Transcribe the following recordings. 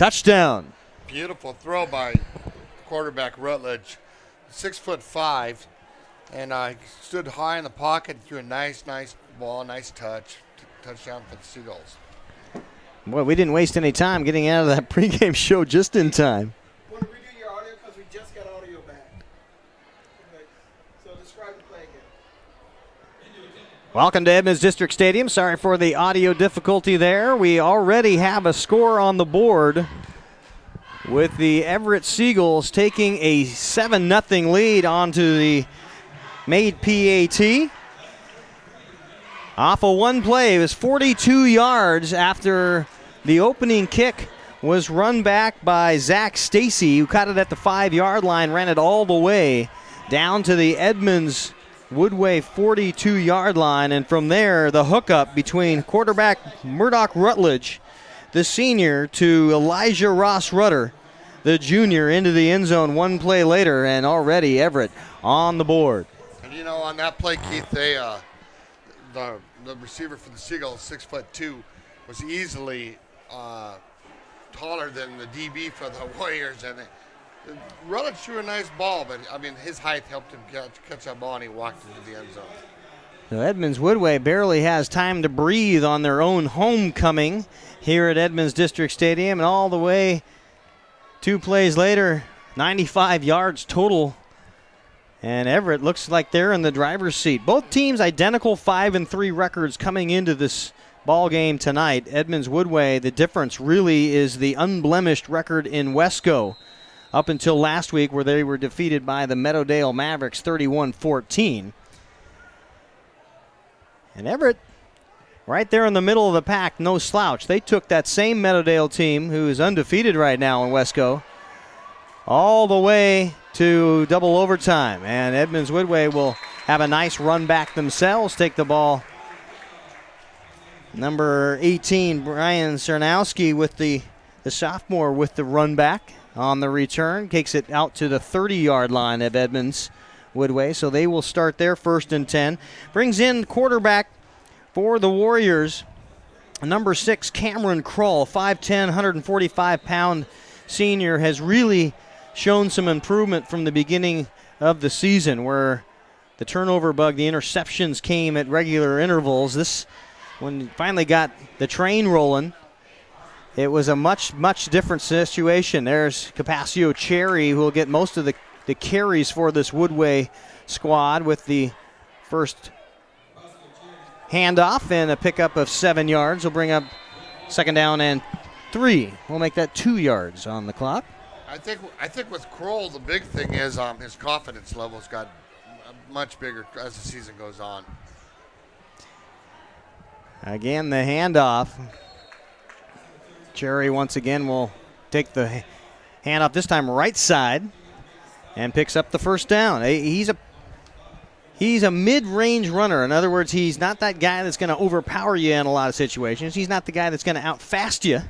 Touchdown. Beautiful throw by quarterback Rutledge. 6'5", and stood high in the pocket, threw a nice ball, nice touchdown for the Seagulls. Boy, we didn't waste any time getting out of that pregame show just in time. Want to redo your audio because we just got audio back. Okay. So describe the play again. Welcome to Edmonds District Stadium. Sorry for the audio difficulty there. We already have a score on the board with the Everett Seagulls taking a 7-0 lead onto the Made PAT. Off of one play, it was 42 yards after the opening kick was run back by Zach Stacy, who caught it at the 5-yard line, ran it all the way down to the Edmonds Woodway 42-yard line, and from there, the hookup between quarterback Murdoch Rutledge, the senior, to Elijah Ross Rutter, the junior, into the end zone one play later, and already Everett on the board. And you know, on that play, Keith, the receiver for the Seagulls, 6'2", was easily taller than the DB for the Warriors, and Rutledge threw a nice ball, but I mean his height helped him catch that ball, and he walked into the end zone. So Edmonds Woodway barely has time to breathe on their own homecoming here at Edmonds District Stadium, and all the way 2 plays later, 95 yards total. And Everett looks like they're in the driver's seat. Both teams identical 5-3 records coming into this ball game tonight. Edmonds Woodway, the difference really is the unblemished record in Wesco up until last week, where they were defeated by the Meadowdale Mavericks 31-14. And Everett, right there in the middle of the pack, no slouch. They took that same Meadowdale team, who is undefeated right now in Wesco, all the way to double overtime. And Edmonds Woodway will have a nice run back themselves, take the ball. Number 18, Brian Cernowski, with the sophomore, with the run back on the return, takes it out to the 30-yard line of Edmonds Woodway. So they will start their 1st and 10. Brings in quarterback for the Warriors, number 6, Cameron Kroll, 5'10", 145-pound senior, has really shown some improvement from the beginning of the season, where the turnover bug, the interceptions came at regular intervals. When you finally got the train rolling, it was a much different situation. There's Capaccio Cherry, who will get most of the carries for this Woodway squad, with the first handoff and a pickup of 7 yards. Will bring up 2nd down and 3. We'll make that 2 yards on the clock. I think with Kroll, the big thing is his confidence levels got much bigger as the season goes on. Again, the handoff. Cherry once again will take the handoff, this time right side, and picks up the 1st down. He's a mid-range runner. In other words, he's not that guy that's going to overpower you in a lot of situations. He's not the guy that's going to out-fast you.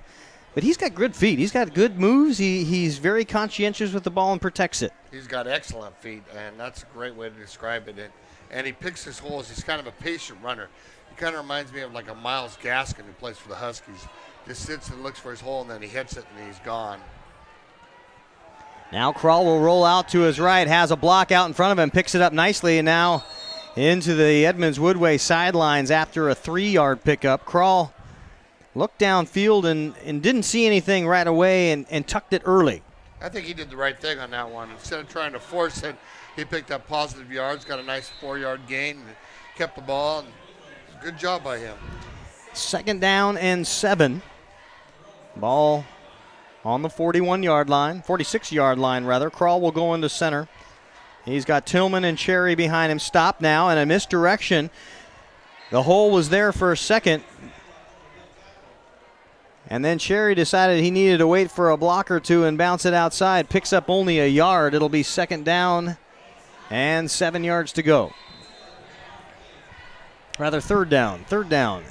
But he's got good feet. He's got good moves. He's very conscientious with the ball and protects it. He's got excellent feet, and that's a great way to describe it. And he picks his holes. He's kind of a patient runner. He kind of reminds me of like a Miles Gaskin who plays for the Huskies. Just sits and looks for his hole, and then he hits it, and he's gone. Now Kroll will roll out to his right, has a block out in front of him, picks it up nicely, and now into the Edmonds Woodway sidelines after a 3-yard pickup. Kroll looked downfield and didn't see anything right away and tucked it early. I think he did the right thing on that one. Instead of trying to force it, he picked up positive yards, got a nice 4-yard gain, and kept the ball. And good job by him. 2nd down and 7. Ball on the 41-yard line, 46-yard line rather. Kroll will go into center. He's got Tillman and Cherry behind him. Stop now, and a misdirection. The hole was there for a second, and then Cherry decided he needed to wait for a block or two and bounce it outside. Picks up only a yard. It'll be 2nd down and 7 yards to go. Rather, 3rd down. 3rd down.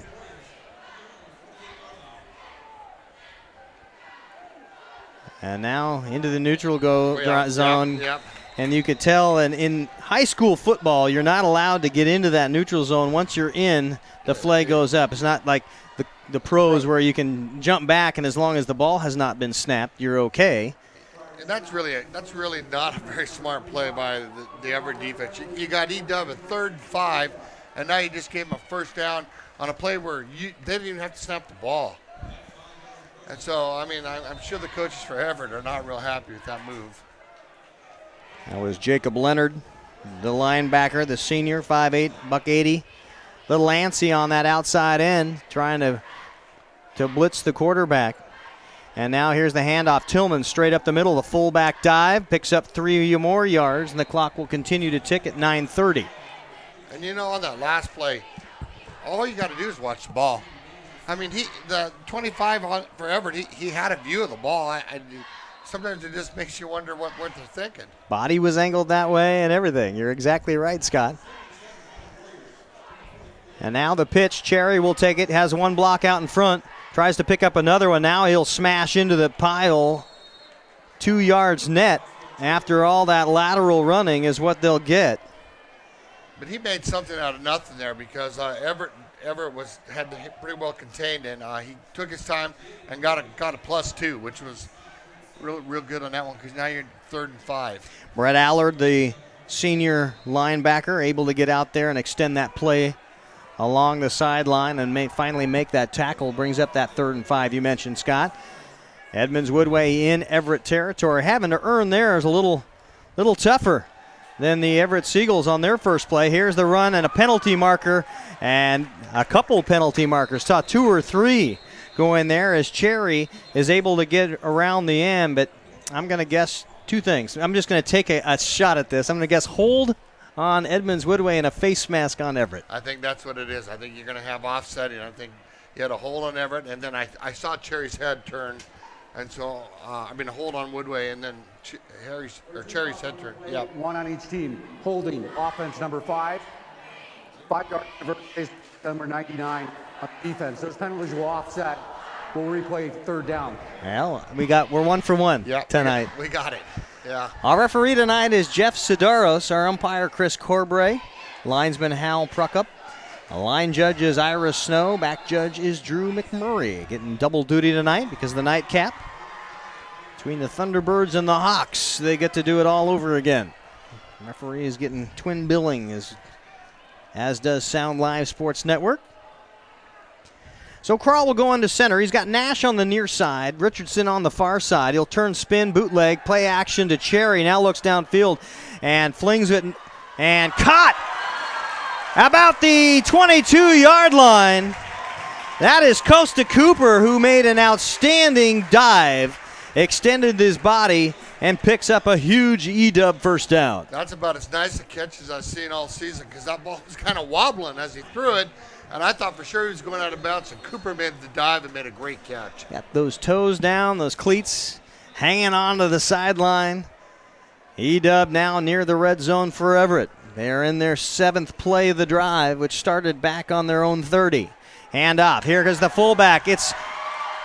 And now into the neutral zone. Yep. And you could tell in high school football, you're not allowed to get into that neutral zone. Once you're in, the flag goes up. It's not like the pros where you can jump back, and as long as the ball has not been snapped, you're okay. And that's really not a very smart play by the Everett defense. You got E-Dub at 3rd and 5, and now you just gave him a first down on a play where they didn't even have to snap the ball. And so, I mean, I'm sure the coaches for Everett are not real happy with that move. That was Jacob Leonard, the linebacker, the senior, 5'8", $180. Little antsy on that outside end, trying to blitz the quarterback. And now here's the handoff. Tillman straight up the middle. The fullback dive picks up 3 more yards, and the clock will continue to tick at 9:30. And you know, on that last play, all you got to do is watch the ball. I mean, the 25 for Everett, he had a view of the ball. Sometimes it just makes you wonder what they're thinking. Body was angled that way and everything. You're exactly right, Scott. And now the pitch. Cherry will take it. Has one block out in front. Tries to pick up another one. Now he'll smash into the pile. 2 yards net. After all that lateral running is what they'll get. But he made something out of nothing there because Everett had the pretty well contained, and he took his time and got a +2, which was real good on that one because now you're 3rd and 5. Brett Allard, the senior linebacker, able to get out there and extend that play along the sideline and finally make that tackle. Brings up that 3rd and 5 you mentioned, Scott. Edmonds Woodway in Everett territory. Having to earn there is a little tougher than the Everett Seagulls on their first play. Here's the run and a penalty marker, and a couple penalty markers. Saw 2 or 3 go in there as Cherry is able to get around the end, but I'm going to guess 2 things. I'm just going to take a shot at this. I'm going to guess hold on Edmonds Woodway and a face mask on Everett. I think that's what it is. I think you're going to have offsetting. I think you had a hold on Everett, and then I saw Cherry's head turn, and so a hold on Woodway, and then Cherry's head turn. Yeah. 1 on each team. Holding offense number 5. 5-yard conversion number 99 on defense. Those penalties will offset. We'll replay 3rd down. Well, we're 1 for 1 tonight. We got it. Yeah. Our referee tonight is Jeff Sidaros. Our umpire, Chris Corbray. Linesman, Hal Pruckup. The line judge is Ira Snow. Back judge is Drew McMurray. Getting double duty tonight because of the nightcap. Between the Thunderbirds and the Hawks, they get to do it all over again. The referee is getting twin billing, as does Sound Live Sports Network. So Carl will go into center. He's got Nash on the near side, Richardson on the far side. He'll turn, spin, bootleg, play action to Cherry. Now looks downfield and flings it and caught about the 22-yard line. That is Costa Cooper, who made an outstanding dive, extended his body, and picks up a huge E-dub first down. That's about as nice a catch as I've seen all season because that ball was kind of wobbling as he threw it. And I thought for sure he was going out of bounds, and Cooper made the dive and made a great catch. Got those toes down, those cleats hanging onto the sideline. E-dub now near the red zone for Everett. They're in their 7th play of the drive, which started back on their own 30. Hand off. Here goes the fullback. It's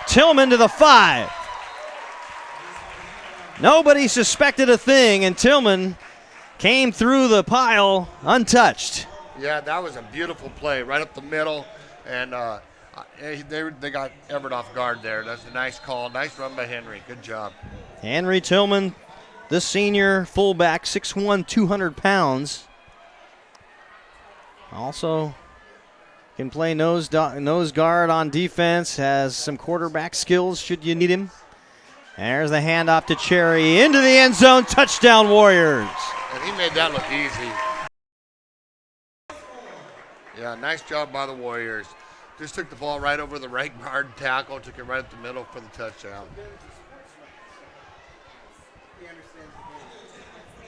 Tillman to the 5. Nobody suspected a thing, and Tillman came through the pile untouched. Yeah, that was a beautiful play right up the middle, and they got Everett off guard there. That's a nice call. Nice run by Henry. Good job. Henry Tillman, the senior fullback, 6'1", 200 pounds. Also can play nose guard on defense, has some quarterback skills should you need him. There's the handoff to Cherry into the end zone. Touchdown, Warriors. And he made that look easy. Yeah, nice job by the Warriors. Just took the ball right over the right guard tackle, took it right up the middle for the touchdown.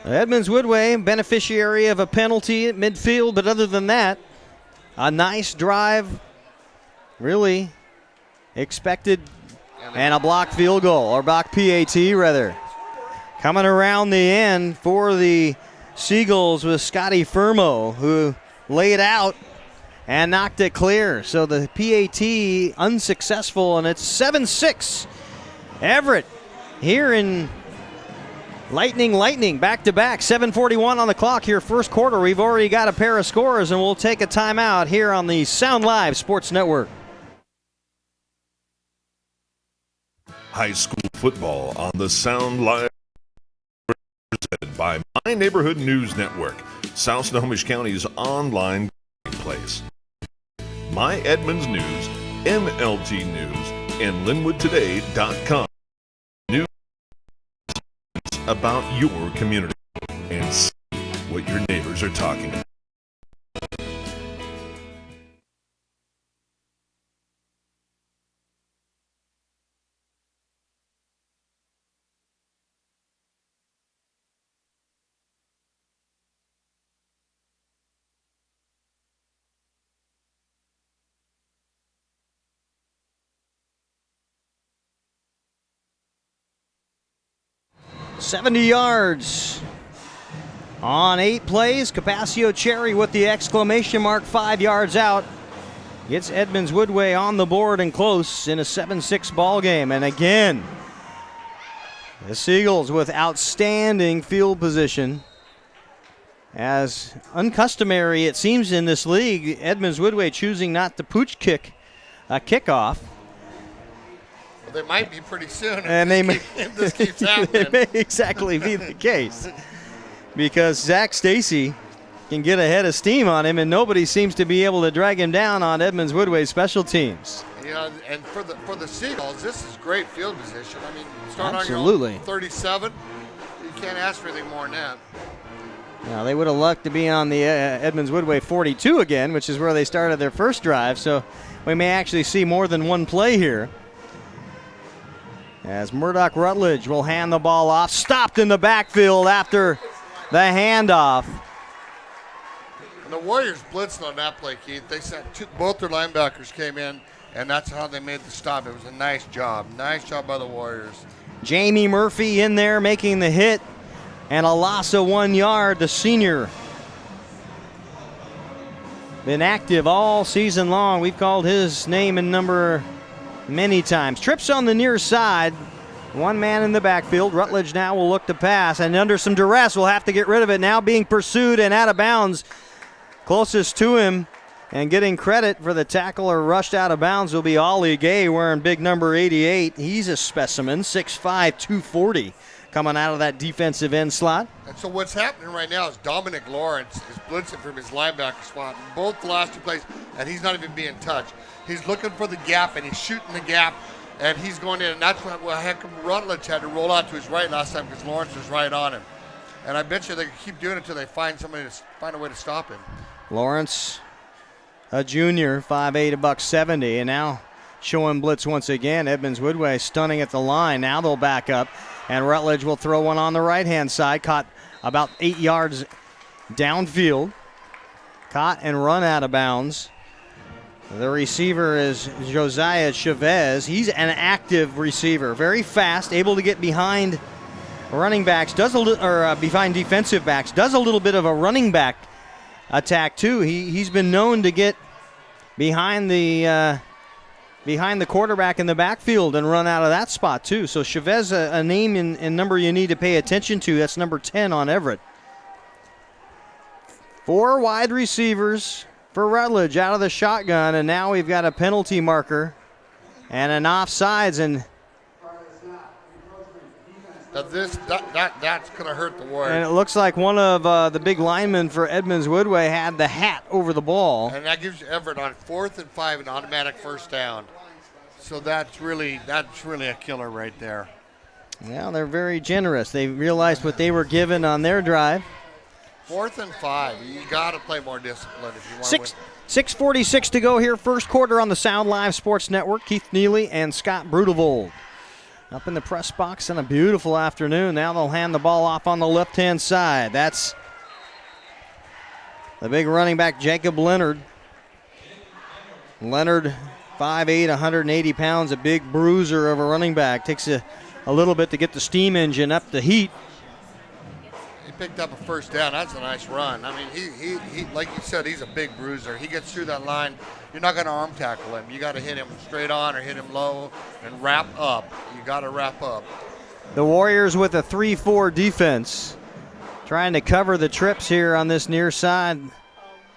Edmonds Woodway, beneficiary of a penalty at midfield, but other than that, a nice drive, really expected, and a blocked field goal, or blocked PAT rather. Coming around the end for the Seagulls was Scotty Fermo, who laid out and knocked it clear. So the PAT unsuccessful, and it's 7-6. Everett here in Lightning, back-to-back, 7:41 on the clock here, first quarter. We've already got a pair of scores, and we'll take a timeout here on the Sound Live Sports Network. high school football on the Sound Live, presented by My Neighborhood News Network, South Snohomish County's online place. My Edmonds News, MLT News, and LinwoodToday.com. News about your community and see what your neighbors are talking about. "70 yards on 8 plays. Capaccio Cherry with the exclamation mark, 5 yards out. Gets Edmonds Woodway on the board and close in a 7-6 ball game. And again, the Seagulls with outstanding field position. As uncustomary it seems in this league, Edmonds Woodway choosing not to pooch kick a kickoff. Well, they might be pretty soon And if this keeps happening. It may exactly be the case, because Zach Stacy can get a head of steam on him, and nobody seems to be able to drag him down on Edmonds Woodway's special teams. You know, and for the Seagulls, this is great field position. I mean, starting Absolutely. on your own 37, you can't ask for anything more than that. Now, they would have lucked to be on the Edmonds Woodway 42 again, which is where they started their first drive, so we may actually see more than one play here. As Murdoch Rutledge will hand the ball off, stopped in the backfield after the handoff. And the Warriors blitzed on that play, Keith. They sent both their linebackers came in, and that's how they made the stop. It was a nice job. Nice job by the Warriors. Jamie Murphy in there making the hit, and a loss of 1 yard, the senior. Been active all season long. We've called his name and number many times. Trips on the near side. One man in the backfield. Rutledge now will look to pass, and under some duress will have to get rid of it. Now being pursued and out of bounds. Closest to him and getting credit for the tackle or rushed out of bounds will be Ollie Gay wearing big number 88. He's a specimen, 6'5", 240, coming out of that defensive end slot. And so what's happening right now is Dominic Lawrence is blitzing from his linebacker spot in both the last 2 plays, and he's not even being touched. He's looking for the gap, and he's shooting the gap, and he's going in. And that's what heck Rutledge had to roll out to his right last time because Lawrence was right on him. And I bet you they keep doing it until they find a way to stop him. Lawrence, a junior, 5'8", $170, and now showing blitz once again. Edmonds Woodway stunning at the line. Now they'll back up, and Rutledge will throw one on the right-hand side. Caught about 8 yards downfield. Caught and run out of bounds. The receiver is Josiah Chavez. He's an active receiver, very fast, able to get behind running backs, behind defensive backs, does a little bit of a running back attack too. He's been known to get behind the quarterback in the backfield and run out of that spot too. So Chavez, a name and number you need to pay attention to. That's number 10 on Everett. 4 wide receivers for Rutledge out of the shotgun, and now we've got a penalty marker and an offsides, and that's going to hurt the Warriors. And it looks like one of the big linemen for Edmonds Woodway had the hat over the ball. And that gives Everett on 4th and 5 an automatic first down. So that's really a killer right there. Well, they're very generous. They realized what they were given on their drive. 4th and 5. You got to play more discipline if you want to win. 6:46 to go here, first quarter on the Sound Live Sports Network. Keith Neely and Scott Brudevold up in the press box on a beautiful afternoon. Now they'll hand the ball off on the left-hand side. That's the big running back, Jacob Leonard. Leonard, 5'8", 180 pounds, a big bruiser of a running back. Takes a little bit to get the steam engine up to heat. He picked up a first down. That's a nice run. I mean, he like you said, he's a big bruiser. He gets through that line. You're not going to arm tackle him. You got to hit him straight on or hit him low and wrap up. You got to wrap up. The Warriors with a 3-4 defense, trying to cover the trips here on this near side.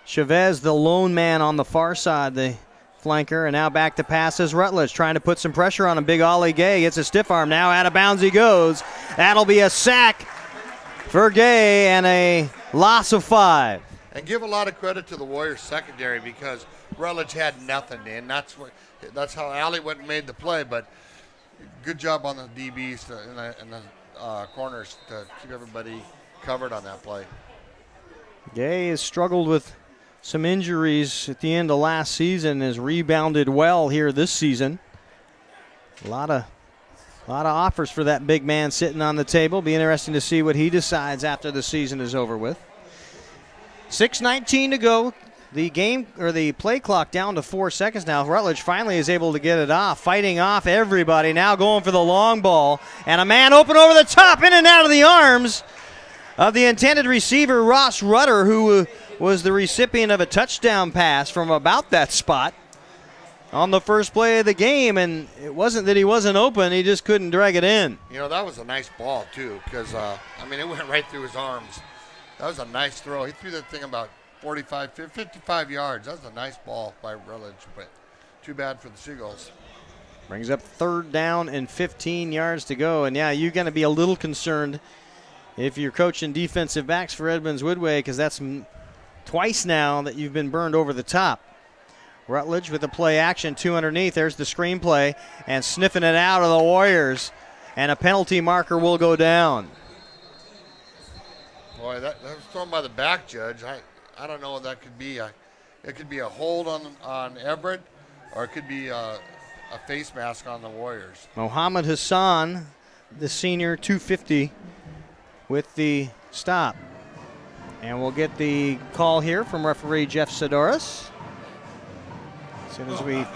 Chavez, the lone man on the far side, the flanker, and now back to pass is Rutledge, trying to put some pressure on him. Big Ollie Gay gets a stiff arm. Now out of bounds he goes. That'll be a sack for Gay and a loss of 5. And give a lot of credit to the Warriors secondary because Rutledge had nothing, and that's how Allie went and made the play. But good job on the DBs and the corners to keep everybody covered on that play. Gay has struggled with some injuries at the end of last season, has rebounded well here this season. A lot of offers for that big man sitting on the table. Be interesting to see what he decides after the season is over with. 6:19 to go. The game or the play clock down to 4 seconds now. Rutledge finally is able to get it off, fighting off everybody. Now going for the long ball, and a man open over the top, in and out of the arms of the intended receiver, Ross Rutter, who was the recipient of a touchdown pass from about that spot on the first play of the game. And it wasn't that he wasn't open, he just couldn't drag it in. You know, that was a nice ball, too, because, it went right through his arms. That was a nice throw. He threw that thing about 55 yards. That was a nice ball by Rutledge, but too bad for the Seagulls. Brings up 3rd down and 15 yards to go. And, yeah, you're going to be a little concerned if you're coaching defensive backs for Edmonds Woodway, because that's twice now that you've been burned over the top. Rutledge with the play action, 2 underneath. There's the screenplay, and sniffing it out of the Warriors. And a penalty marker will go down. Boy, that was thrown by the back judge. I don't know what that could be. It could be a hold on Everett, or it could be a face mask on the Warriors. Mohammed Hassan, the senior, 250 with the stop. And we'll get the call here from referee Jeff Sidoris. As soon as we...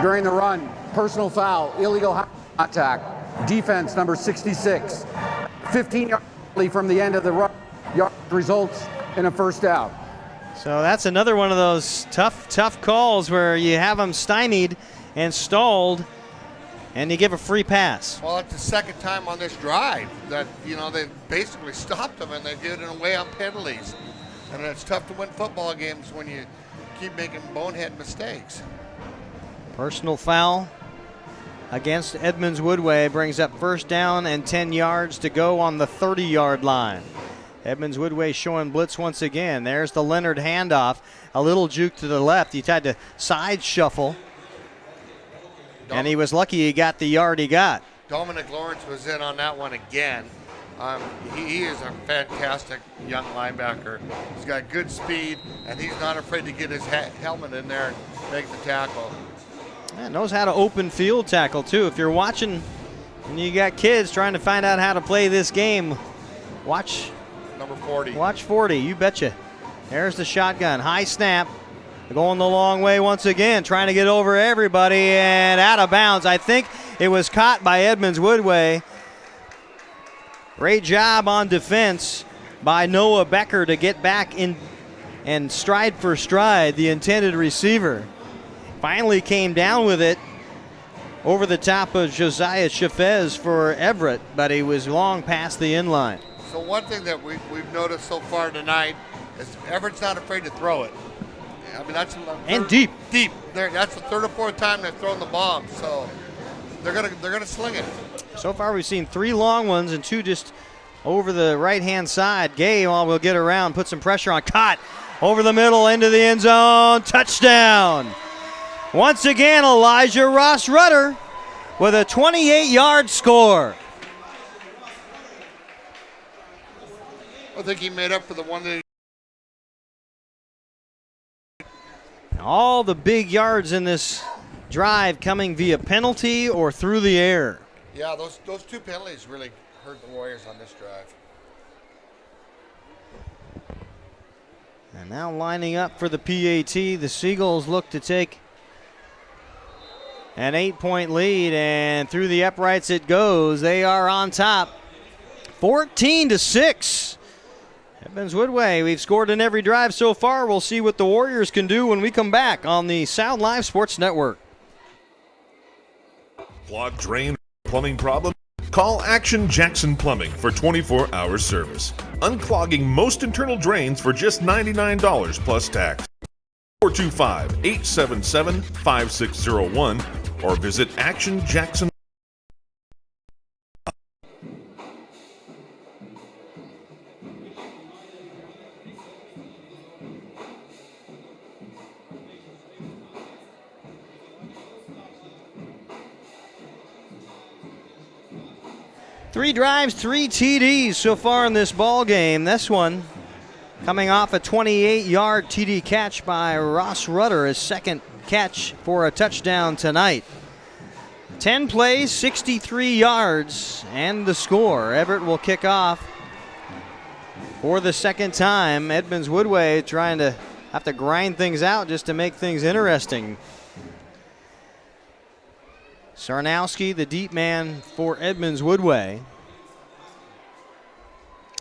During the run, personal foul, illegal contact, defense number 66. 15 yards from the end of the run, results in a first down. So that's another one of those tough calls where you have them stymied and stalled, and you give a free pass. Well, it's the second time on this drive that, they basically stopped them and they did it away on penalties. And it's tough to win football games when you keep making bonehead mistakes. Personal foul against Edmonds Woodway brings up 1st down and 10 yards to go on the 30-yard line. Edmonds Woodway showing blitz once again. There's the Leonard handoff. A little juke to the left. He tried to side shuffle, and he was lucky he got the yard he got. Dominic Lawrence was in on that one again. He is a fantastic young linebacker. He's got good speed, and he's not afraid to get his helmet in there and make the tackle. And knows how to open field tackle, too. If you're watching and you got kids trying to find out how to play this game, watch number 40. Watch 40, you betcha. There's the shotgun. High snap. Going the long way once again, trying to get over everybody and out of bounds. I think it was caught by Edmonds Woodway. Great job on defense by Noah Becker to get back in and stride for stride, the intended receiver. Finally came down with it over the top of Josiah Chaffez for Everett, but he was long past the end line. So one thing that we've noticed so far tonight is Everett's not afraid to throw it. That's deep. Deep. That's the 3rd or 4th time they've thrown the bomb, so they're gonna sling it. So far we've seen 3 long ones and 2 just over the right-hand side. Gay will get around, put some pressure on. Caught over the middle into the end zone. Touchdown. Once again, Elijah Ross Rutter with a 28-yard score. I think he made up for the one that all the big yards in this drive coming via penalty or through the air. Yeah, those 2 penalties really hurt the Warriors on this drive. And now lining up for the PAT, the Seagulls look to take an 8-point lead, and through the uprights it goes. They are on top, 14-6. Edmonds Woodway, we've scored in every drive so far. We'll see what the Warriors can do when we come back on the Sound Live Sports Network. Clogged drain, plumbing problem? Call Action Jackson Plumbing for 24-hour service. unclogging most internal drains for just $99 plus tax. 425-877-5601 or visit Action Jackson. Three drives, 3 TDs so far in this ball game. This one coming off a 28-yard TD catch by Ross Rutter, his second catch for a touchdown tonight. 10 plays, 63 yards, and the score. Everett will kick off for the second time. Edmonds Woodway trying to have to grind things out just to make things interesting. Sarnowski, the deep man for Edmonds Woodway.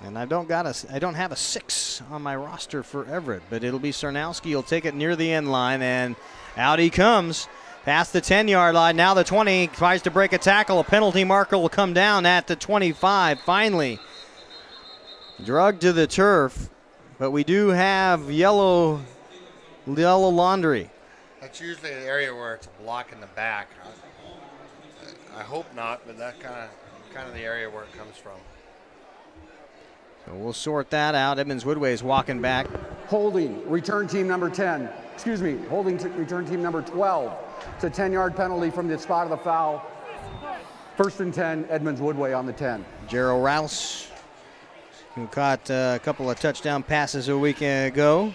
And I don't have a 6 on my roster for Everett, but it'll be Sarnowski. He'll take it near the end line, and out he comes. Past the 10-yard line, now the 20, tries to break a tackle. A penalty marker will come down at the 25. Finally, drugged to the turf, but we do have yellow laundry. That's usually an area where it's a block in the back. I hope not, but that's kind of the area where it comes from. So we'll sort that out. Edmonds Woodway is walking back. Holding, return team number 10. Excuse me, holding return team number 12. It's a 10-yard penalty from the spot of the foul. 1st and 10, Edmonds Woodway on the 10. Gerald Rouse, who caught a couple of touchdown passes a week ago.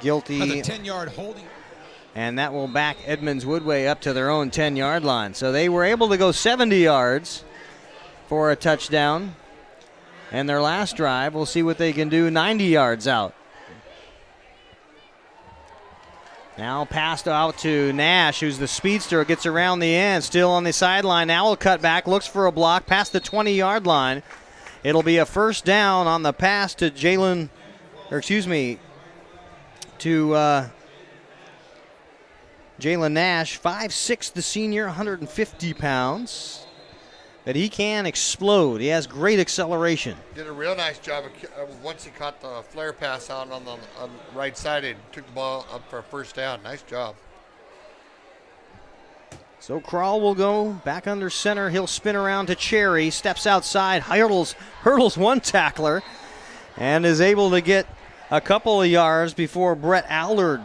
Guilty. On the 10-yard holding. And that will back Edmonds Woodway up to their own 10-yard line. So they were able to go 70 yards for a touchdown. And their last drive, we'll see what they can do 90 yards out. Now passed out to Nash, who's the speedster, gets around the end, still on the sideline. Now will cut back, looks for a block past the 20-yard line. It'll be a first down on the pass to Jalen Nash, 5'6", the senior, 150 pounds. But he can explode. He has great acceleration. Did a real nice job once he caught the flare pass out on the right side and took the ball up for a first down. Nice job. So Krall will go back under center. He'll spin around to Cherry, steps outside, hurdles one tackler, and is able to get a couple of yards before Brett Allard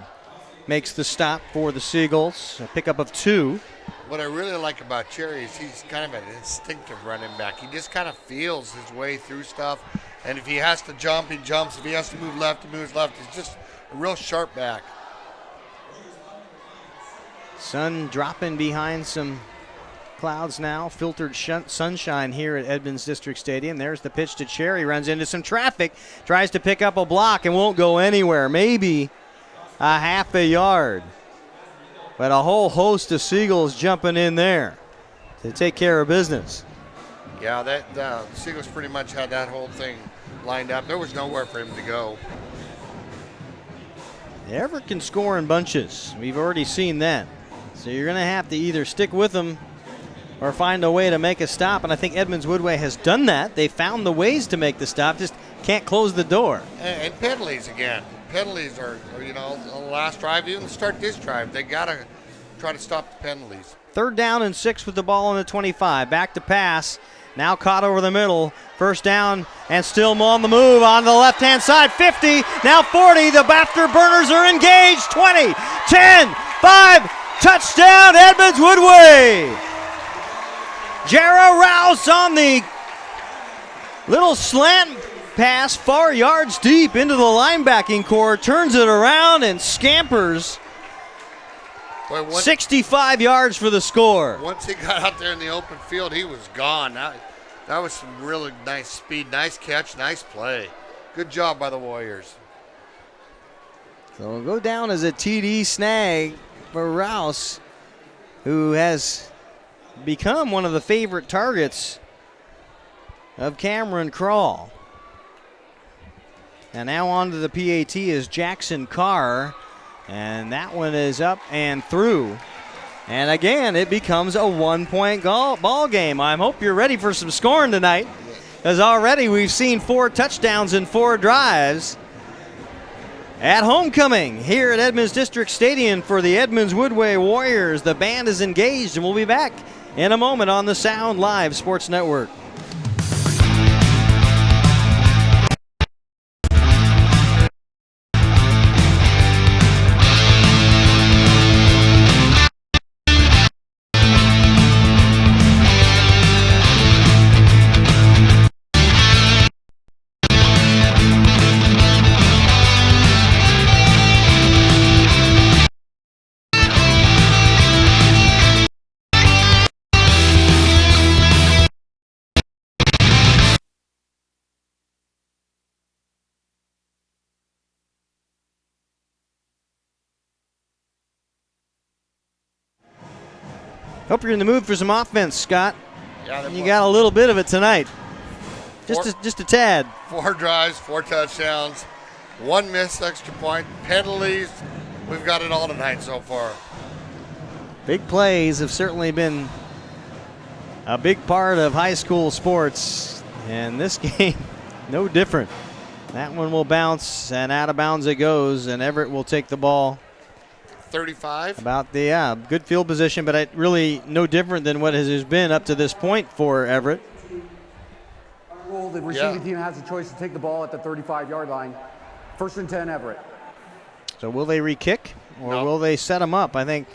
makes the stop for the Seagulls. A pickup of 2. What I really like about Cherry is he's kind of an instinctive running back. He just kind of feels his way through stuff. And if he has to jump, he jumps. If he has to move left, he moves left. He's just a real sharp back. Sun dropping behind some clouds now. Filtered sunshine here at Edmonds District Stadium. There's the pitch to Cherry. Runs into some traffic. Tries to pick up a block and won't go anywhere. Maybe a half a yard. But a whole host of Seagulls jumping in there to take care of business. Yeah, the Seagulls pretty much had that whole thing lined up. There was nowhere for him to go. Everett can score in bunches. We've already seen that. So you're going to have to either stick with them or find a way to make a stop. And I think Edmonds Woodway has done that. They found the ways to make the stop, just can't close the door. And penalties again. Penalties are, on the last drive, even to start this drive, they got to try to stop the penalties. 3rd down and 6 with the ball on the 25. Back to pass. Now caught over the middle. First down and still on the move on the left-hand side. 50, now 40. The afterburners are engaged. 20, 10, 5. Touchdown, Edmonds Woodway. Jarrah Rouse on the little slant pass, far yards deep into the linebacking core, turns it around and scampers. 65 yards for the score. Once he got out there in the open field, he was gone. That was some really nice speed, nice catch, nice play. Good job by the Warriors. So it'll go down as a TD snag for Rouse, who has become one of the favorite targets of Cameron Krall. And now on to the PAT is Jackson Carr. And that one is up and through. And again, it becomes a 1-point ball game. I hope you're ready for some scoring tonight. as already we've seen 4 touchdowns in 4 drives at homecoming here at Edmonds District Stadium for the Edmonds Woodway Warriors. The band is engaged, and we'll be back in a moment on the Sound Live Sports Network. Hope you're in the mood for some offense, Scott. Yeah, You got a little bit of it tonight. Just a tad. 4 drives, 4 touchdowns, 1 missed extra point, penalties. We've got it all tonight so far. Big plays have certainly been a big part of high school sports, and this game, no different. That one will bounce, and out of bounds it goes, and Everett will take the ball. 35. About the good field position, but really no different than what has been up to this point for Everett. Well, the receiving team has a choice to take the ball at the 35-yard line. 1st and 10, Everett. So will they re-kick, or No. will they set them up? I think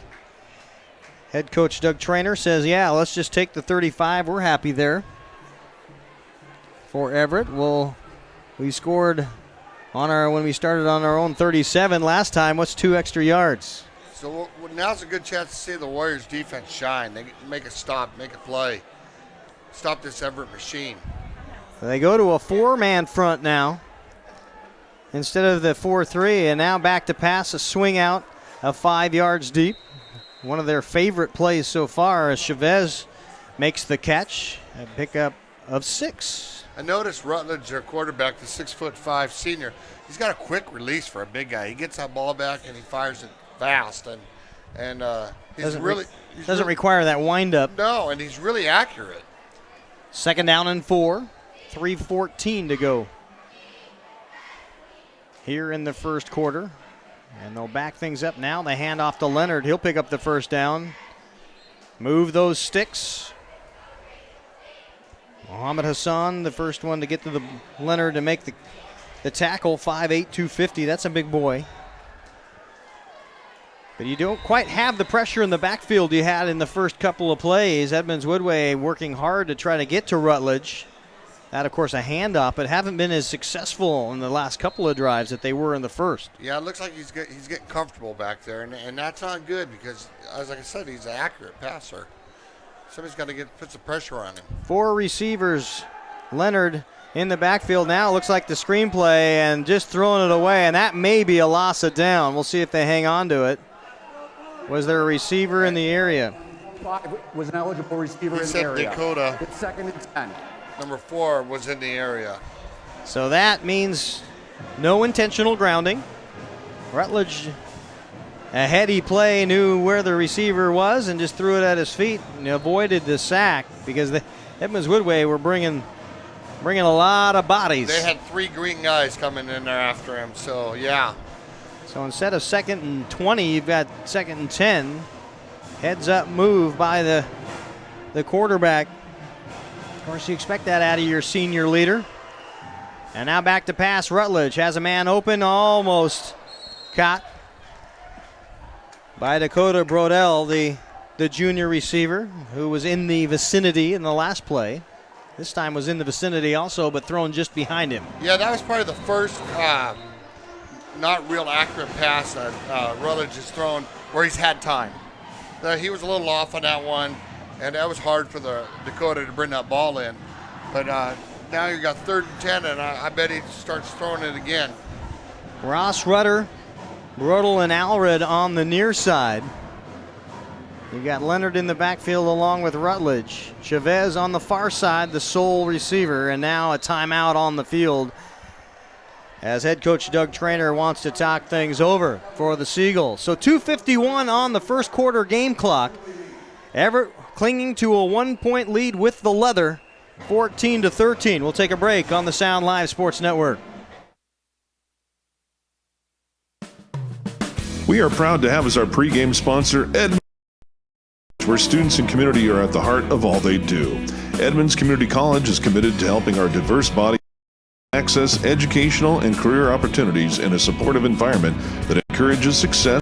head coach Doug Traynor says, yeah, let's just take the 35. We're happy there. For Everett, we scored when we started on our own 37 last time. What's 2 extra yards? So now's a good chance to see the Warriors defense shine. They make a stop, make a play. Stop this Everett machine. They go to a 4-man front now instead of the 4-3, and now back to pass, a swing out of 5 yards deep. One of their favorite plays so far as Chavez makes the catch, a pickup of 6. I noticed Rutledge, their quarterback, the 6'5" senior, he's got a quick release for a big guy. He gets that ball back and he fires it fast, and he's Doesn't require that wind-up. No, and he's really accurate. 2nd down and 4, 3:14 to go here in the first quarter. And they'll back things up now. They hand off to Leonard. He'll pick up the 1st down. Move those sticks. Mohamed Hassan, the first one to get to the Leonard to make the tackle. 5'8", 250. That's a big boy. But you don't quite have the pressure in the backfield you had in the first couple of plays. Edmonds Woodway working hard to try to get to Rutledge. That, of course, a handoff, but haven't been as successful in the last couple of drives that they were in the first. Yeah, it looks like he's getting comfortable back there, and that's not good because, as like I said, he's an accurate passer. Somebody's got to put some pressure on him. 4 receivers. Leonard in the backfield now. Looks like the screenplay and just throwing it away, and that may be a loss of down. We'll see if they hang on to it. Was there a receiver in the area? 5 was an eligible receiver He in the said area. Dakota. It's 2nd and 10. Number 4 was in the area. So that means no intentional grounding. Rutledge, a heady play, knew where the receiver was and just threw it at his feet and avoided the sack because the Edmonds Woodway were bringing a lot of bodies. They had 3 green guys coming in there after him, so yeah. So instead of 2nd and 20, you've got 2nd and 10. Heads up move by the quarterback. Of course, you expect that out of your senior leader. And now back to pass. Rutledge has a man open, almost caught by Dakota Brodell, the junior receiver, who was in the vicinity in the last play. This time was in the vicinity also, but thrown just behind him. Yeah, that was probably the first not real accurate pass that Rutledge has thrown where he's had time. He was a little off on that one, and that was hard for the Dakota to bring that ball in. But now you got 3rd and 10, and I bet he starts throwing it again. Ross Rutter, Brodel, and Alred on the near side. You got Leonard in the backfield along with Rutledge. Chavez on the far side, the sole receiver, and now a timeout on the field as head coach Doug Traynor wants to talk things over for the Seagulls. So 2:51 on the first quarter game clock. Everett clinging to a 1-point lead with the leather 14-13. We'll take a break on the Sound Live Sports Network. We are proud to have as our pregame sponsor Edmonds, where students and community are at the heart of all they do. Edmonds Community College is committed to helping our diverse body access educational and career opportunities in a supportive environment that encourages success,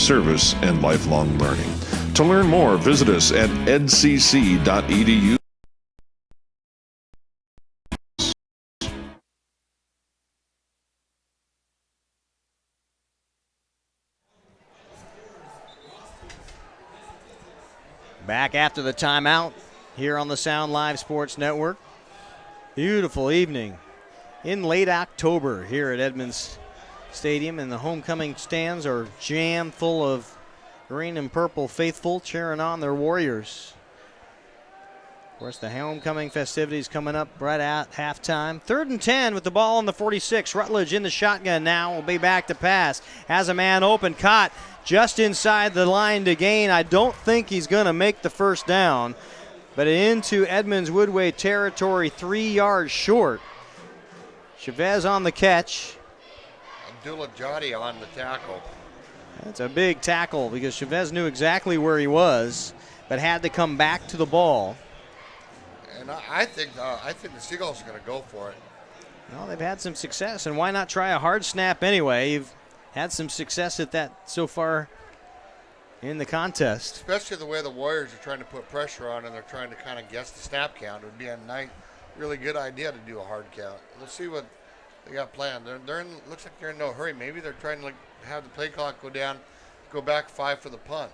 service, and lifelong learning. To learn more, visit us at edcc.edu. Back after the timeout here on the Sound Live Sports Network. Beautiful evening in late October here at Edmonds Stadium, and the homecoming stands are jammed full of green and purple faithful cheering on their Warriors. Of course, the homecoming festivities coming up right at halftime. 3rd and 10 with the ball on the 46. Rutledge in the shotgun now. Will be back to pass. Has a man open. Caught just inside the line to gain. I don't think he's going to make the first down. But into Edmonds Woodway territory, 3 yards short. Chavez on the catch. Abdullah Jadi on the tackle. That's a big tackle because Chavez knew exactly where he was, but had to come back to the ball. And I think the Seagulls are going to go for it. Well, they've had some success, and why not try a hard snap anyway? You've had some success at that so far in the contest. Especially the way the Warriors are trying to put pressure on and they're trying to kind of guess the snap count. It would be a nice, really good idea to do a hard count. We'll see what they got planned. Looks like they're in no hurry. Maybe they're trying to have the play clock go down, go back 5 for the punt.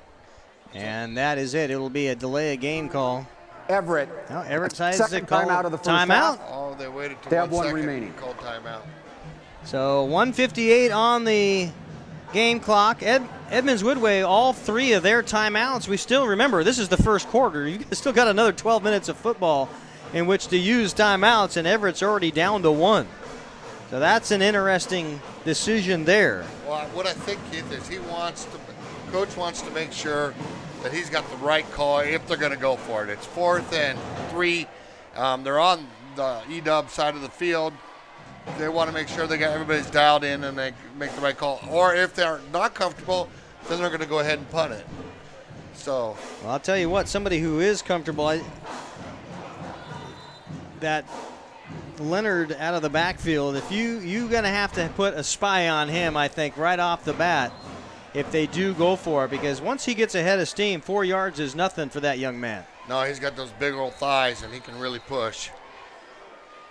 And that is it. It'll be a delay of game call. Everett. No, Everett decides to call timeout of the first timeout. half. Oh, they waited till They have 1 one second remaining. and called timeout. So 1:58 on the game clock. Edmonds Woodway, all 3 of their timeouts. We still remember this is the first quarter. You've still got another 12 minutes of football in which to use timeouts, and Everett's already down to 1. So that's an interesting decision there. Well, what I think, Keith, is Coach wants to make sure that he's got the right call if they're going to go for it. It's 4th and 3. They're on the E-dub side of the field. They want to make sure they got everybody's dialed in and they make the right call. Or if they're not comfortable, then they're going to go ahead and punt it. So, well, I'll tell you what, somebody who is comfortable, that Leonard out of the backfield, if you're going to have to put a spy on him, I think, right off the bat, if they do go for it, because once he gets ahead of steam, 4 yards is nothing for that young man. no, he's got those big old thighs and he can really push.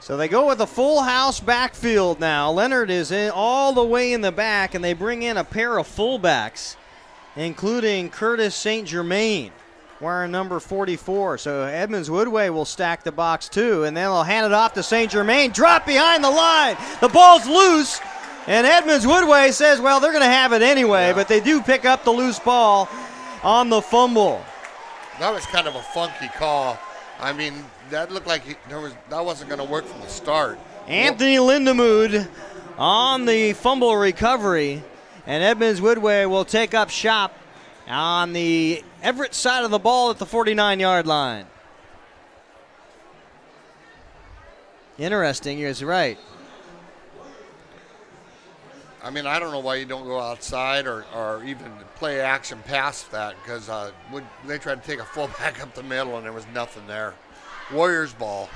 So they go with a full house backfield now. Leonard is in all the way in the back, and they bring in a pair of fullbacks, including Curtis St. Germain, wearing number 44. So Edmonds Woodway will stack the box too, and then they'll hand it off to St. Germain. Drop behind the line. The ball's loose, and Edmonds Woodway says, well, they're going to have it anyway, but they do pick up the loose ball on the fumble. That was kind of a funky call. I mean, that looked like that wasn't going to work from the start. Anthony Lindemood on the fumble recovery, and Edmonds Woodway will take up shop on the Everett side of the ball at the 49-yard line. Interesting, you're right. I mean, I don't know why you don't go outside or even play action past that, because they tried to take a fullback up the middle and there was nothing there. Warriors ball.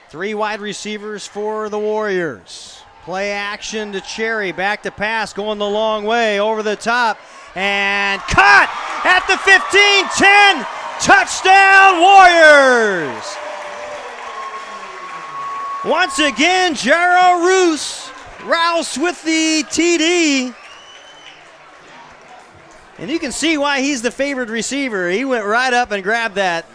3 wide receivers for the Warriors. Play action to Cherry, back to pass, going the long way, over the top, and caught at the 15-10. Touchdown, Warriors! Once again, Jaro Rouse with the TD. And you can see why he's the favored receiver. He went right up and grabbed that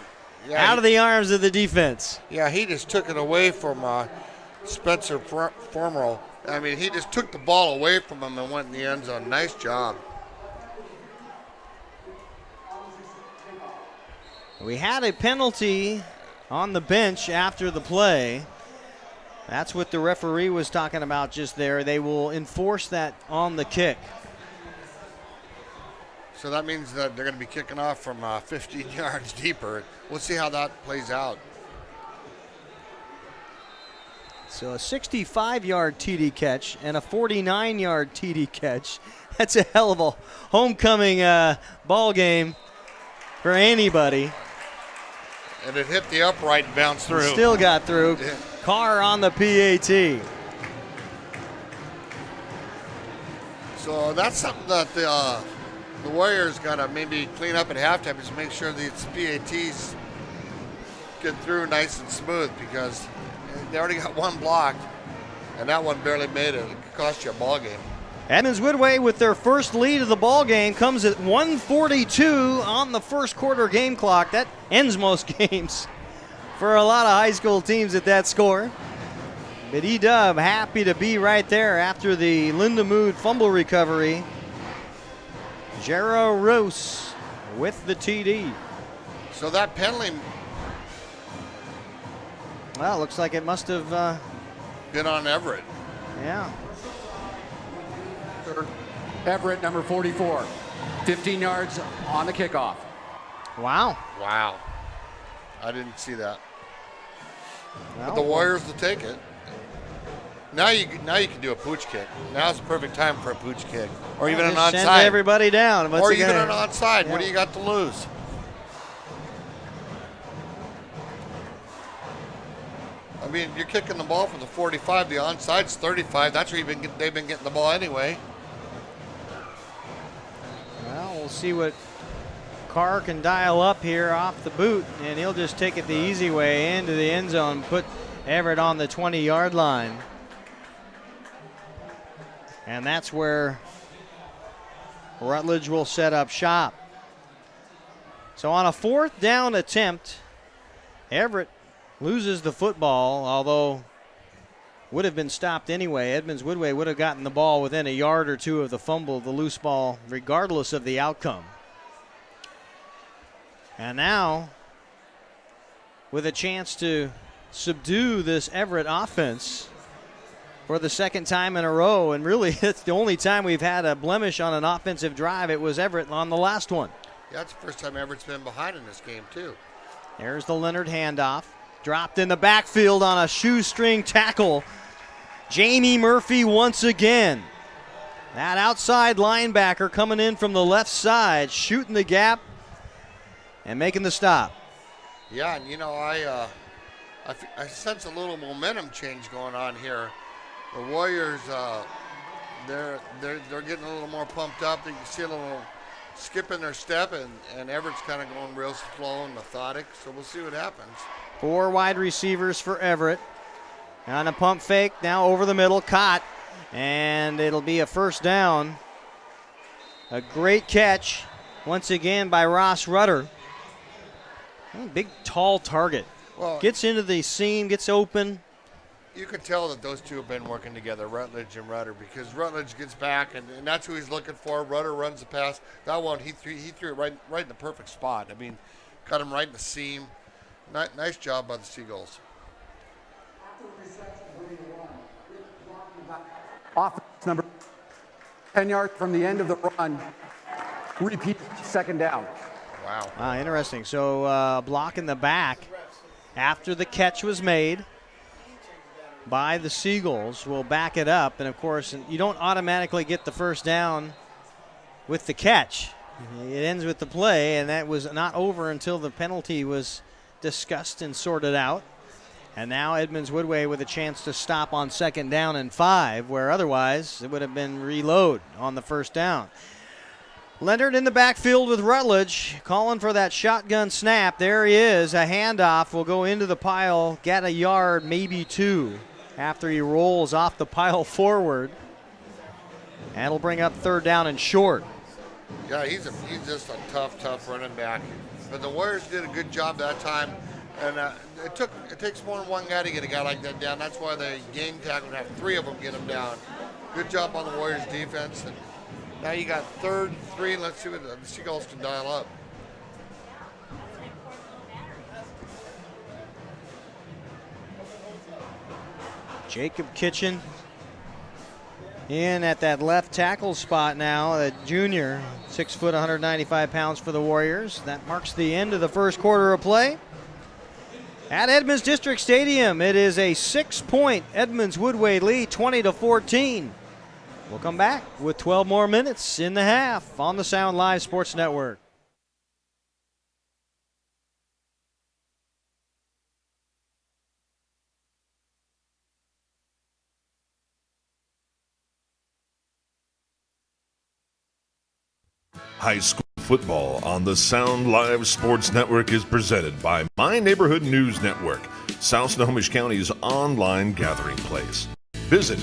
out of the arms of the defense. Yeah, he just took it away from Spencer Formerl. I mean, he just took the ball away from him and went in the end zone. Nice job. We had a penalty on the bench after the play. That's what the referee was talking about just there. They will enforce that on the kick. So that means that they're going to be kicking off from 15 yards deeper. We'll see how that plays out. So a 65-yard TD catch and a 49-yard TD catch. That's a hell of a homecoming ball game for anybody. And it hit the upright and bounced through. Still got through. Yeah. Carr on the PAT. So that's something that the Warriors got to maybe clean up at halftime, is make sure these PATs get through nice and smooth, because they already got one blocked, and that one barely made it. It could cost you a ball game. Edmonds Woodway with their first lead of the ball game comes at 1:42 on the first quarter game clock. That ends most games for a lot of high school teams at that score. But E-Dub happy to be right there after the Lindemood fumble recovery. Jero Roos with the TD. So that penalty Well, looks like it must have, been on Everett. yeah. Everett, number 44. 15 yards on the kickoff. Wow. Wow. I didn't see that. Well, But the Warriors will take it. Now you can do a pooch kick. Now's the perfect time for a pooch kick, or even an just send onside, everybody down. What's or it even gonna- an onside. Yeah. What do you got to lose? I mean, you're kicking the ball from the 45. The onside's 35. That's where they've been getting the ball anyway. Well, we'll see what Carr can dial up here off the boot, and he'll just take it the easy way into the end zone, put Everett on the 20-yard line. And that's where Rutledge will set up shop. So on a fourth down attempt, Everett loses the football, although would have been stopped anyway. Edmonds Woodway would have gotten the ball within a yard or two of the fumble, the loose ball, regardless of the outcome. And now, with a chance to subdue this Everett offense for the second time in a row, and really it's the only time we've had a blemish on an offensive drive. It was Everett on the last one. Yeah, that's the first time Everett's been behind in this game, too. There's the Leonard handoff. Dropped in the backfield on a shoestring tackle. Jamie Murphy once again. That outside linebacker coming in from the left side, shooting the gap and making the stop. Yeah, and I sense a little momentum change going on here. The Warriors, they're getting a little more pumped up. You can see a little skip in their step, and Everett's kind of going real slow and methodic. So we'll see what happens. 4 wide receivers for Everett. On a pump fake, now over the middle, caught, and it'll be a first down. A great catch once again by Ross Rutter. Big, tall target. Well, Gets into the seam, gets open. you could tell that those two have been working together, Rutledge and Rutter, because Rutledge gets back, and that's who he's looking for. Rutter runs the pass. That one, he threw it right in the perfect spot. I mean, cut him right in the seam. Nice job by the Seagulls. Offense number 10 yards from the end of the run. Repeat second down. Wow. Interesting. So block in the back after the catch was made by the Seagulls will back it up. And, of course, you don't automatically get the first down with the catch. It ends with the play, and that was not over until the penalty was discussed and sorted out. And now Edmonds Woodway with a chance to stop on second down and 5, where otherwise it would have been reload on the first down. Leonard in the backfield with Rutledge, calling for that shotgun snap. There he is. A handoff will go into the pile, get a yard, maybe 2, after he rolls off the pile forward. And it'll bring up third down and short. Yeah, he's just a tough running back. But the Warriors did a good job that time. And it takes more than one guy to get a guy like that down. That's why they game tackle and have 3 of them get him down. Good job on the Warriors defense. And now you got 3rd and 3. Let's see what the Seagulls can dial up. Jacob Kitchen in at that left tackle spot now, a junior, 6 foot, 195 pounds for the Warriors. That marks the end of the first quarter of play. At Edmonds District Stadium, it is a 6-point Edmonds Woodway lead, 20-14. We'll come back with 12 more minutes in the half on the Sound Live Sports Network. High school football on the Sound Live Sports Network is presented by My Neighborhood News Network, South Snohomish County's online gathering place. Visit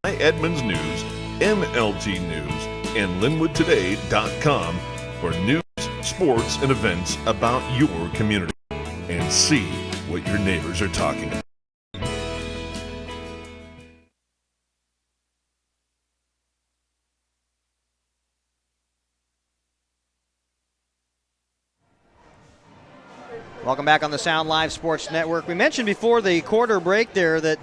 My Edmonds News, MLT News, and LinwoodToday.com for news, sports, and events about your community. And see what your neighbors are talking about. Welcome back on the Sound Live Sports Network. We mentioned before the quarter break there that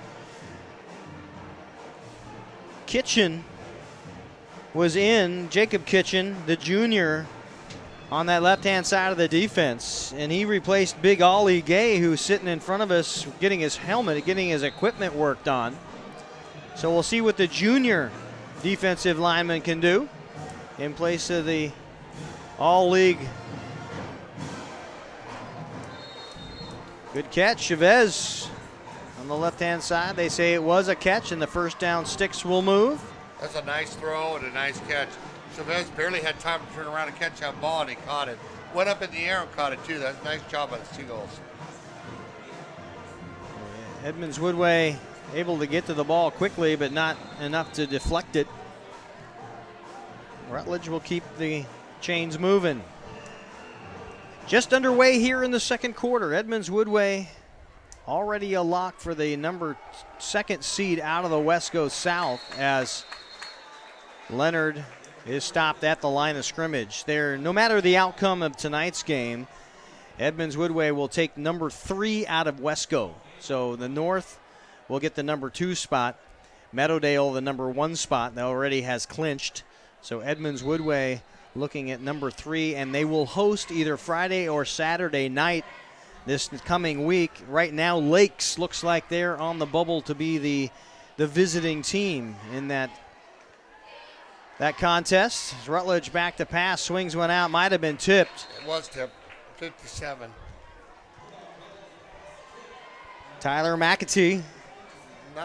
Kitchen was in, Jacob Kitchen, the junior, on that left-hand side of the defense. And he replaced Big Ollie Gay, who's sitting in front of us getting his helmet, getting his equipment worked on. So we'll see what the junior defensive lineman can do in place of the all-league. Good catch, Chavez on the left-hand side. They say it was a catch, and the first down sticks will move. That's a nice throw and a nice catch. Chavez barely had time to turn around and catch that ball, and he caught it. Went up in the air and caught it, too. That's a nice job by the Seagulls. Edmonds Woodway able to get to the ball quickly, but not enough to deflect it. Rutledge will keep the chains moving. Just underway here in the second quarter. Edmonds Woodway already a lock for the second seed out of the West goes south as Leonard is stopped at the line of scrimmage. No matter the outcome of tonight's game, Edmonds Woodway will take number 3 out of Wesco. So the North will get the number 2 spot. Meadowdale the number 1 spot that already has clinched. So Edmonds Woodway looking at number 3, and they will host either Friday or Saturday night this coming week. Right now, Lakes looks like they're on the bubble to be the visiting team in that contest. Rutledge back to pass, swings one out, might have been tipped. It was tipped, 57. Tyler McAtee,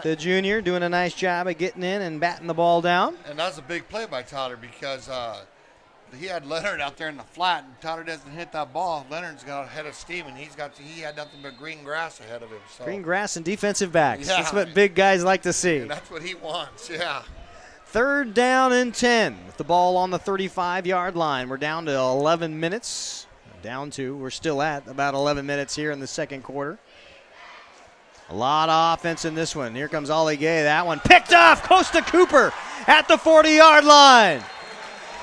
the junior, doing a nice job of getting in and batting the ball down. And that was a big play by Tyler because he had Leonard out there in the flat, and Tyler doesn't hit that ball. Leonard's got a head of steam, and he had nothing but green grass ahead of him. So. Green grass and defensive backs. Yeah. That's what big guys like to see. And that's what he wants, yeah. 3rd down and 10 with the ball on the 35-yard line. We're down to 11 minutes. We're still at about 11 minutes here in the second quarter. A lot of offense in this one. Here comes Ollie Gay. That one picked off. Costa Cooper at the 40-yard line.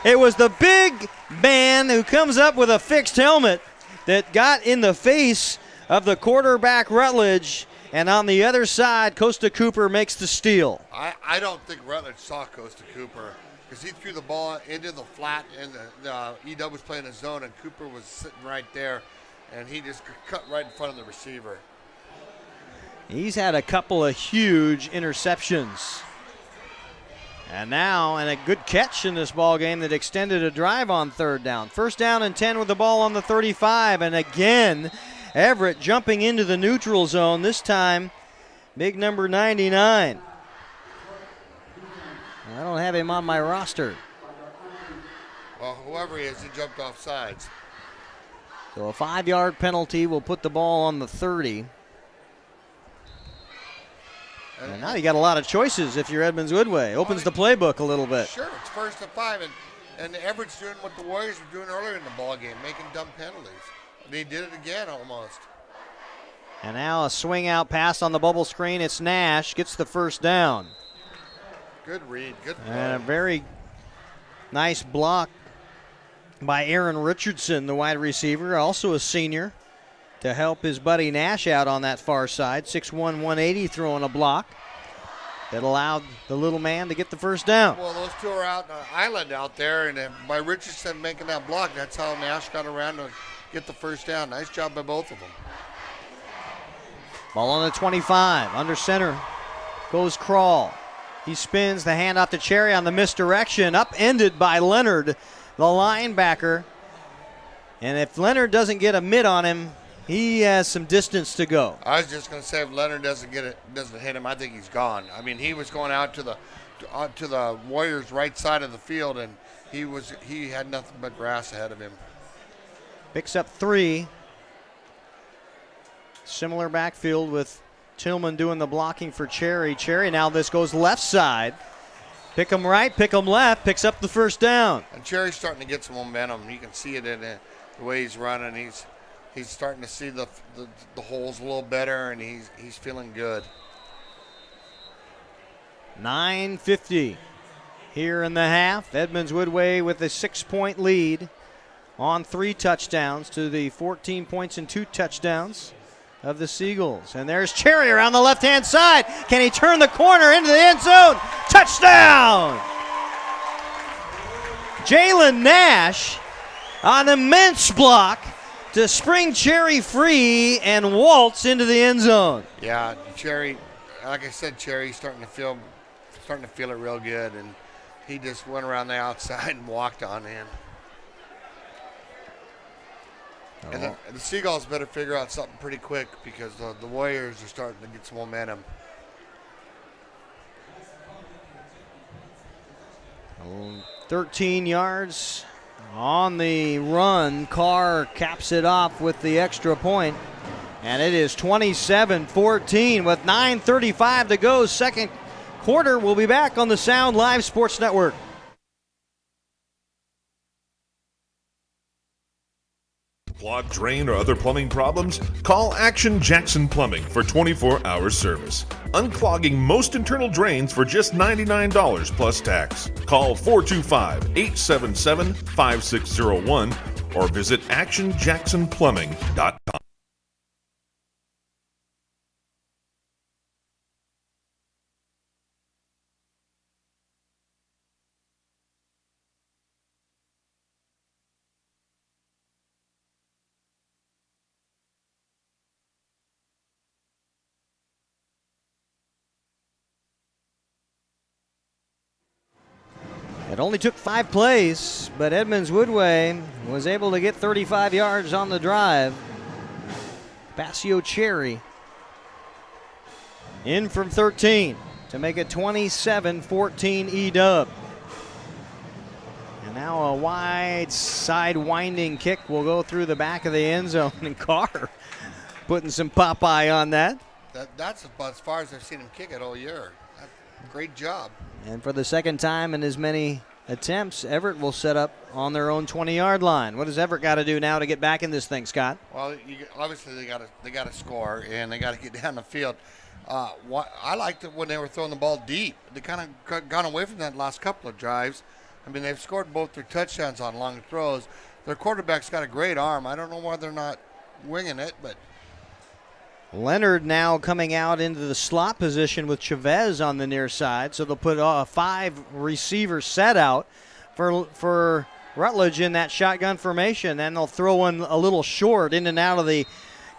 It was the big man who comes up with a fixed helmet that got in the face of the quarterback Rutledge. And on the other side, Costa Cooper makes the steal. I don't think Rutledge saw Costa Cooper because he threw the ball into the flat, and the EW was playing a zone, and Cooper was sitting right there, and he just cut right in front of the receiver. He's had a couple of huge interceptions. And a good catch in this ball game that extended a drive on 3rd down. 1st down and 10 with the ball on the 35. And again, Everett jumping into the neutral zone. This time, big number 99. I don't have him on my roster. Well, whoever he is, he jumped off sides. So a 5-yard penalty will put the ball on the 30. And now you got a lot of choices if you're Edmonds Woodway. Opens the playbook a little bit. Sure, it's 1st and 5, and Everett's doing what the Warriors were doing earlier in the ball game, making dumb penalties. They did it again almost. And now a swing out pass on the bubble screen. It's Nash, gets the 1st down. Good read, good play. And a very nice block by Aaron Richardson, the wide receiver, also a senior, to help his buddy Nash out on that far side. 6'1", 180 throwing a block. that allowed the little man to get the first down. Well, those two are out on an island out there, and by Richardson making that block, that's how Nash got around to get the first down. Nice job by both of them. Ball on the 25. Under center goes Crawl. He spins the handoff to Cherry on the misdirection. Upended by Leonard, the linebacker. And if Leonard doesn't get a mid on him, he has some distance to go. I was just going to say, if Leonard doesn't hit him, I think he's gone. I mean, he was going out to the Warriors' right side of the field, and he had nothing but grass ahead of him. Picks up 3. Similar backfield with Tillman doing the blocking for Cherry. Cherry, now this goes left side. Pick him right, pick him left, picks up the first down. And Cherry's starting to get some momentum. You can see it in the way he's running. He's starting to see the holes a little better, and he's feeling good. 9:50 here in the half. Edmonds Woodway with a 6-point lead on 3 touchdowns to the 14 points and 2 touchdowns of the Seagulls. And there's Cherry around the left-hand side. Can he turn the corner into the end zone? Touchdown! Jalen Nash on immense block to spring Cherry free and waltz into the end zone. Yeah, Cherry, like I said, Cherry's starting to feel it real good, and he just went around the outside and walked on in. And the Seagulls better figure out something pretty quick because the Warriors are starting to get some momentum. 13 yards on the run. Carr caps it off with the extra point. And it is 27-14 with 9:35 to go. Second quarter. We'll be back on the Sound Live Sports Network. Clogged drain or other plumbing problems? Call Action Jackson Plumbing for 24-hour service. Unclogging most internal drains for just $99 plus tax. Call 425-877-5601 or visit actionjacksonplumbing.com. It only took 5 plays, but Edmonds Woodway was able to get 35 yards on the drive. Passio Cherry in from 13 to make it 27-14 E-Dub. And now a wide side winding kick will go through the back of the end zone, and Carr putting some Popeye on that. That's about as far as I've seen him kick it all year. Great job. And for the second time in as many attempts, Everett will set up on their own 20-yard line. What does Everett got to do now to get back in this thing, Scott? Well, obviously they got to score, and they got to get down the field. I liked it when they were throwing the ball deep. They kind of gone away from that last couple of drives. I mean, they've scored both their touchdowns on long throws. Their quarterback's got a great arm. I don't know why they're not winging it, but Leonard now coming out into the slot position with Chavez on the near side. So they'll put a 5-receiver set out for Rutledge in that shotgun formation. Then they'll throw in a little short in and out of the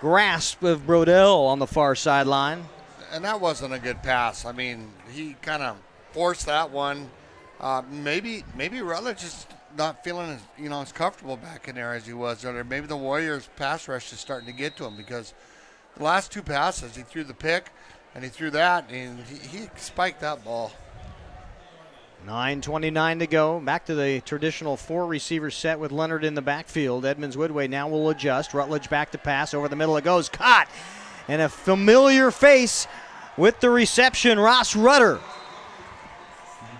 grasp of Brodell on the far sideline. And that wasn't a good pass. I mean, he kind of forced that one. Maybe Rutledge is not feeling as comfortable back in there as he was. Or maybe the Warriors' pass rush is starting to get to him because the last 2 passes, he threw the pick, and he threw that, and he spiked that ball. 9:29 to go. Back to the traditional 4-receiver set with Leonard in the backfield. Edmonds Woodway now will adjust. Rutledge back to pass. Over the middle it goes. Caught. And a familiar face with the reception, Ross Rutter.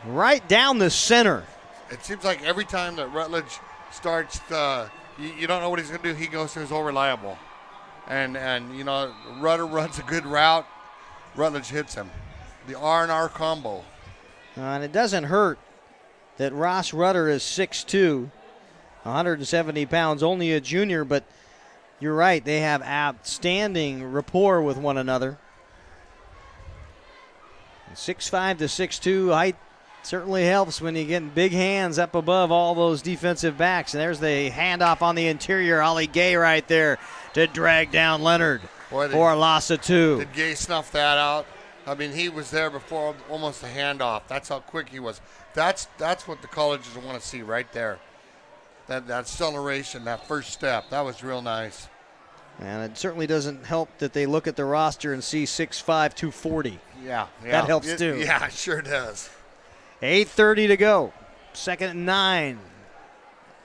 Right down the center. It seems like every time that Rutledge starts, you don't know what he's going to do. He goes to his old reliable. And Rutter runs a good route. Rutledge hits him. The R&R combo. And it doesn't hurt that Ross Rutter is 6'2", 170 pounds, only a junior, but you're right, they have outstanding rapport with one another. 6'5" to 6'2", height certainly helps when you get big hands up above all those defensive backs. And there's the handoff on the interior. Ollie Gay right there to drag down Leonard for a loss of 2. Did Gay snuff that out? I mean, he was there before almost a handoff. That's how quick he was. That's what the colleges want to see right there. That acceleration, that first step, that was real nice. And it certainly doesn't help that they look at the roster and see 6'5", 240. Yeah. That helps too. Yeah, it sure does. 8:30 to go. 2nd and 9.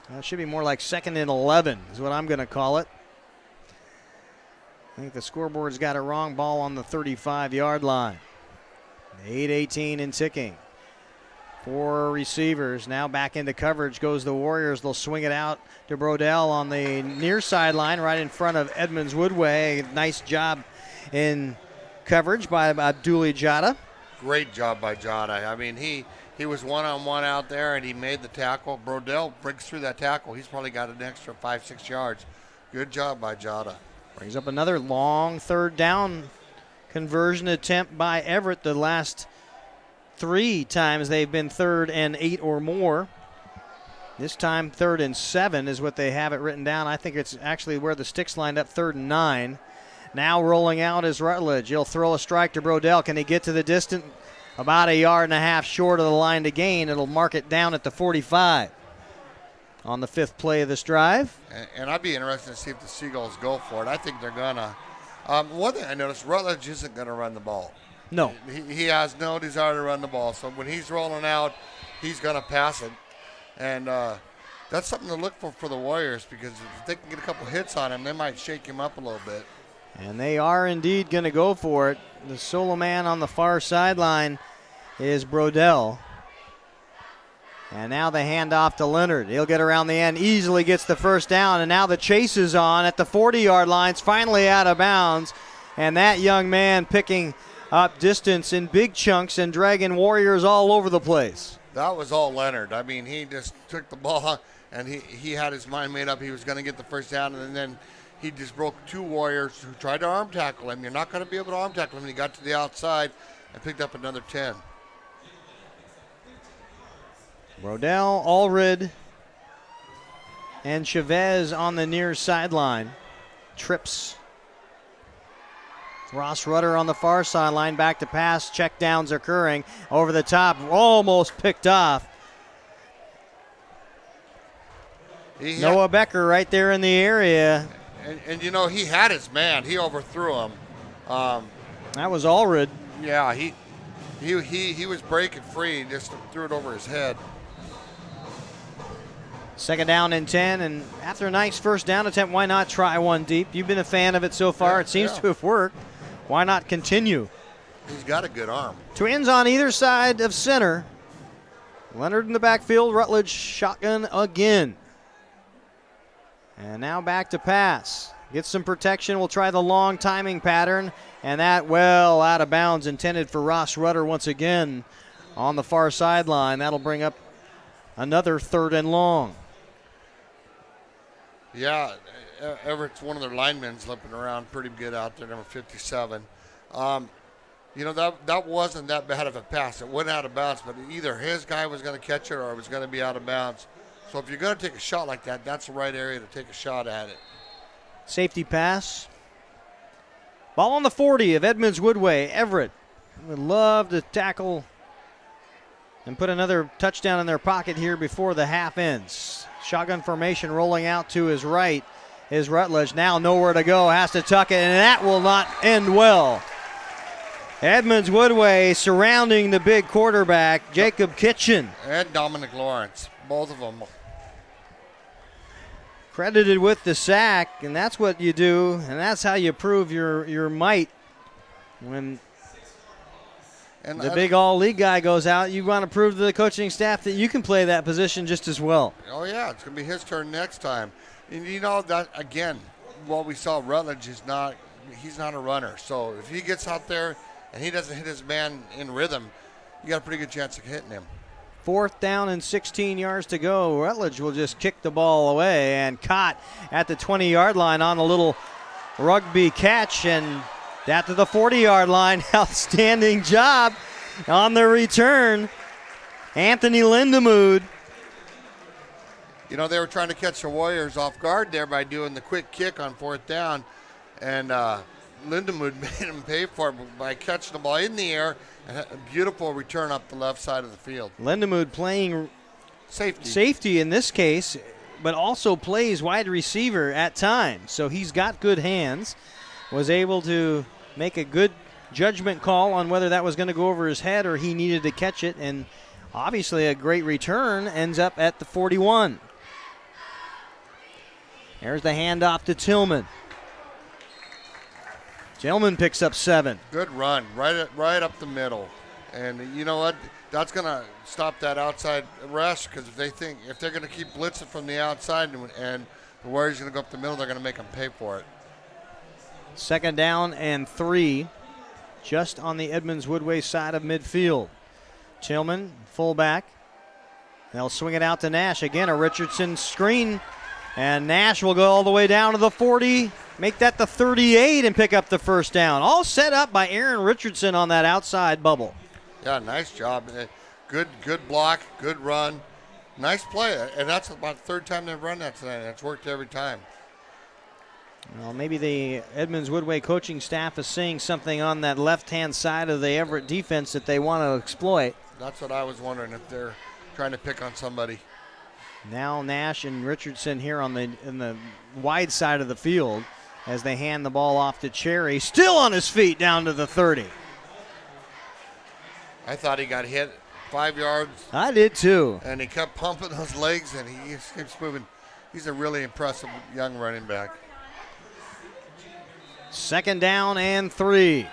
That should be more like 2nd and 11 is what I'm going to call it. I think the scoreboard's got it wrong. Ball on the 35-yard line. 8:18 and ticking. 4 receivers. Now back into coverage goes the Warriors. They'll swing it out to Brodell on the near sideline right in front of Edmonds Woodway. Nice job in coverage by Abdullah Jada. Great job by Jada. I mean, he was one-on-one out there, and he made the tackle. Brodell breaks through that tackle. He's probably got an extra 5-6 yards. Good job by Jada. Brings up another long 3rd down conversion attempt by Everett. The last 3 times they've been 3rd and 8 or more. This time 3rd and 7 is what they have it written down. I think it's actually where the sticks lined up, 3rd and 9. Now rolling out is Rutledge. He'll throw a strike to Brodell. Can he get to the distance? About 1.5 yards short of the line to gain. It'll mark it down at the 45 on the 5th play of this drive. And I'd be interested to see if the Seagulls go for it. I think they're going to. One thing I noticed, Rutledge isn't going to run the ball. No. He has no desire to run the ball. So when he's rolling out, he's going to pass it. And that's something to look for the Warriors, because if they can get a couple hits on him, they might shake him up a little bit. And they are indeed going to go for it. The solo man on the far sideline is Brodell. And now the handoff to Leonard. He'll get around the end, easily gets the 1st down, and now the chase is on at the 40-yard line. It's finally out of bounds. And that young man picking up distance in big chunks and dragging Warriors all over the place. That was all Leonard. I mean, he just took the ball, and he had his mind made up. He was going to get the 1st down, and then he just broke 2 Warriors who tried to arm tackle him. You're not going to be able to arm tackle him. He got to the outside and picked up another 10. Brodell, Allred, and Chavez on the near sideline. Trips. Ross Rutter on the far sideline, back to pass. Check downs occurring. Over the top, almost picked off. Noah Becker right there in the area. And you know, he had his man. He overthrew him. That was Allred. Yeah, he was breaking free. He just threw it over his head. 2nd down and 10, and after a nice 1st down attempt, why not try one deep? You've been a fan of it so far. It seems to have worked. Why not continue? He's got a good arm. Twins on either side of center. Leonard in the backfield. Rutledge shotgun again. And now back to pass. Gets some protection. We'll try the long timing pattern. And that well out of bounds, intended for Ross Rutter once again on the far sideline. That'll bring up another 3rd and long. Yeah, Everett's one of their linemen limping around pretty good out there, number 57. You know, that wasn't that bad of a pass. It went out of bounds, but either his guy was going to catch it or it was going to be out of bounds. So if you're going to take a shot like that, that's the right area to take a shot at it. Safety pass. Ball on the 40 of Edmonds Woodway. Everett would love to tackle and put another touchdown in their pocket here before the half ends. Shotgun formation rolling out to his right is Rutledge. Now nowhere to go, has to tuck it, and that will not end well. Edmonds Woodway surrounding the big quarterback, Jacob Kitchen. And Dominic Lawrence, both of them. Credited with the sack, and that's what you do, and that's how you prove your might. When the big all-league guy goes out, you want to prove to the coaching staff that you can play that position just as well. Oh, yeah, it's going to be his turn next time. And you know, that again, what we saw, Rutledge he's not a runner. So if he gets out there and he doesn't hit his man in rhythm, you got a pretty good chance of hitting him. 4th down and 16 yards to go. Rutledge will just kick the ball away and caught at the 20-yard line on a little rugby catch, and that to the 40-yard line. Outstanding job On the return, Anthony Lindemood. You know, they were trying to catch the Warriors off guard there by doing the quick kick on 4th down, and Lindemood made him pay for it by catching the ball in the air and a beautiful return up the left side of the field. Lindemood playing Safety in this case, but also plays wide receiver at times. So he's got good hands, was able to make a good judgment call on whether that was going to go over his head or he needed to catch it, and obviously a great return, ends up at the 41. There's the handoff to Tillman. Tillman picks up 7. Good run, right up the middle. And you know what? That's going to stop that outside rush, because if they're going to keep blitzing from the outside and the Warriors are going to go up the middle, they're going to make them pay for it. 2nd down and 3, just on the Edmonds Woodway side of midfield. Tillman, fullback. They'll swing it out to Nash. Again, a Richardson screen. And Nash will go all the way down to the 40, make that the 38, and pick up the 1st down. All set up by Aaron Richardson on that outside bubble. Yeah, nice job. Good block, good run. Nice play. And that's about the 3rd time they've run that tonight. It's worked every time. Well, maybe the Edmonds Woodway coaching staff is seeing something on that left-hand side of the Everett defense that they want to exploit. That's what I was wondering, if they're trying to pick on somebody. Now Nash and Richardson here in the wide side of the field as they hand the ball off to Cherry. Still on his feet down to the 30. I thought he got hit 5 yards. I did too. And he kept pumping those legs, and he keeps moving. He's a really impressive young running back. 2nd down and 3.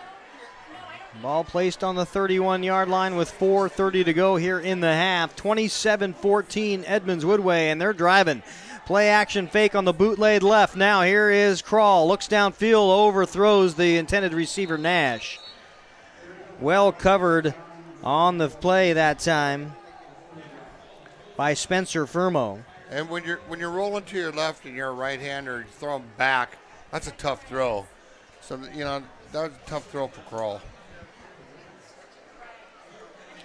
Ball placed on the 31-yard line with 4:30 to go here in the half. 27-14 Edmonds Woodway, and they're driving. Play action fake on the bootleg left. Now here is Krall. Looks downfield, overthrows the intended receiver Nash. Well covered on the play that time by Spencer Firmo. And when you're rolling to your left and you're a right-hander, you throw him back, that's a tough throw. So, you know, that was a tough throw for Krall.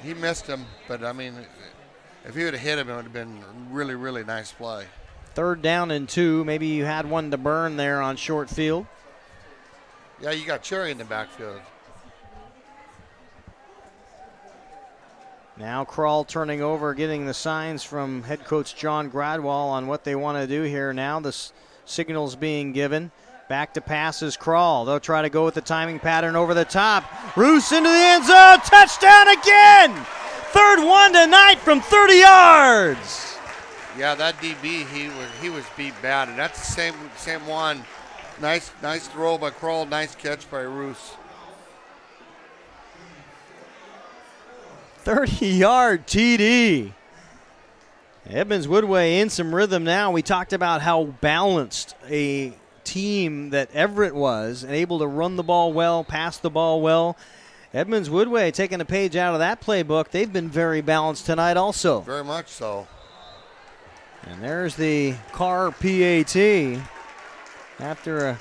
He missed him, but, I mean, if he would have hit him, it would have been a really, really nice play. 3rd down and 2. Maybe you had one to burn there on short field. Yeah, you got Cherry in the backfield. Now Krall turning over, getting the signs from head coach John Gradwell on what they want to do here. Now the signals being given. Back to passes, Krall. They'll try to go with the timing pattern over the top. Roos into the end zone. Touchdown again. 3rd one tonight from 30 yards. Yeah, that DB, he was beat bad, and that's the same one. Nice throw by Krall. Nice catch by Roos. 30-yard TD. Edmonds Woodway in some rhythm now. We talked about how balanced a team that Everett was, and able to run the ball well, pass the ball well. Edmonds Woodway taking a page out of that playbook. They've been very balanced tonight also. Very much so. And there's the Carr PAT. After a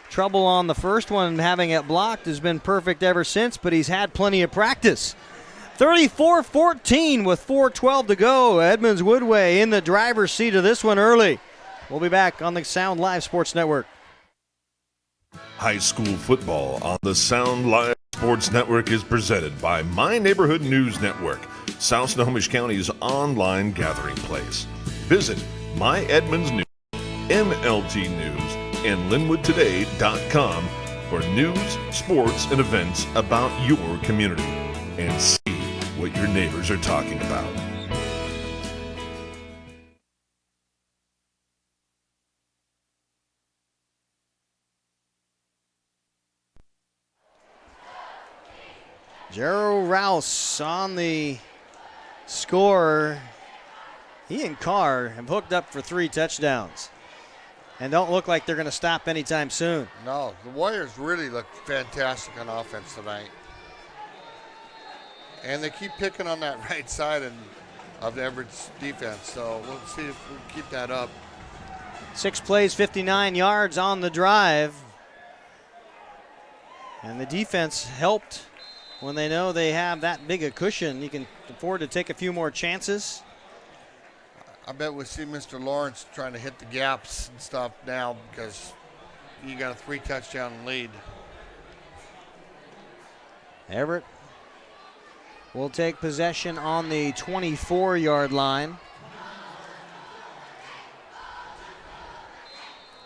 trouble on the first one, having it blocked has been perfect ever since, but he's had plenty of practice. 34-14 with 4:12 to go. Edmonds Woodway in the driver's seat of this one early. We'll be back on the Sound Live Sports Network. High school football on the Sound Live Sports Network is presented by My Neighborhood News Network, South Snohomish County's online gathering place. Visit My Edmonds News, MLT News, and LinwoodToday.com for news, sports, and events about your community. And see what your neighbors are talking about. Jarrow Rouse on the score. He and Carr have hooked up for 3 touchdowns and don't look like they're going to stop anytime soon. No, the Warriors really look fantastic on offense tonight. And they keep picking on that right side of Everett's defense, so we'll see if we can keep that up. 6 plays, 59 yards on the drive. And the defense helped when they know they have that big a cushion. You can afford to take a few more chances. I bet we'll see Mr. Lawrence trying to hit the gaps and stuff now because you got a 3-touchdown lead. Everett will take possession on the 24-yard line.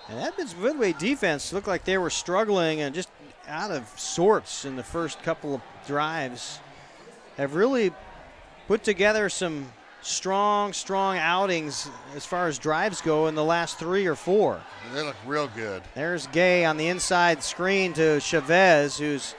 And Edmonds Woodway defense looked like they were struggling and just out of sorts in the first couple of drives. Have really put together some strong outings as far as drives go in the last 3 or 4. They look real good. There's Gay on the inside screen to Chavez, who's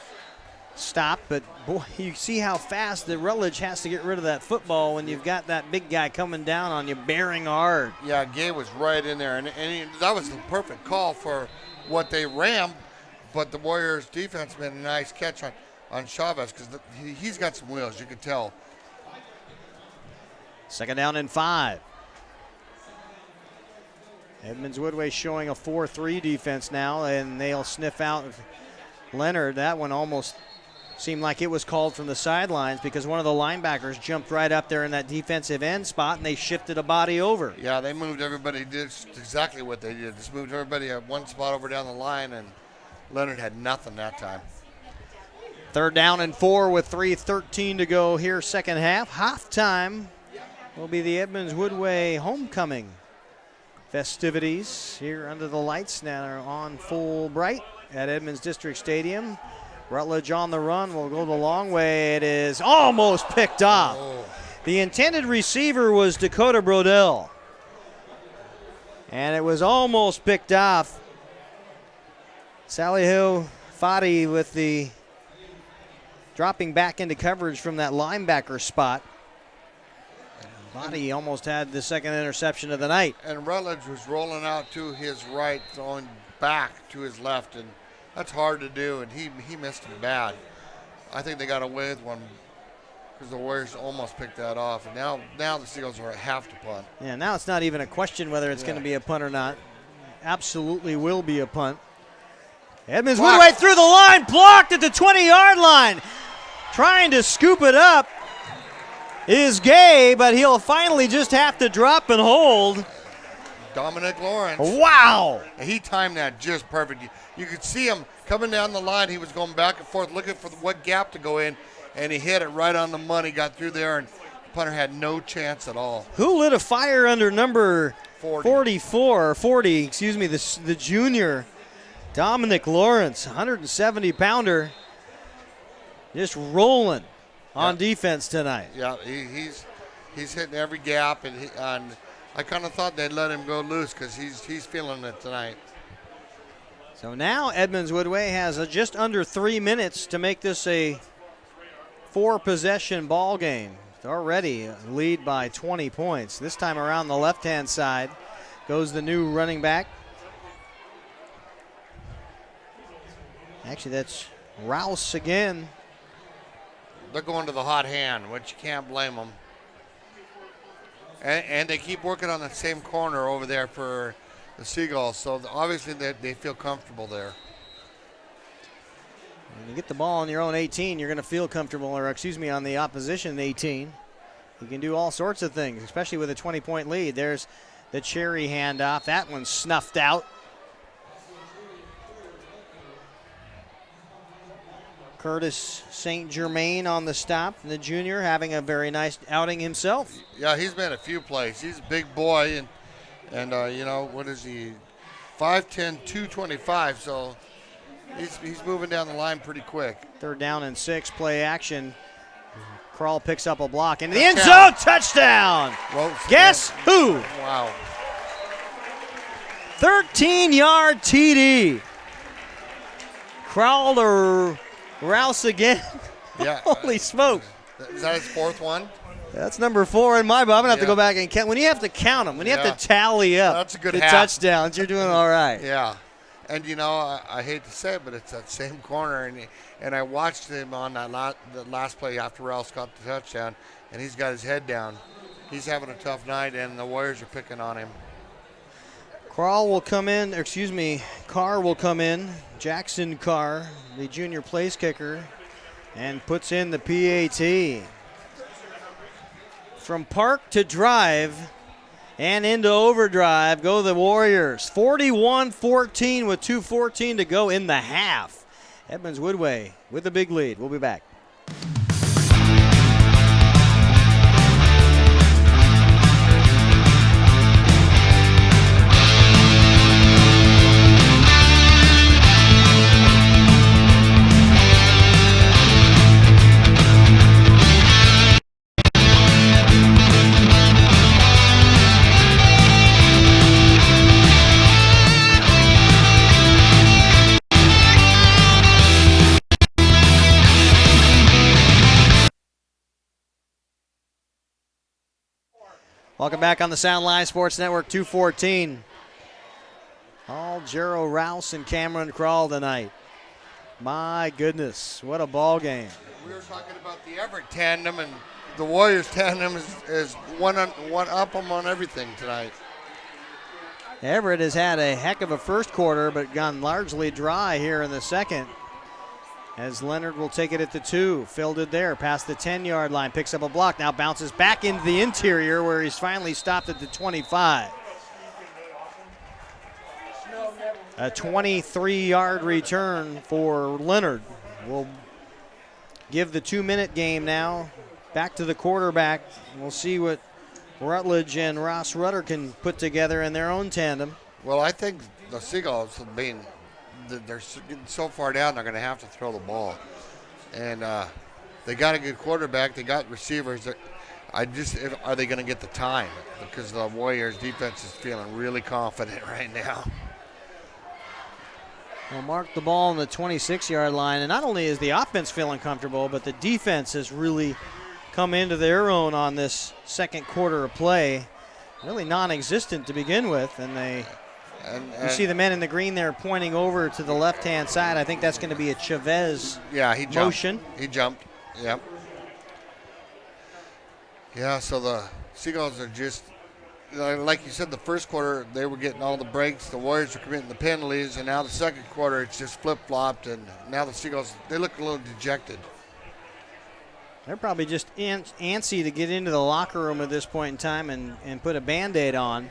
stopped, but boy, you see how fast the Rutledge has to get rid of that football when you've got that big guy coming down on you, bearing hard. Yeah, Gay was right in there, and that was the perfect call for what they ran, but the Warriors defense made a nice catch on Chavez because he's got some wheels, you could tell. 2nd down and 5. Edmonds Woodway showing a 4-3 defense now, and they'll sniff out Leonard. That one almost seemed like it was called from the sidelines because one of the linebackers jumped right up there in that defensive end spot, and they shifted a body over. Yeah, they moved everybody, did exactly what they did. Just moved everybody at one spot over down the line, and Leonard had nothing that time. 3rd down and 4 with 3:13 to go here, second half. Halftime will be the Edmonds Woodway homecoming festivities here under the lights now are on full bright at Edmonds District Stadium. Rutledge on the run will go the long way. It is almost picked off. Oh. The intended receiver was Dakota Brodell, and it was almost picked off. Salihu Fadi with the dropping back into coverage from that linebacker spot. Fadi almost had the second interception of the night. And Rutledge was rolling out to his right, throwing back to his left, and that's hard to do, and he missed him bad. I think they got away with one because the Warriors almost picked that off, and now the Seagulls are at half to punt. Yeah, now it's not even a question whether it's going to be a punt or not. Absolutely will be a punt. Edmonds Woodway through the line, blocked at the 20-yard line. Trying to scoop it up is Gay, but he'll finally just have to drop and hold. Dominic Lawrence. Wow. He timed that just perfect. You could see him coming down the line. He was going back and forth looking for what gap to go in, and he hit it right on the money, got through there, and the punter had no chance at all. Who lit a fire under number 40, the junior, Dominic Lawrence, 170-pounder, just rolling on defense tonight. Yeah, he's hitting every gap, and I kind of thought they'd let him go loose because he's feeling it tonight. So now Edmonds Woodway has just under 3 minutes to make this a 4-possession ball game. Already lead by 20 points. This time around the left-hand side goes the new running back. Actually, that's Rouse again. They're going to the hot hand, which you can't blame them. And they keep working on the same corner over there for the Seagulls, so obviously they feel comfortable there. When you get the ball on your own 18, you're going to feel comfortable, or on the opposition 18. You can do all sorts of things, especially with a 20-point lead. There's the Cherry handoff. That one's snuffed out. Curtis St. Germain on the stop, the junior having a very nice outing himself. Yeah, he's made a few plays. He's a big boy, and what is he? 5'10", 225, so he's moving down the line pretty quick. 3rd down and 6, play action. Kral picks up a block into the end zone, touchdown! Guess who? Wow. 13-yard TD. Kral to Rouse again. Yeah. Holy smoke. Is that his 4th one? That's number 4 in my book. I'm going to have to go back and count. When you have to count them, when you have to tally up that's a good the half. touchdowns, you're doing all right. Yeah. And, I hate to say it, but it's that same corner. And I watched him on that last play after Rouse caught the touchdown, and he's got his head down. He's having a tough night, and the Warriors are picking on him. Carr will come in. Jackson Carr, the junior place kicker, and puts in the PAT. From park to drive and into overdrive go the Warriors. 41-14 with 2:14 to go in the half. Edmonds Woodway with a big lead. We'll be back. Welcome back on the Sound Live Sports Network. 2:14. All Jero Rouse and Cameron Crawl tonight. My goodness, what a ball game. We were talking about the Everett tandem, and the Warriors tandem is one up them on everything tonight. Everett has had a heck of a first quarter, but gone largely dry here in the second. As Leonard will take it at the 2. Filled it there, past the 10-yard line, picks up a block, now bounces back into the interior where he's finally stopped at the 25. A 23-yard return for Leonard will give the 2-minute game now back to the quarterback. We'll see what Rutledge and Ross Rutter can put together in their own tandem. Well, I think the Seagulls have been, they're getting so far down, they're going to have to throw the ball. And they got a good quarterback. They got receivers. Are they going to get the time? Because the Warriors' defense is feeling really confident right now. Well, mark the ball on the 26-yard line. And not only is the offense feeling comfortable, but the defense has really come into their own on this second quarter of play. Really non-existent to begin with. And you see the men in the green there pointing over to the left-hand side. I think that's going to be a Chavez motion. He jumped. Yep. Yeah, so the Seagulls are just, like you said, the first quarter, they were getting all the breaks. The Warriors were committing the penalties, and now the second quarter, it's just flip-flopped, and now the Seagulls, they look a little dejected. They're probably just antsy to get into the locker room at this point in time and put a Band-Aid on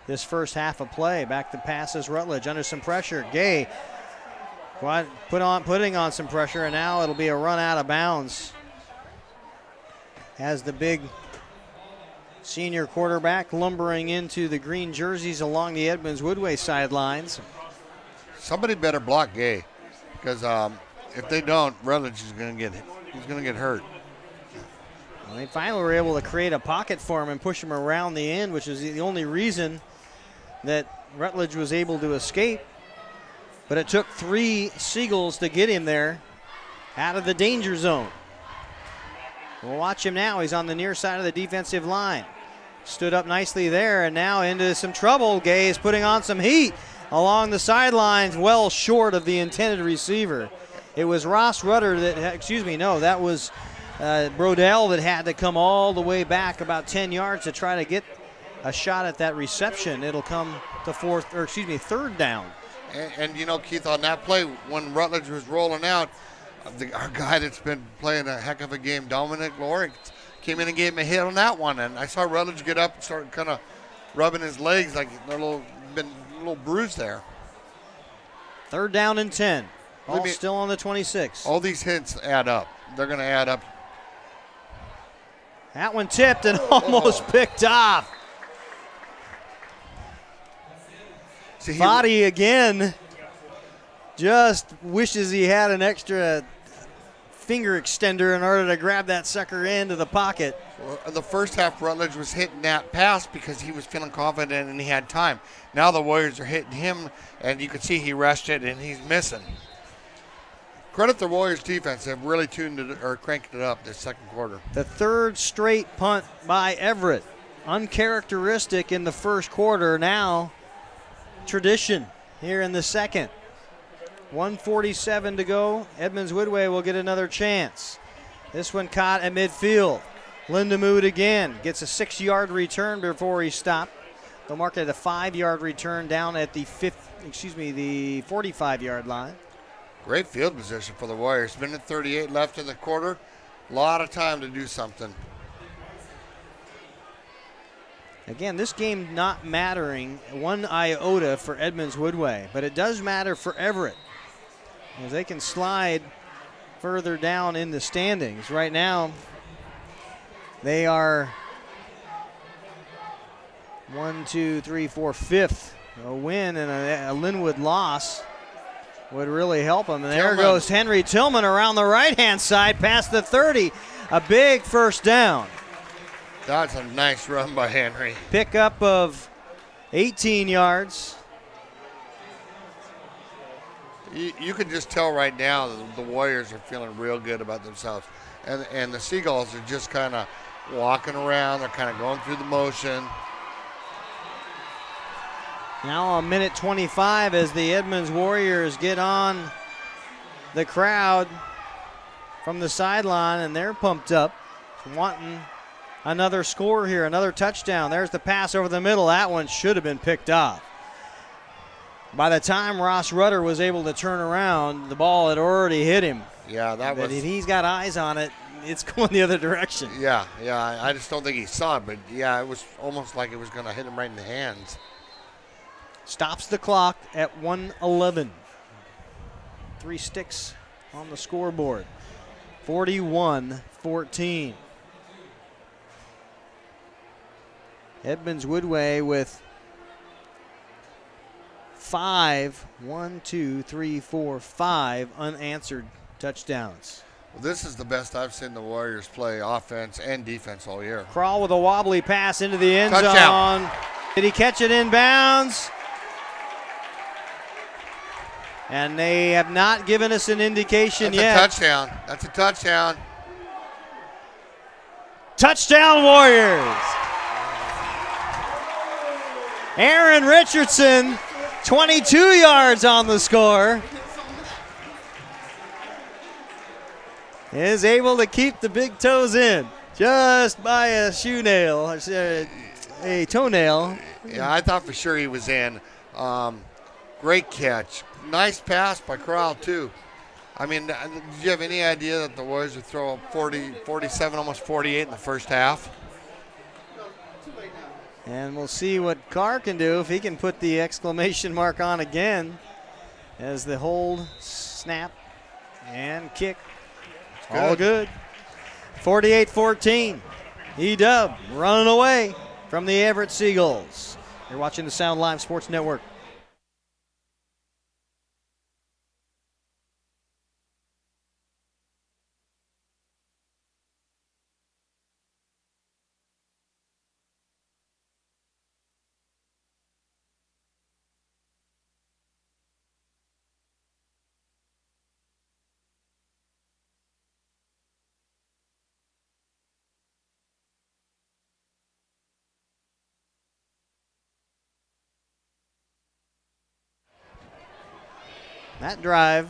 this first half of play. Back to passes Rutledge under some pressure. Gay putting on some pressure, and now it'll be a run out of bounds as the big senior quarterback lumbering into the green jerseys along the Edmonds Woodway sidelines. Somebody better block Gay, because if they don't, Rutledge is going to get hurt. Well, they finally were able to create a pocket for him and push him around the end, which is the only reason that Rutledge was able to escape. But it took 3 Seagulls to get him there out of the danger zone. We'll watch him now. He's on the near side of the defensive line. Stood up nicely there, and now into some trouble. Gay is putting on some heat along the sidelines, well short of the intended receiver. It was Ross Rutter that was Brodell that had to come all the way back about 10 yards to try to get a shot at that reception. It'll come to third down. And Keith, on that play, when Rutledge was rolling out, our guy that's been playing a heck of a game, Dominic Loring, came in and gave him a hit on that one. And I saw Rutledge get up and start kind of rubbing his legs like been a little bruised there. Third down and 10. Ball still on the 26. All these hits add up. They're going to add up. That one tipped and almost picked off. Foddy again just wishes he had an extra finger extender in order to grab that sucker into the pocket. Well, the first half, Rutledge was hitting that pass because he was feeling confident and he had time. Now the Warriors are hitting him, and you can see he rushed it and he's missing. Credit the Warriors defense. They've really cranked it up this second quarter. The third straight punt by Everett. Uncharacteristic in the first quarter. Now tradition here in the second. 1:47 to go. Edmonds Woodway will get another chance. This one caught at midfield. Lindemood again gets a 6-yard return before he stopped. They'll mark it a 5-yard return down at the 45-yard line. Great field position for the Warriors. Minute 38 left in the quarter. A lot of time to do something. Again, this game not mattering one iota for Edmonds Woodway, but it does matter for Everett, as they can slide further down in the standings. Right now, they are 5th. A win and a Linwood loss would really help them. And there goes Henry Tillman around the right-hand side past the 30. A big first down. That's a nice run by Henry. Pickup of 18 yards. You can just tell right now that the Warriors are feeling real good about themselves. And the Seagulls are just kind of walking around. They're kind of going through the motion. Now a minute 25 as the Edmonds Warriors get on the crowd from the sideline, and they're pumped up, wanting another score here, another touchdown. There's the pass over the middle. That one should have been picked off. By the time Ross Rudder was able to turn around, the ball had already hit him. Yeah, But if he's got eyes on it, it's going the other direction. Yeah, I just don't think he saw it, but yeah, it was almost like it was going to hit him right in the hands. Stops the clock at 1:11. 3 sticks on the scoreboard. 41-14. Edmonds Woodway with 5 unanswered touchdowns. Well, this is the best I've seen the Warriors play offense and defense all year. Crawl with a wobbly pass into the end Touchdown. zone. Did he catch it in bounds? And they have not given us an indication yet. That's a touchdown. That's a touchdown. Touchdown Warriors. Aaron Richardson, 22 yards on the score, is able to keep the big toes in just by a a toenail. Yeah, I thought for sure he was in. Great catch. Nice pass by Corral, too. I mean, did you have any idea that the Warriors would throw 40, 47, almost 48 in the first half? And we'll see what Carr can do if he can put the exclamation mark on again as the hold, snap, and kick. All good. 48-14. E-Dub running away from the Everett Seagulls. You're watching the Sound Live Sports Network. That drive,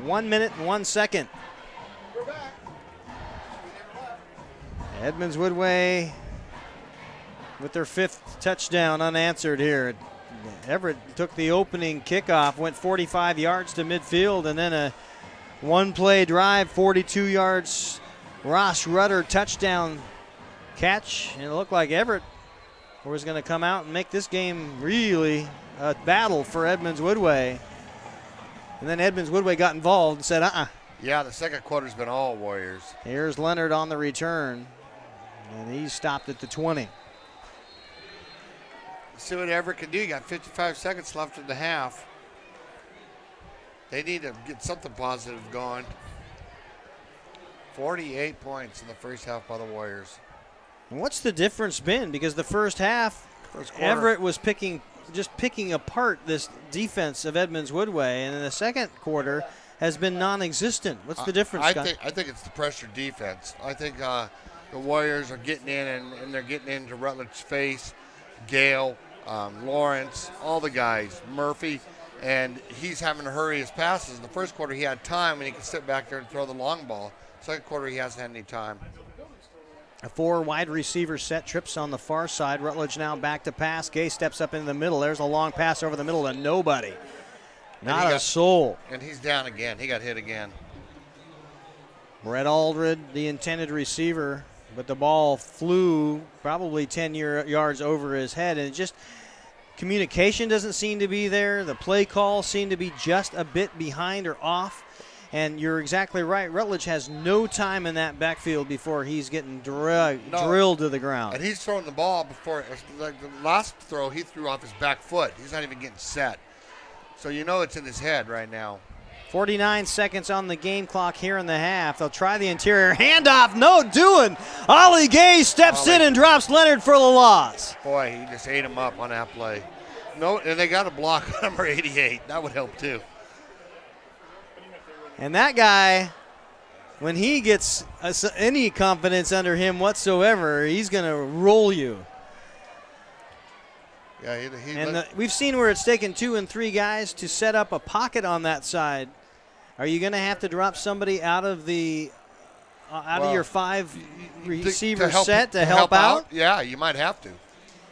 1 minute and 1 second. We're back. Edmonds Woodway with their 5th touchdown unanswered here. Everett took the opening kickoff, went 45 yards to midfield, and then a one-play drive, 42 yards. Ross Rudder touchdown catch, and it looked like Everett was going to come out and make this game really a battle for Edmonds Woodway. And then Edmonds Woodway got involved and said, Yeah, the second quarter's been all Warriors. Here's Leonard on the return, and he's stopped at the 20. Let's see what Everett can do. You got 55 seconds left in the half. They need to get something positive going. 48 points in the first half by the Warriors. And what's the difference been? Because the first half, Everett was picking apart this defense of Edmonds Woodway, and in the second quarter has been non-existent. What's the difference, Scott? I think it's the pressure defense. I think the Warriors are getting in, and they're getting into Rutledge's face, Gale, Lawrence, all the guys, Murphy, and he's having to hurry his passes. In the first quarter, he had time, and he could sit back there and throw the long ball. Second quarter, he hasn't had any time. A 4 wide receiver set, trips on the far side. Rutledge now back to pass. Gay steps up in the middle. There's a long pass over the middle to nobody. Not a soul. And he's down again. He got hit again. Brett Aldred, the intended receiver, but the ball flew probably 10 yards over his head, and it just communication doesn't seem to be there. The play call seemed to be just a bit behind or off, and you're exactly right. Rutledge has no time in that backfield before he's getting drilled to the ground. And he's throwing the ball before, like the last throw, he threw off his back foot. He's not even getting set. So you know it's in his head right now. 49 seconds on the game clock here in the half. They'll try the interior handoff. No doing. Ollie Gay steps in and drops Leonard for the loss. Boy, he just ate him up on that play. No, and they got a block on number 88. That would help too. And that guy, when he gets any confidence under him whatsoever, he's going to roll you. Yeah, we've seen where it's taken 2 and 3 guys to set up a pocket on that side. Are you going to have to drop somebody out of of your 5 receiver set to help out? Yeah, you might have to.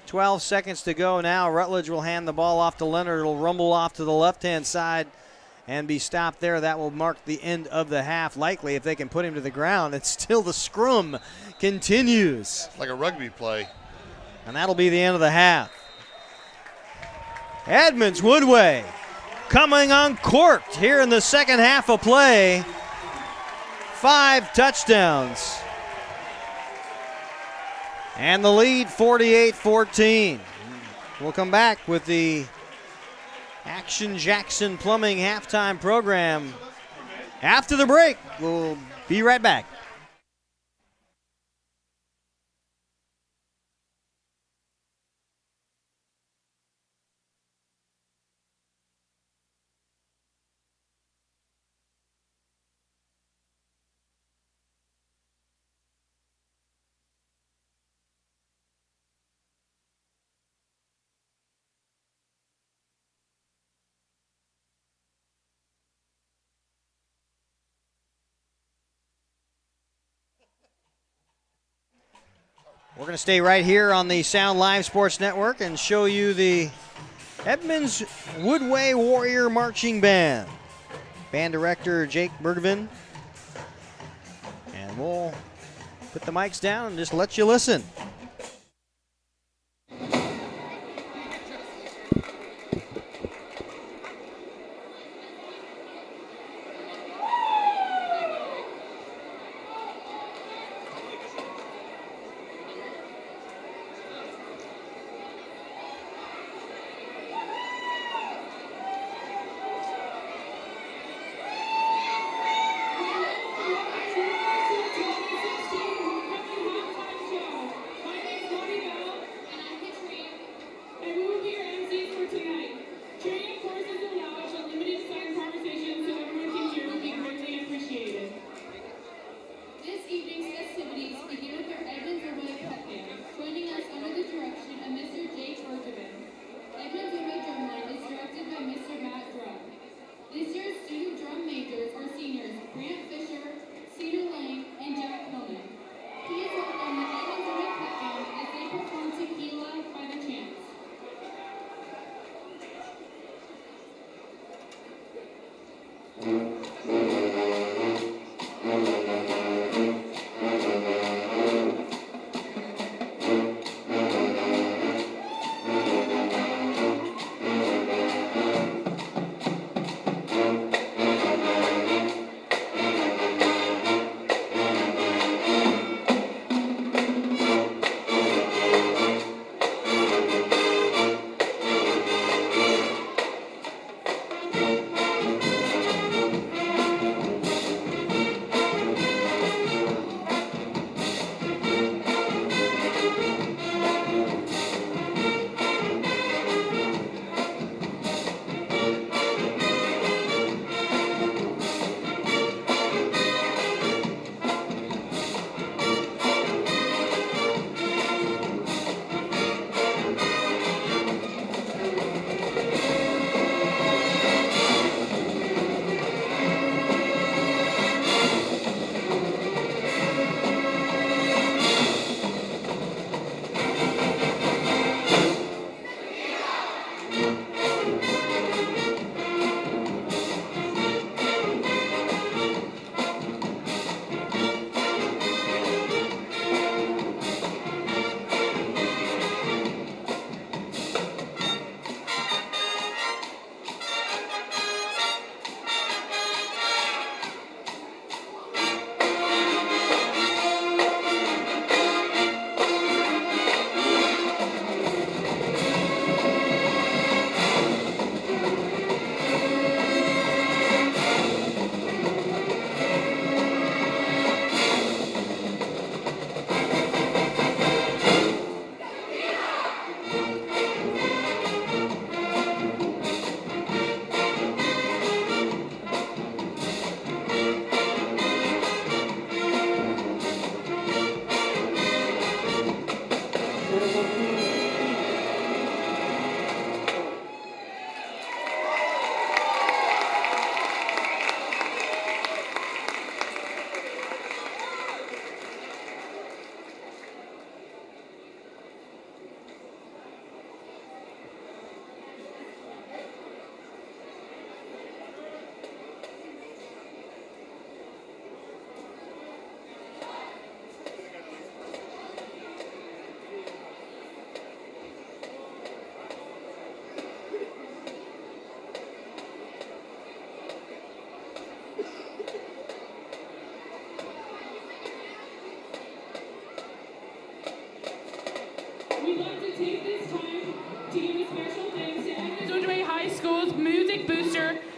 12 seconds to go now. Rutledge will hand the ball off to Leonard. It'll rumble off to the left-hand side and be stopped there. That will mark the end of the half. Likely, if they can put him to the ground, it's still the scrum continues. Like a rugby play. And that'll be the end of the half. Edmonds Woodway coming uncorked here in the second half of play. 5 touchdowns. And the lead 48-14. We'll come back with the Action Jackson Plumbing halftime program after the break. We'll be right back. We're going to stay right here on the Sound Live Sports Network and show you the Edmonds Woodway Warrior Marching Band. Band director Jake Bergevin. And we'll put the mics down and just let you listen.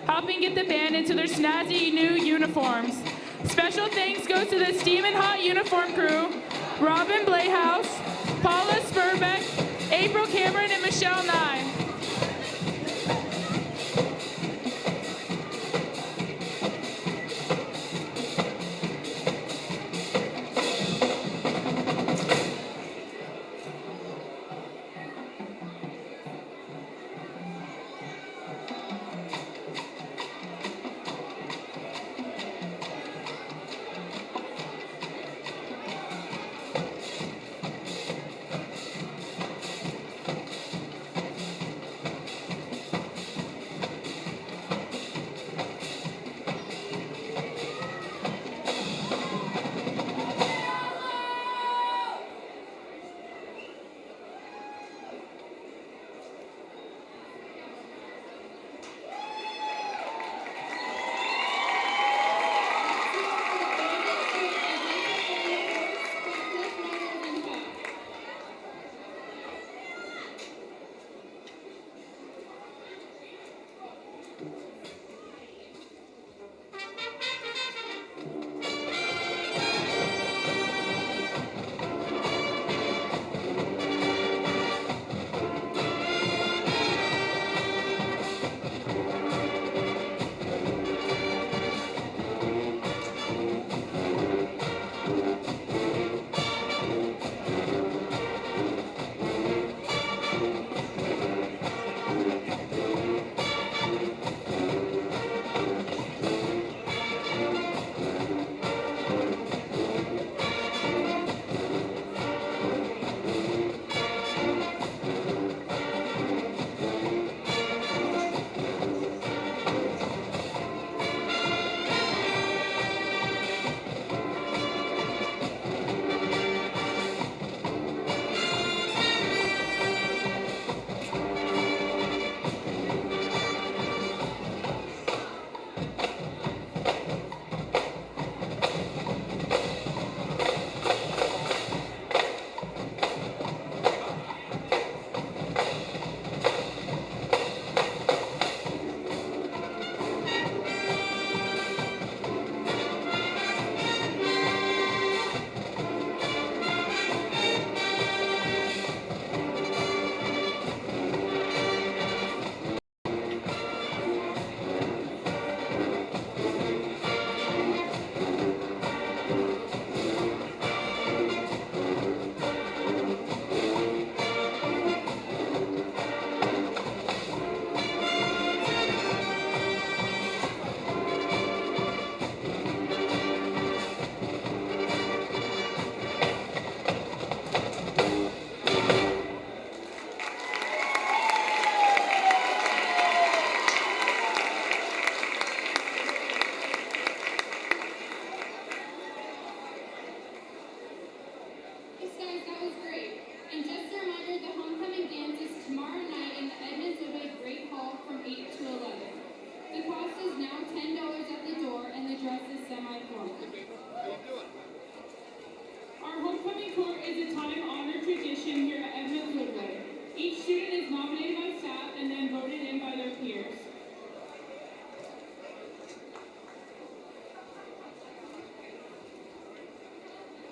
helping get the band into their snazzy new uniforms. Special thanks goes to the Steamin' Hot Uniform Crew, Robin Blayhouse, Paula Spurbeck, April Cameron, and Michelle Nye. Our homecoming court is a time-honored tradition here at Edmonds Woodway. Each student is nominated by staff and then voted in by their peers.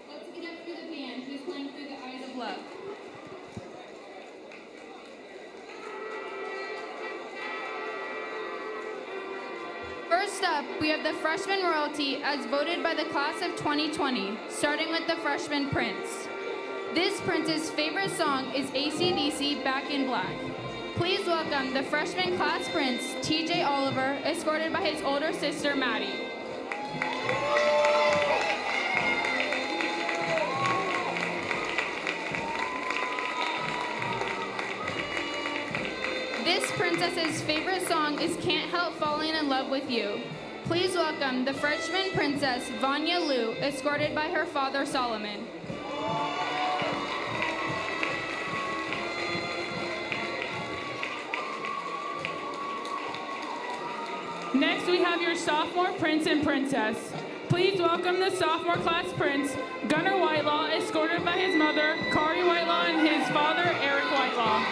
Let's get up for the band who's playing Through the Eyes of Love. First up, we have the freshman royalty as voted by the class of 2020, starting with the freshman Prince. This Prince's favorite song is AC/DC Back in Black. Please welcome the freshman class Prince, TJ Oliver, escorted by his older sister, Maddie. This princess's favorite song is Can't Help Falling in Love with You. Please welcome the freshman princess, Vanya Liu, escorted by her father, Solomon. Next, we have your sophomore prince and princess. Please welcome the sophomore class prince, Gunnar Whitelaw, escorted by his mother, Kari Whitelaw, and his father, Eric Whitelaw.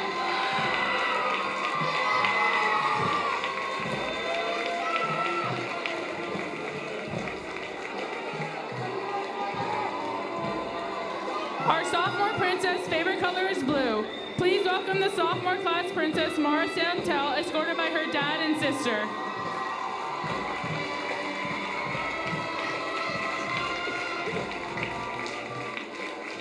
Our sophomore princess' favorite color is blue. Please welcome the sophomore class princess, Mara Santel, escorted by her dad and sister.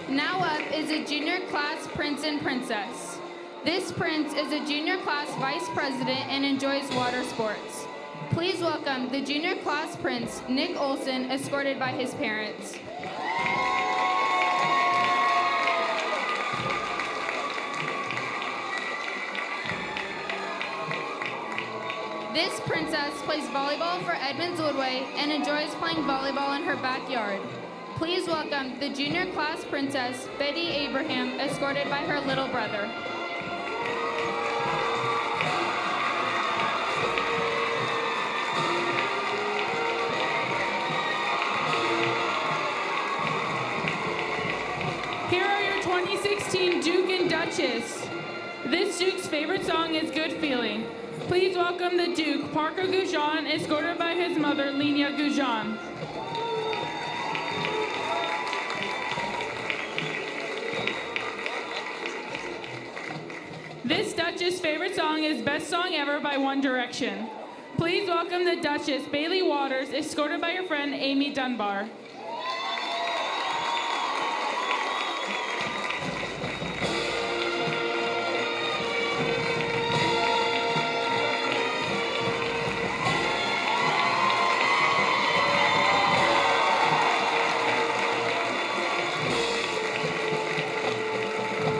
Now up is a junior class prince and princess. This prince is a junior class vice president and enjoys water sports. Please welcome the junior class prince, Nick Olson, escorted by his parents. This princess plays volleyball for Edmonds Woodway and enjoys playing volleyball in her backyard. Please welcome the junior class princess, Betty Abraham, escorted by her little brother. Here are your 2016 Duke and Duchess. This Duke's favorite song is Good Feeling. Please welcome the Duke, Parker Goujon, escorted by his mother, Lenia Goujon. This Duchess' favorite song is Best Song Ever by One Direction. Please welcome the Duchess, Bailey Waters, escorted by her friend, Amy Dunbar.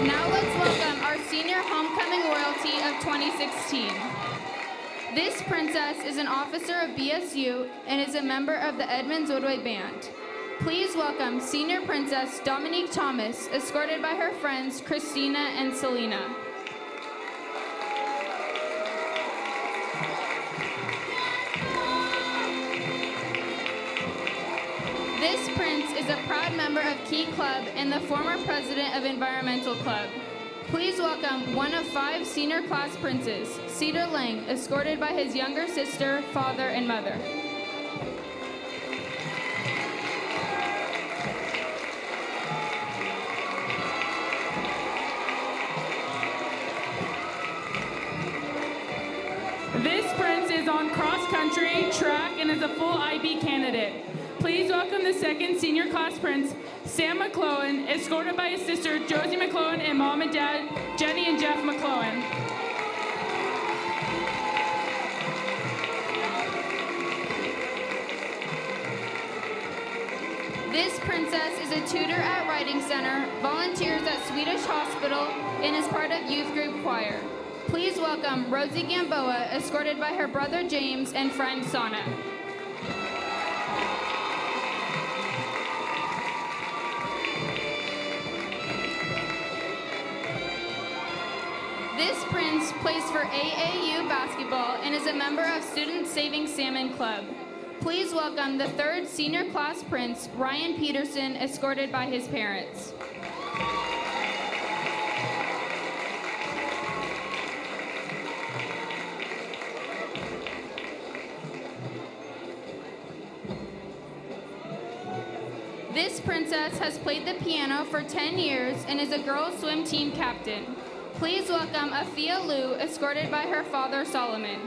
Now let's welcome our senior homecoming royalty of 2016. This princess is an officer of BSU and is a member of the Edmonds Woodway Band. Please welcome Senior Princess Dominique Thomas, escorted by her friends Christina and Selena. This prince is a proud member of Key Club and the former president of Environmental Club. Please welcome one of 5 senior class princes, Cedar Lang, escorted by his younger sister, father, and mother. This prince is on cross country, track, and is a full IB candidate. Please welcome the second senior class prince, Sam McClowan, escorted by his sister, Josie McClowan, and mom and dad, Jenny and Jeff McClowan. This princess is a tutor at Writing Center, volunteers at Swedish Hospital, and is part of youth group choir. Please welcome Rosie Gamboa, escorted by her brother James and friend Sana. This prince plays for AAU basketball and is a member of Student Saving Salmon Club. Please welcome the third senior class prince, Ryan Peterson, escorted by his parents. This princess has played the piano for 10 years and is a girls' swim team captain. Please welcome Afia Liu, escorted by her father, Solomon.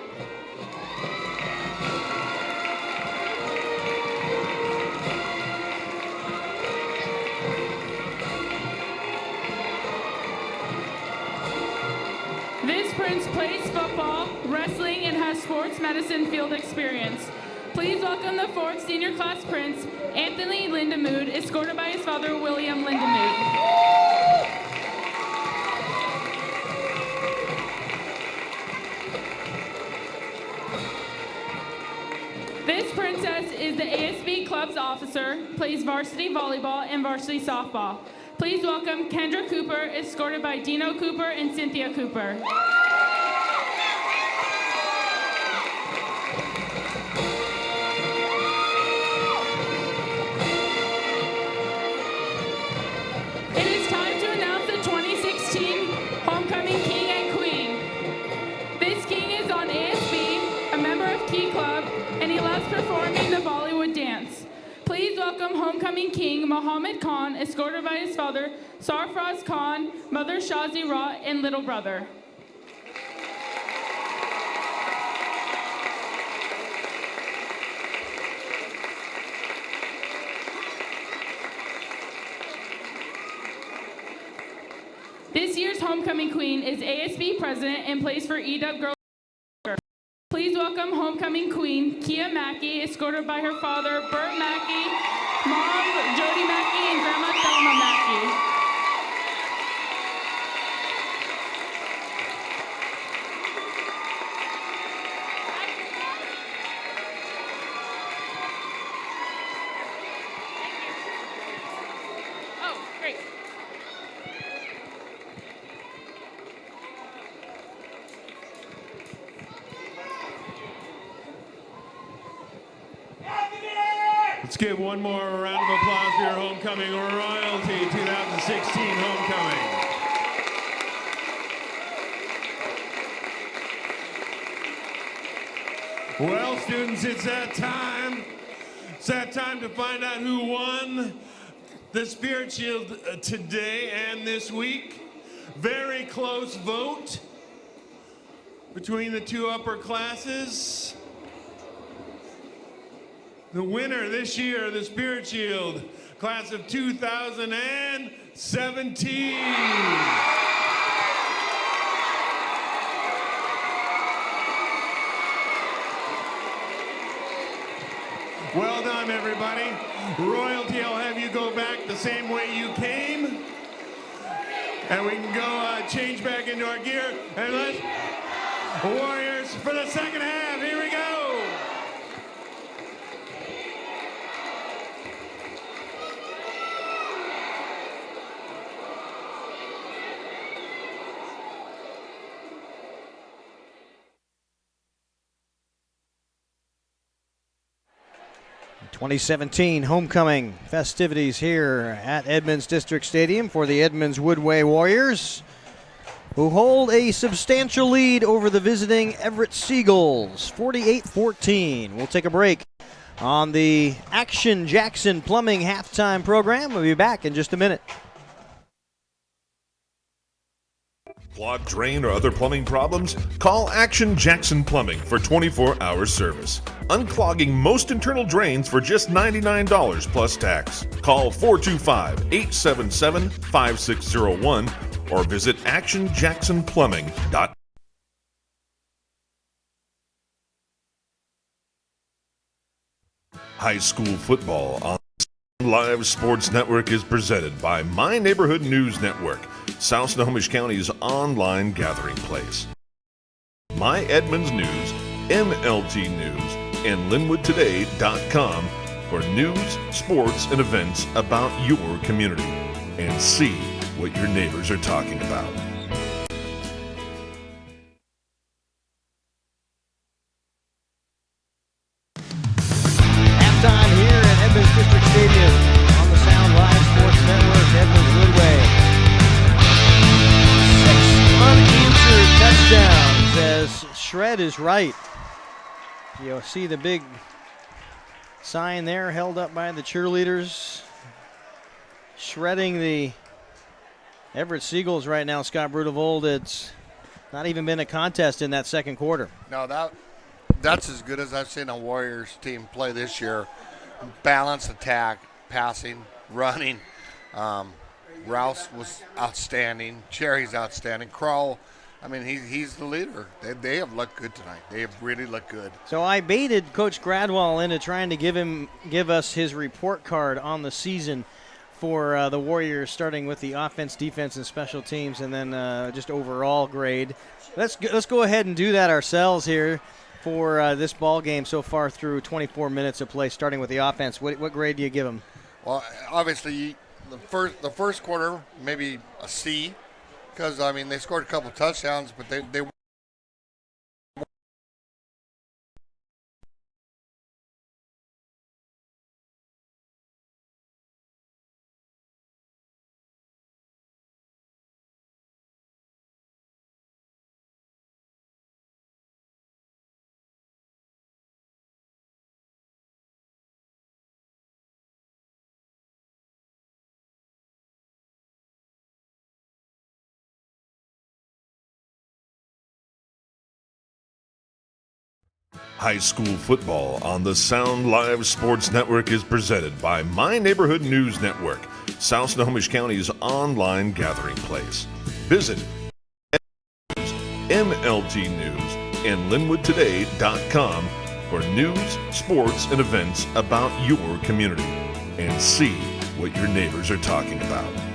This prince plays football, wrestling, and has sports medicine field experience. Please welcome the fourth senior class prince, Anthony Lindemood, escorted by his father, William Lindemood. This princess is the ASB Club's officer, plays varsity volleyball and varsity softball. Please welcome Kendra Cooper, escorted by Dino Cooper and Cynthia Cooper. It is time to announce the 2016 Homecoming King and Queen. This king is on ASB, a member of Key Club, and he loves performing the Bollywood dance. Please welcome welcome homecoming king Mohammed Khan, escorted by his father, Sarfraz Khan, mother Shazi Ra, and little brother. This year's homecoming queen is ASB president and plays for EW Girls. Please welcome homecoming queen Kia Mackey, escorted by her father Bert Mackey, mom Jody Mackey, and grandma Thelma Mackey. Oh, great. Let's give one more round of applause for your homecoming royalty 2016 homecoming. Well, students, it's that time. It's that time to find out who won the Spirit Shield today and this week. Very close vote between the two upper classes. The winner this year of the Spirit Shield, class of 2017. Well done, everybody. Royalty, I'll have you go back the same way you came. And we can go change back into our gear. And let's, Warriors, for the second half, here we go. The 2017 homecoming festivities here at Edmonds District Stadium for the Edmonds Woodway Warriors, who hold a substantial lead over the visiting Everett Seagulls, 48-14. We'll take a break on the Action Jackson Plumbing halftime program. We'll be back in just a minute. Clogged drain or other plumbing problems? Call Action Jackson Plumbing for 24-hour service. Unclogging most internal drains for just $99 plus tax. Call 425-877-5601 or visit actionjacksonplumbing.com. High school football on Live Sports Network is presented by My Neighborhood News Network, South Snohomish County's online gathering place. My Edmonds News, MLT News, and LinwoodToday.com for news, sports, and events about your community. And see what your neighbors are talking about. Halftime here at Edmonds District Stadium on the Sound Live Sports Network, Edmonds Woodway. 6 unanswered touchdowns as Shred is right. You'll see the big sign there held up by the cheerleaders, shredding the Everett Seagulls right now. Scott Brudevold, it's not even been a contest in that second quarter. No, that's as good as I've seen a Warriors team play this year. Balanced attack, passing, running. Rouse was outstanding. Cherry's outstanding. Kroll, I mean, he's the leader. They have looked good tonight. They have really looked good. So I baited Coach Gradwell into trying to give us his report card on the season for the Warriors, starting with the offense, defense, and special teams, and then just overall grade. Let's go ahead and do that ourselves here for this ball game so far through 24 minutes of play, starting with the offense. What grade do you give them? Well, obviously, the first quarter, maybe a C, because, I mean, they scored a couple touchdowns, but they High school football on the Sound Live Sports Network is presented by My Neighborhood News Network, South Snohomish County's online gathering place. Visit MLT News and LinwoodToday.com for news, sports, and events about your community, and see what your neighbors are talking about.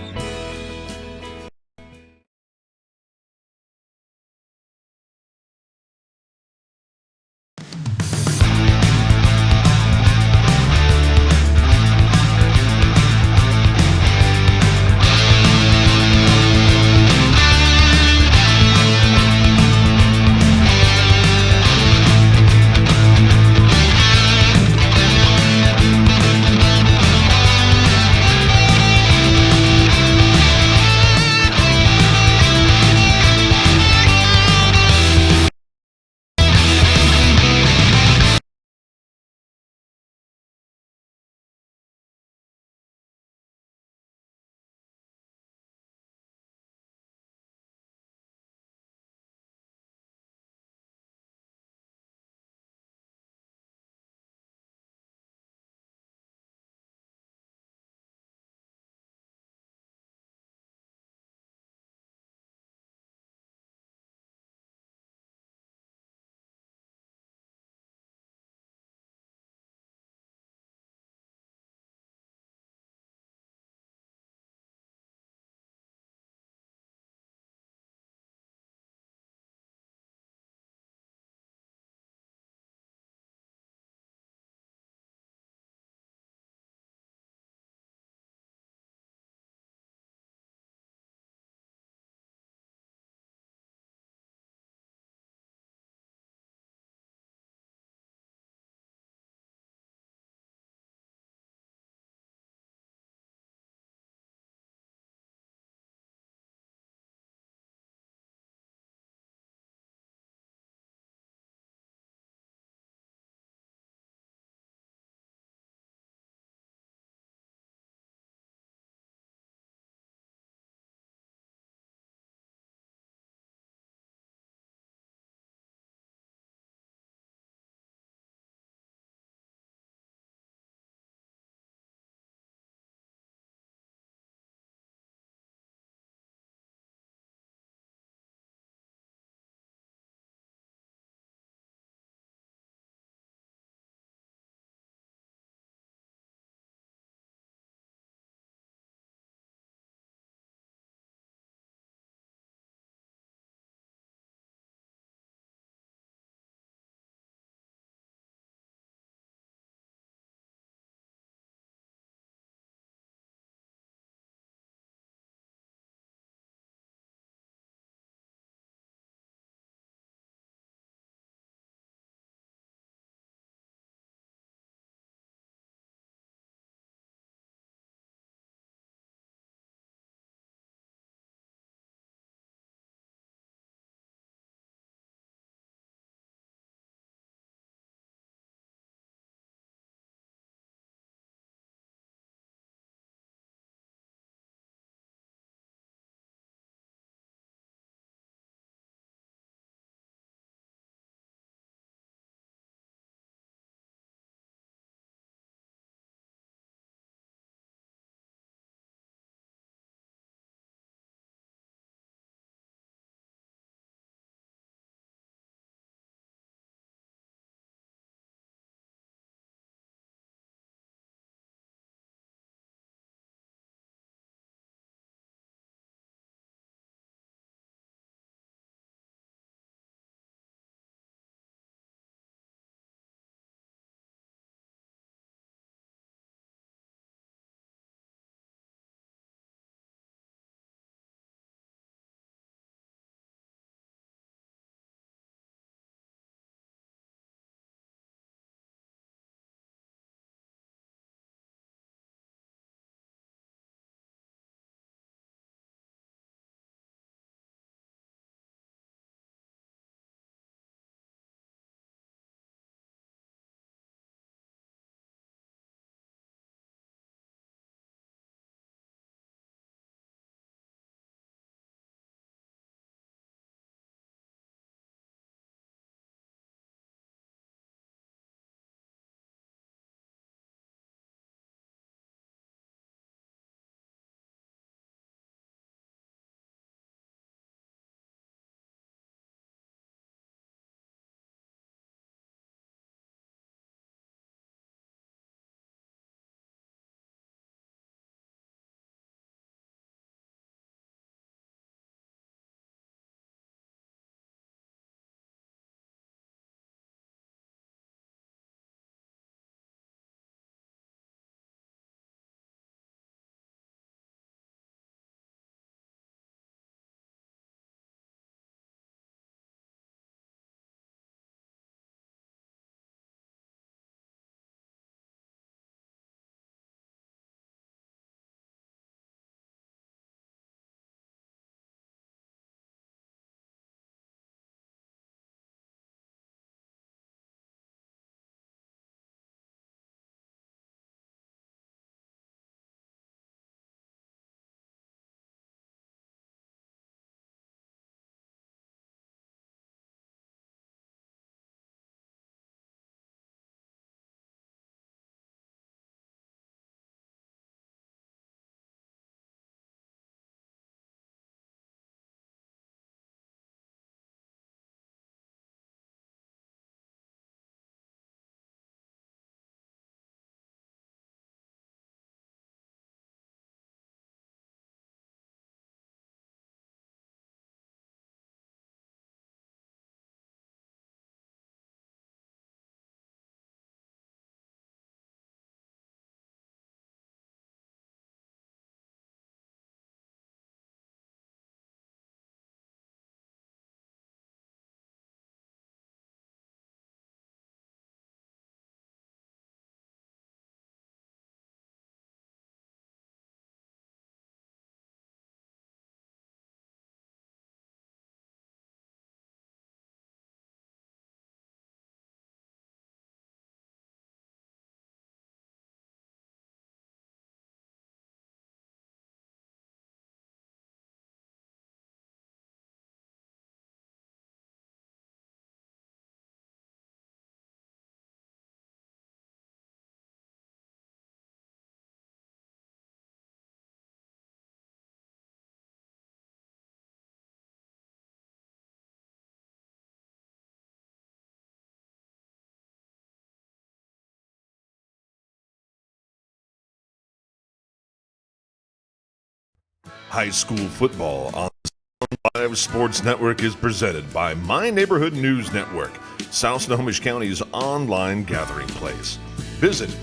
High school football on the Sound Live Sports Network is presented by My Neighborhood News Network, South Snohomish County's online gathering place. Visit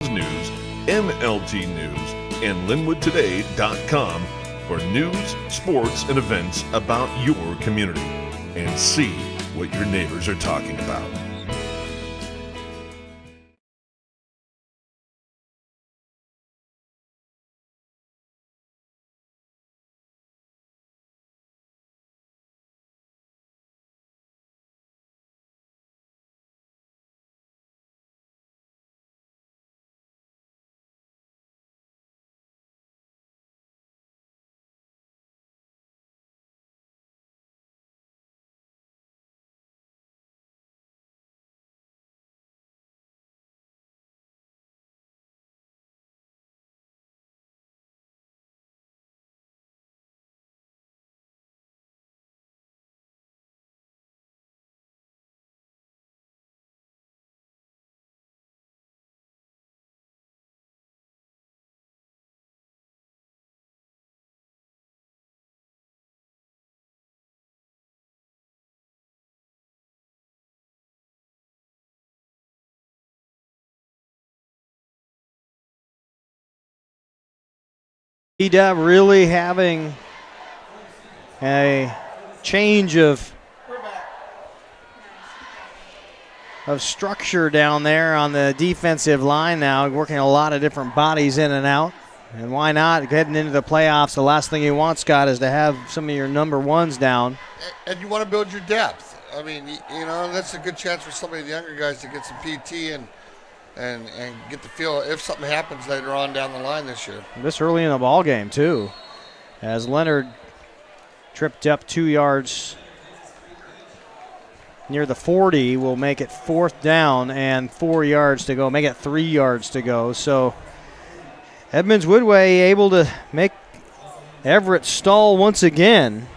News, MLT News, and LinwoodToday.com for news, sports, and events about your community, and see what your neighbors are talking about. E-Dub really having a change of structure down there on the defensive line now, working a lot of different bodies in and out. And why not? Heading into the playoffs, the last thing you want, Scott, is to have some of your number ones down. And you want to build your depth. I mean, you know, that's a good chance for some of the younger guys to get some PT and get the feel if something happens later on down the line this year. This early in the ball game, too, as Leonard tripped up 2 yards near the 40, will make it 4th down and 4 yards to go, make it 3 yards to go. So Edmonds Woodway able to make Everett stall once again.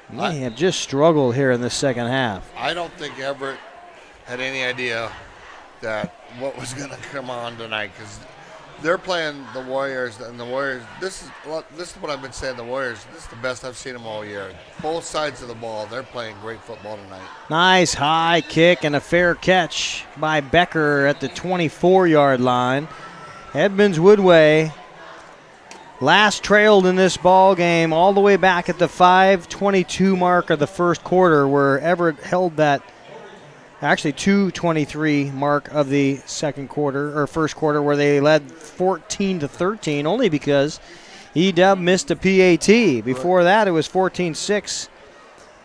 They have just struggled here in the second half. I don't think Everett had any idea that what was going to come on tonight, because they're playing the Warriors, and the Warriors, this is what I've been saying, the Warriors, this is the best I've seen them all year. Both sides of the ball, they're playing great football tonight. Nice high kick and a fair catch by Becker at the 24-yard line. Edmonds Woodway last trailed in this ball game all the way back at the 5:22 mark of the first quarter, where Everett held that, actually 2:23 mark of the second quarter, or first quarter, where they led 14-13, only because E-Dub missed a PAT. Before that, it was 14-6.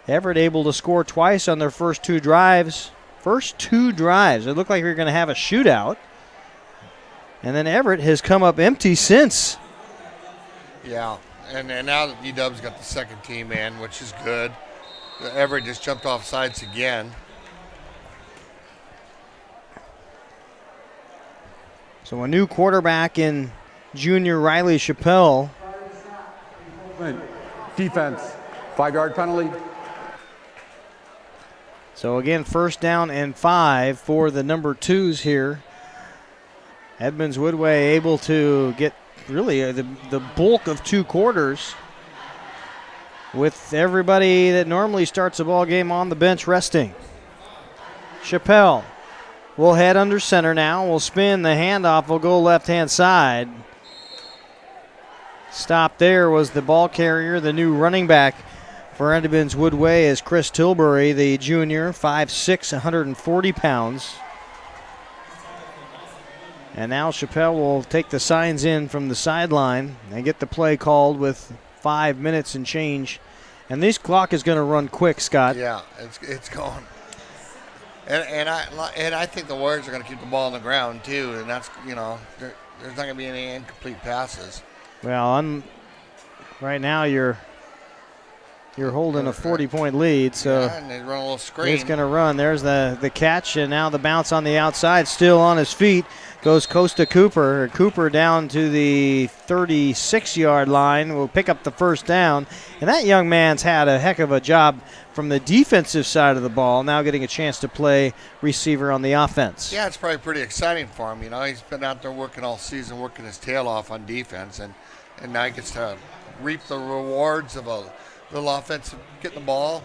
Everett able to score twice on their first two drives. First two drives. It looked like we were going to have a shootout. And then Everett has come up empty since. Yeah, and now that E-Dub's got the second team in, which is good. Everett just jumped off sides again. So a new quarterback in junior Riley Chappelle. Defense, 5-yard penalty. So again, 1st down and 5 for the number 2s here. Edmonds Woodway able to get really the bulk of 2 quarters with everybody that normally starts a ball game on the bench resting. Chappelle will head under center now. Will spin. The handoff will go left-hand side. Stop there was the ball carrier, the new running back for Edmonds Woodway is Chris Tilbury, the junior, 5'6", 140 pounds. And now Chappelle will take the signs in from the sideline and get the play called with 5 minutes and change. And this clock is going to run quick, Scott. Yeah, it's going. And I think the Warriors are going to keep the ball on the ground too, and that's, you know, there's not going to be any incomplete passes. Well, right now you're you're holding a 40-point lead. So yeah, and they run a little screen. He's going to run. There's the catch, and now the bounce on the outside. Still on his feet goes Costa Cooper. Cooper down to the 36-yard line. Will pick up the first down. And that young man's had a heck of a job from the defensive side of the ball, now getting a chance to play receiver on the offense. Yeah, it's probably pretty exciting for him. You know, he's been out there working all season, working his tail off on defense, and now he gets to reap the rewards of a little offensive, getting the ball.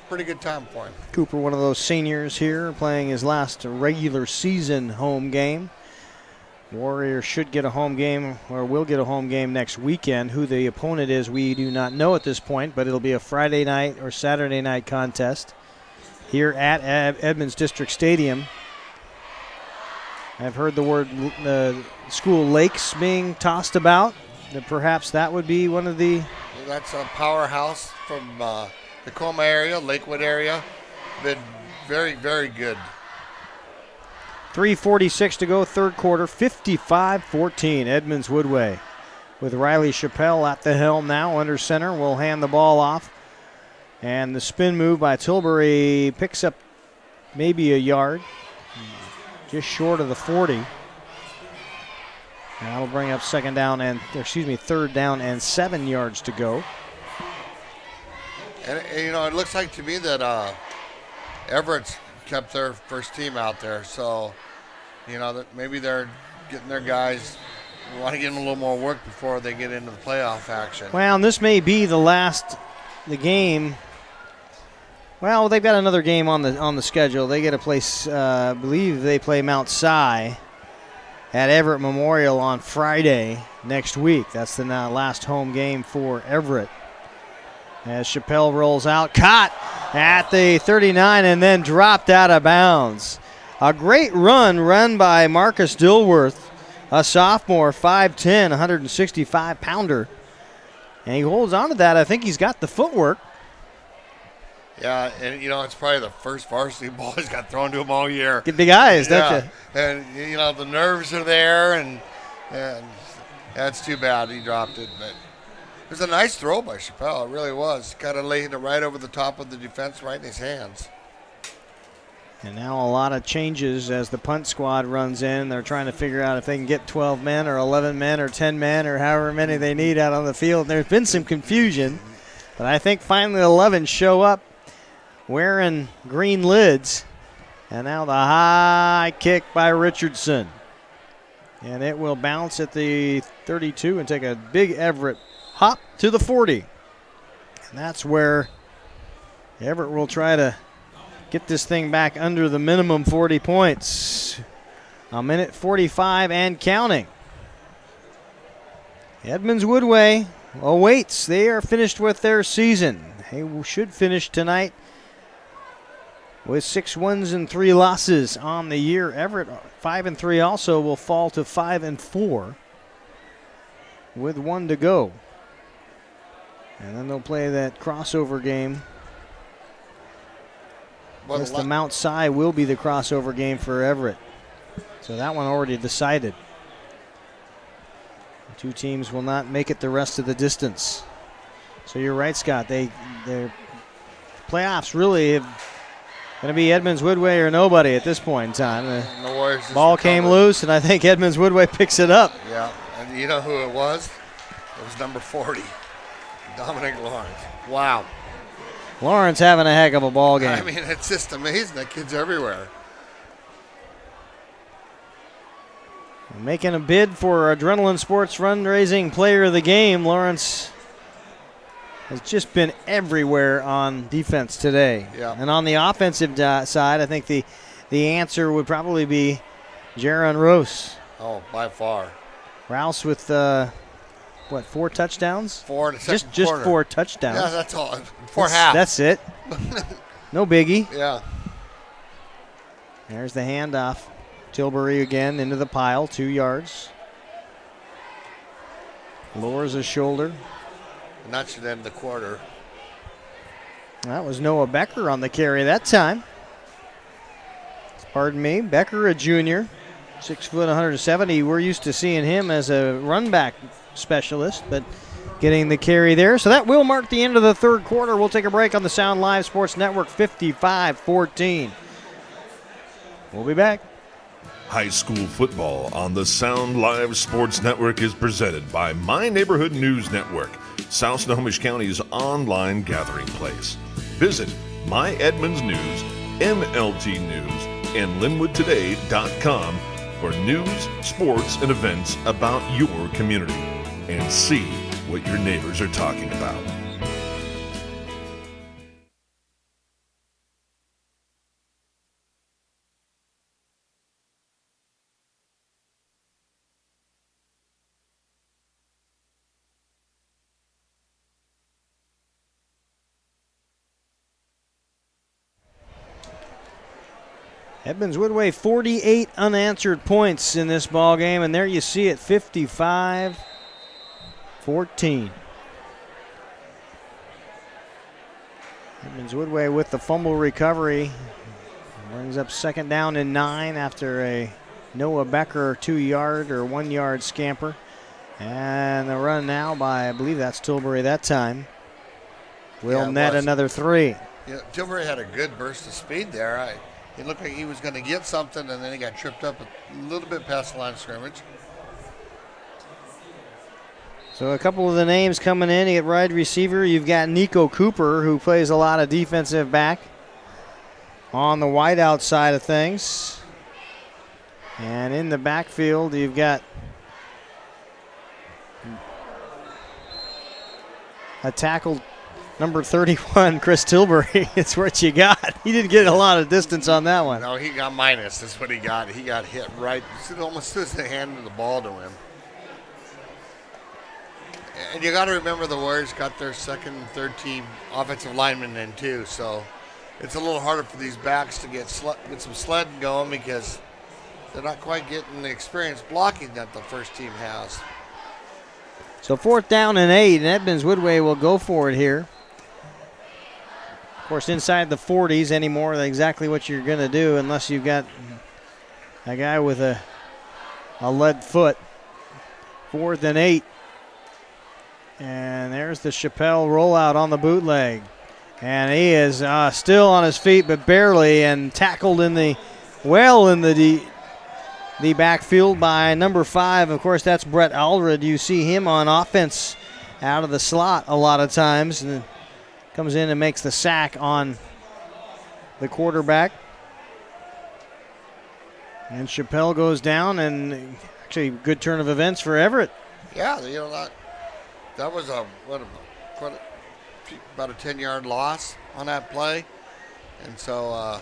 Pretty good time for him. Cooper, one of those seniors here, playing his last regular season home game. Warriors should get a home game, or will get a home game next weekend. Who the opponent is, we do not know at this point, but it'll be a Friday night or Saturday night contest here at Edmonds District Stadium. I've heard the word school lakes being tossed about. That perhaps that would be one of the... That's a powerhouse from the Coma area, Lakewood area. Been very, very good. 3:46 to go, third quarter, 55-14, Edmonds Woodway. With Riley Chappelle at the helm now, under center, will hand the ball off. And the spin move by Tilbury picks up maybe a yard, just short of the 40. And that'll bring up third down and 7 yards to go. And you know, it looks like to me that Everett's kept their first team out there, so you know that maybe they're getting their guys. We want to give them a little more work before they get into the playoff action. Well, and this may be the game. Well, they've got another game on the schedule. They get a place. I believe they play Mount Si at Everett Memorial on Friday next week. That's the last home game for Everett. As Chappelle rolls out, caught at the 39 and then dropped out of bounds. A great run by Marcus Dilworth, a sophomore, 5'10", 165-pounder. And he holds on to that. I think he's got the footwork. Yeah, and you know, it's probably the first varsity ball he's got thrown to him all year. Get big eyes, don't you? And you know, the nerves are there, and that's too bad he dropped it, but it was a nice throw by Chappelle. It really was. Kind of laid it right over the top of the defense, right in his hands. And now a lot of changes as the punt squad runs in. They're trying to figure out if they can get 12 men or 11 men or 10 men or however many they need out on the field. There's been some confusion, but I think finally 11 show up wearing green lids. And now the high kick by Richardson. And it will bounce at the 32 and take a big Everett hop to the 40. And that's where Everett will try to get this thing back under the minimum 40 points. A minute 45 and counting. Edmonds Woodway awaits. They are finished with their season. They should finish tonight with 6 wins and 3 losses on the year. Everett 5-3 also will fall to 5-4 with 1 to go. And then they'll play that crossover game. Well, I guess the Mount Si will be the crossover game for Everett. So that one already decided. The 2 teams will not make it the rest of the distance. So you're right, Scott. Their playoffs really have going to be Edmonds Woodway or nobody at this point in time. The Warriors ball came loose, and I think Edmonds Woodway picks it up. Yeah, and you know who it was? It was number 40, Dominic Lawrence. Wow. Lawrence having a heck of a ball game. I mean, it's just amazing. That kid's everywhere. Making a bid for Adrenaline Sports Fundraising Player of the Game, Lawrence has just been everywhere on defense today. Yeah. And on the offensive side, I think the answer would probably be Jaron Rose. Oh, by far. Rouse with 4 touchdowns? 4 in the second just quarter. 4 touchdowns. Yeah, that's all. 4 half. That's it. No biggie. Yeah. There's the handoff. Tilbury again into the pile, 2 yards. Lowers his shoulder. And that should end the quarter. That was Noah Becker on the carry that time. Pardon me. Becker, a junior, 6 foot 170. We're used to seeing him as a run back specialist, but getting the carry there. So that will mark the end of the third quarter. We'll take a break on the Sound Live Sports Network, 55-14. We'll be back. High school football on the Sound Live Sports Network is presented by My Neighborhood News Network, South Snohomish County's online gathering place. Visit My Edmonds News, MLT News, and LinwoodToday.com for news, sports, and events about your community, and see what your neighbors are talking about. Edmonds Woodway, 48 unanswered points in this ball game, and there you see it, 55-14. Edmonds Woodway with the fumble recovery brings up second down and 9 after a Noah Becker 2-yard or 1-yard scamper, and the run now by, I believe that's Tilbury that time, will net another 3. Yeah, Tilbury had a good burst of speed there. It looked like he was going to get something, and then he got tripped up a little bit past the line of scrimmage. So a couple of the names coming in at wide receiver. You've got Nico Cooper, who plays a lot of defensive back on the wideout side of things. And in the backfield, you've got a tackle, number 31, Chris Tilbury. It's what you got. He didn't get a lot of distance on that one. No, he got minus. That's what he got. He got hit right. Almost as they handed the ball to him. And you got to remember the Warriors got their second and third team offensive linemen in too. So it's a little harder for these backs to get some sledding going because they're not quite getting the experience blocking that the first team has. So 4th down and 8, and Edmonds Woodway will go for it here. Of course, inside the 40s anymore, that's exactly what you're going to do unless you've got a guy with a lead foot. 4th and 8. And there's the Chappelle rollout on the bootleg. And he is still on his feet, but barely, and tackled in the backfield by number 5. Of course, that's Brett Allred. You see him on offense out of the slot a lot of times, and comes in and makes the sack on the quarterback. And Chappelle goes down, and actually good turn of events for Everett. Yeah, that was about a 10-yard loss on that play, and so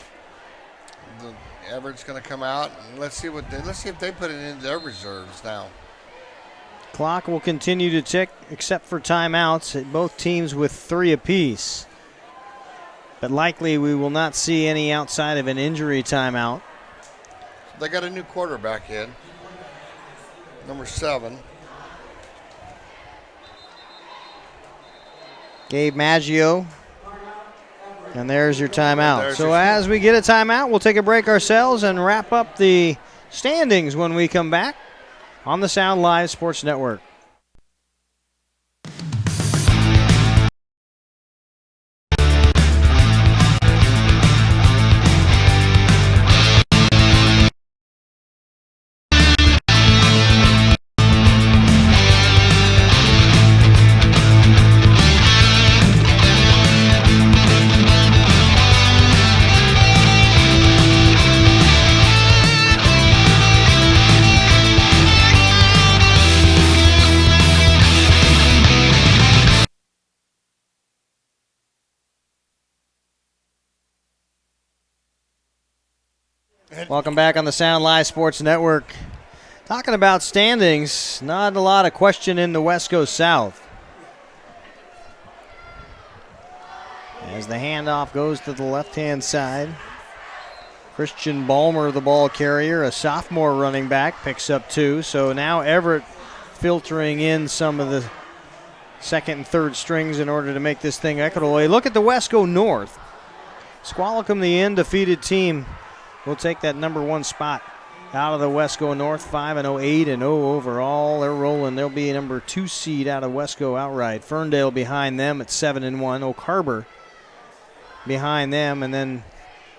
Everett's going to come out and let's see if they put it into their reserves now. Clock will continue to tick except for timeouts at both teams with 3 apiece. But likely we will not see any outside of an injury timeout. They got a new quarterback in, number 7. Gabe Maggio. And there's your timeout. So as we get a timeout, we'll take a break ourselves and wrap up the standings when we come back on the Sound Live Sports Network. Welcome back on the Sound Live Sports Network. Talking about standings, not a lot of question in the West Coast South. As the handoff goes to the left-hand side, Christian Balmer, the ball carrier, a sophomore running back, picks up 2. So now Everett filtering in some of the second and third strings in order to make this thing equitable. Hey, look at the Wesco North. Squalicum, the undefeated team, will take that number 1 spot out of the Wesco North, 5-0, 8-0 overall. They're rolling. They'll be number 2 seed out of Wesco outright. Ferndale behind them at 7-1. Oak Harbor behind them, and then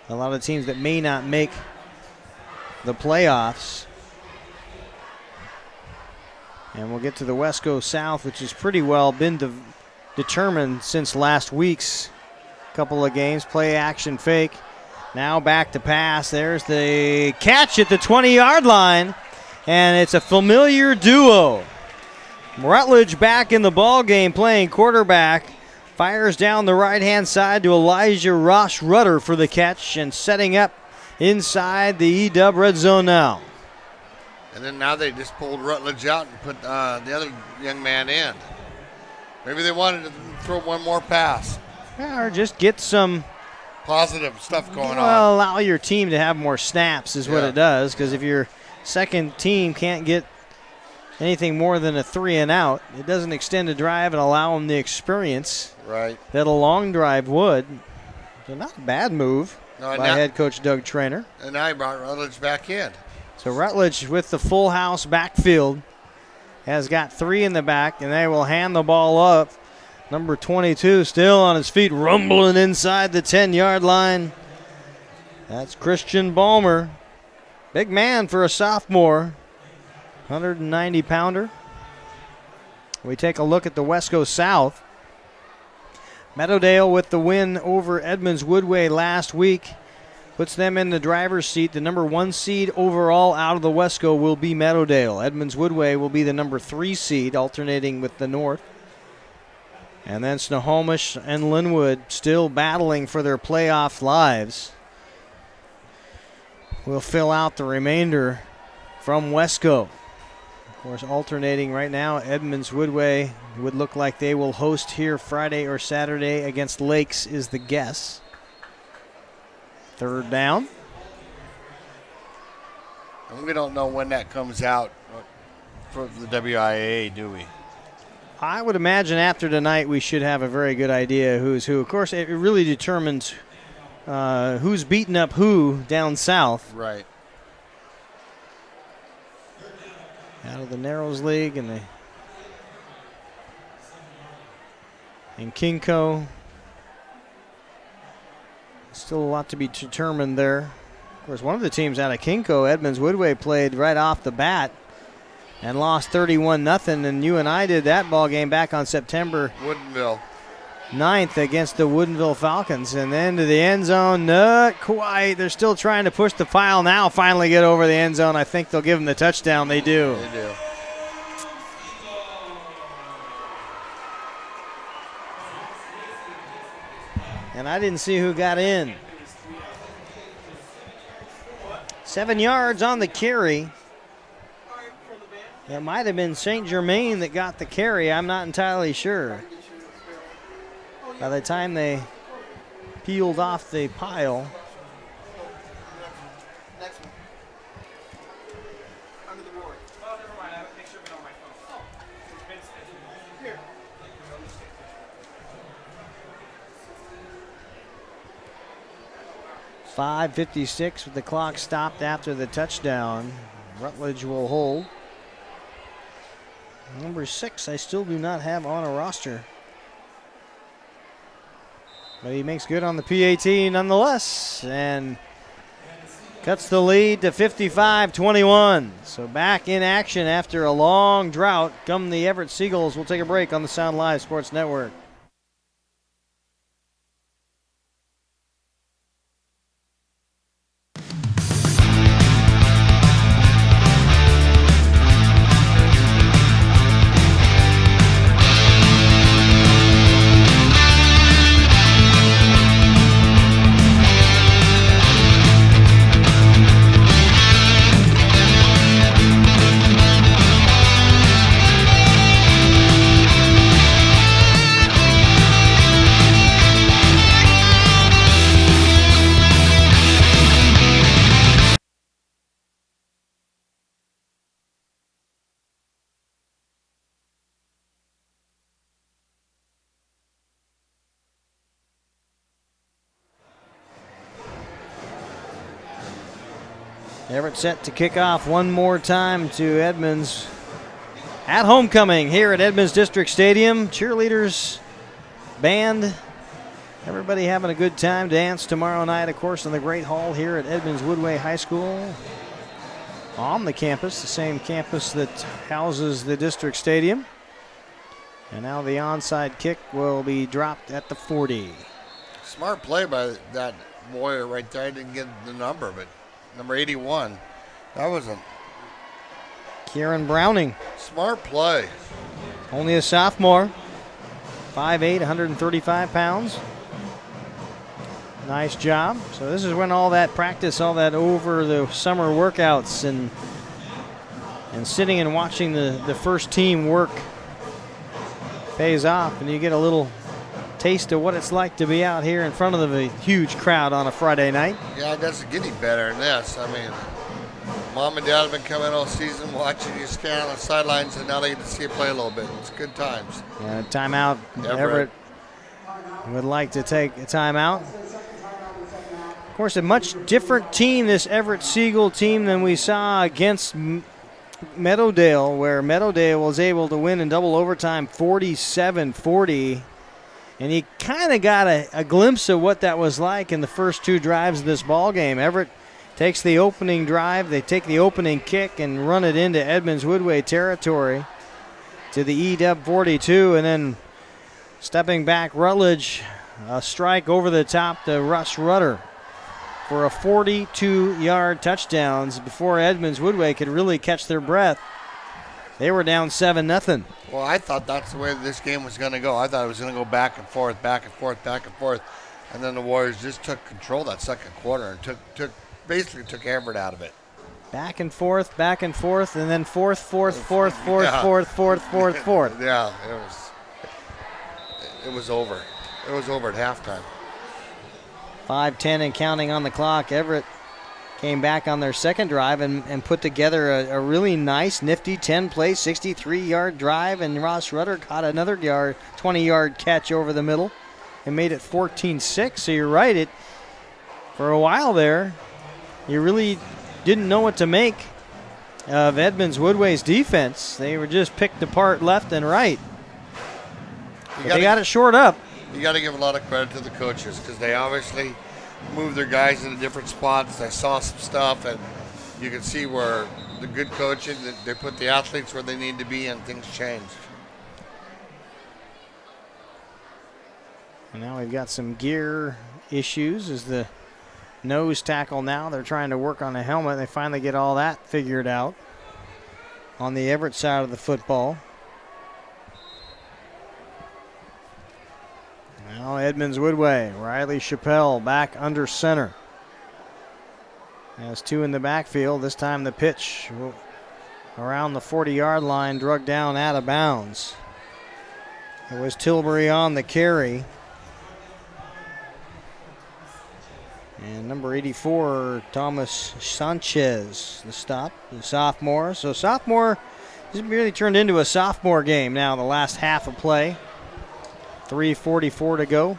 a lot of teams that may not make the playoffs. And we'll get to the Wesco South, which has pretty well been determined since last week's couple of games. Play, action, fake. Now back to pass. There's the catch at the 20-yard line, and it's a familiar duo. Rutledge back in the ball game playing quarterback. Fires down the right-hand side to Elijah Ross Rudder for the catch, and setting up inside the EW red zone now. And then now they just pulled Rutledge out and put the other young man in. Maybe they wanted to throw one more pass. Or just get some positive stuff going on. Well, allow your team to have more snaps is what it does, because if your second team can't get anything more than a 3 and out, it doesn't extend a drive and allow them the experience that a long drive would. So not a bad move by head coach Doug Traynor. And now he brought Rutledge back in. So Rutledge with the full house backfield has got 3 in the back, and they will hand the ball up. Number 22 still on his feet, rumbling inside the 10-yard line. That's Christian Balmer. Big man for a sophomore, 190-pounder. We take a look at the Wesco South. Meadowdale with the win over Edmonds Woodway last week puts them in the driver's seat. The number 1 seed overall out of the Wesco will be Meadowdale. Edmonds Woodway will be the number 3 seed, alternating with the North. And then Snohomish and Linwood still battling for their playoff lives. We'll fill out the remainder from Wesco. Of course, alternating right now, Edmonds Woodway would look like they will host here Friday or Saturday against Lakes is the guess. 3rd down. And we don't know when that comes out for the WIAA, do we? I would imagine after tonight we should have a very good idea who's who. Of course, it really determines who's beating up who down south. Right. Out of the Narrows League and Kinko. Still a lot to be determined there. Of course, one of the teams out of Kinko, Edmonds Woodway, played right off the bat and lost 31-0, and you and I did that ball game back on September Woodinville 9th against the Woodinville Falcons. And then to the end zone, not quite. They're still trying to push the pile now, finally get over the end zone. I think they'll give them the touchdown. They do. They do. And I didn't see who got in. 7 yards on the carry. It might have been St. Germain that got the carry. I'm not entirely sure. By the time they peeled off the pile. Next one. Under the board. Oh, never mind. I have a picture of it on my phone. Here. 5:56 with the clock stopped after the touchdown. Rutledge will hold. Number 6, I still do not have on a roster. But he makes good on the PAT nonetheless and cuts the lead to 55-21. So back in action after a long drought come the Everett Seagulls. We'll take a break on the Sound Live Sports Network. Everett set to kick off one more time to Edmonds at homecoming here at Edmonds District Stadium. Cheerleaders, band, everybody having a good time. Dance tomorrow night, of course, in the Great Hall here at Edmonds Woodway High School on the campus, the same campus that houses the district stadium. And now the onside kick will be dropped at the 40. Smart play by that Warrior right there. I didn't get the number, but number 81. That was a Kieran Browning. Smart play. Only a sophomore. 5'8", 135 pounds. Nice job. So this is when all that practice, all that over the summer workouts and sitting and watching the first team work pays off, and you get a little taste of what it's like to be out here in front of a huge crowd on a Friday night. Yeah, it doesn't get any better than this. I mean, Mom and Dad have been coming all season watching you stand on the sidelines, and now they get to see you play a little bit. It's good times. Yeah, timeout. Everett would like to take a timeout. Of course, a much different team, this Everett Siegel team, than we saw against Meadowdale, where Meadowdale was able to win in double overtime 47-40. And you kind of got a glimpse of what that was like in the first two drives of this ball game. Everett takes the opening drive, they take the opening kick and run it into Edmonds Woodway territory to the EW 42, and then stepping back, Rutledge, a strike over the top to Russ Rudder for a 42-yard touchdown before Edmonds Woodway could really catch their breath. They were down 7-0. Well, I thought that's the way this game was going to go. I thought it was going to go back and forth, back and forth, back and forth. And then the Warriors just took control that second quarter and basically took Everett out of it. Back and forth, and then fourth. Yeah, it was over. It was over at halftime. 5:10 and counting on the clock. Everett came back on their second drive and put together a really nice, nifty 10-play, 63-yard drive, and Ross Rudder caught another 20-yard catch over the middle and made it 14-6. So you're right, for a while there, you really didn't know what to make of Edmonds Woodway's defense. They were just picked apart left and right. They got it short up. You got to give a lot of credit to the coaches because they obviously moved their guys into different spots. They saw some stuff, and you can see where the good coaching, they put the athletes where they need to be, and things changed. And now we've got some gear issues as the nose tackle now. They're trying to work on the helmet. They finally get all that figured out on the Everett side of the football. Now Edmonds Woodway, Riley Chappelle back under center. Has two in the backfield. This time the pitch around the 40-yard line, drug down out of bounds. It was Tilbury on the carry. And number 84, Thomas Sanchez, the stop, the sophomore. So sophomore, this really turned into a sophomore game now, the last half of play. 3:44 to go.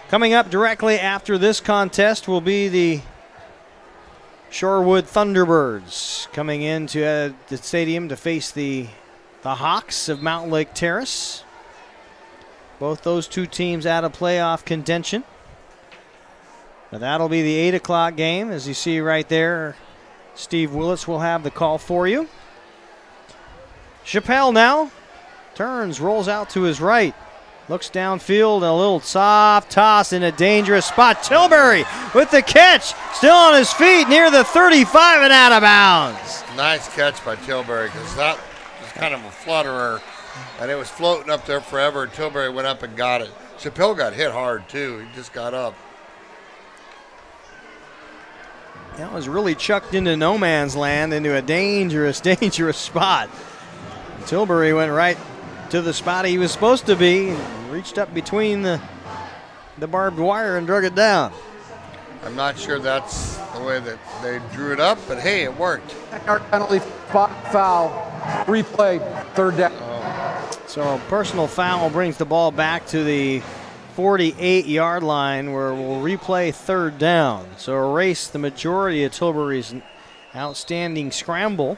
Coming up directly after this contest will be the Shorewood Thunderbirds coming into the stadium to face the Hawks of Mountain Lake Terrace. Both those two teams out of playoff contention. But that'll be the 8 o'clock game. As you see right there, Steve Willits will have the call for you. Chappelle now turns, rolls out to his right. Looks downfield, a little soft toss in a dangerous spot. Tilbury with the catch, still on his feet near the 35 and out of bounds. Nice catch by Tilbury because that was kind of a flutterer, and it was floating up there forever. Tilbury went up and got it. Chappelle got hit hard too. He just got up. That was really chucked into no man's land, into a dangerous, dangerous spot. Tilbury went right to the spot he was supposed to be and reached up between the barbed wire and drug it down. I'm not sure that's the way that they drew it up, but hey, it worked. Penalty, spot foul, replay, third down. So a personal foul brings the ball back to the 48-yard line where we'll replay third down. So erase the majority of Tilbury's Outstanding scramble.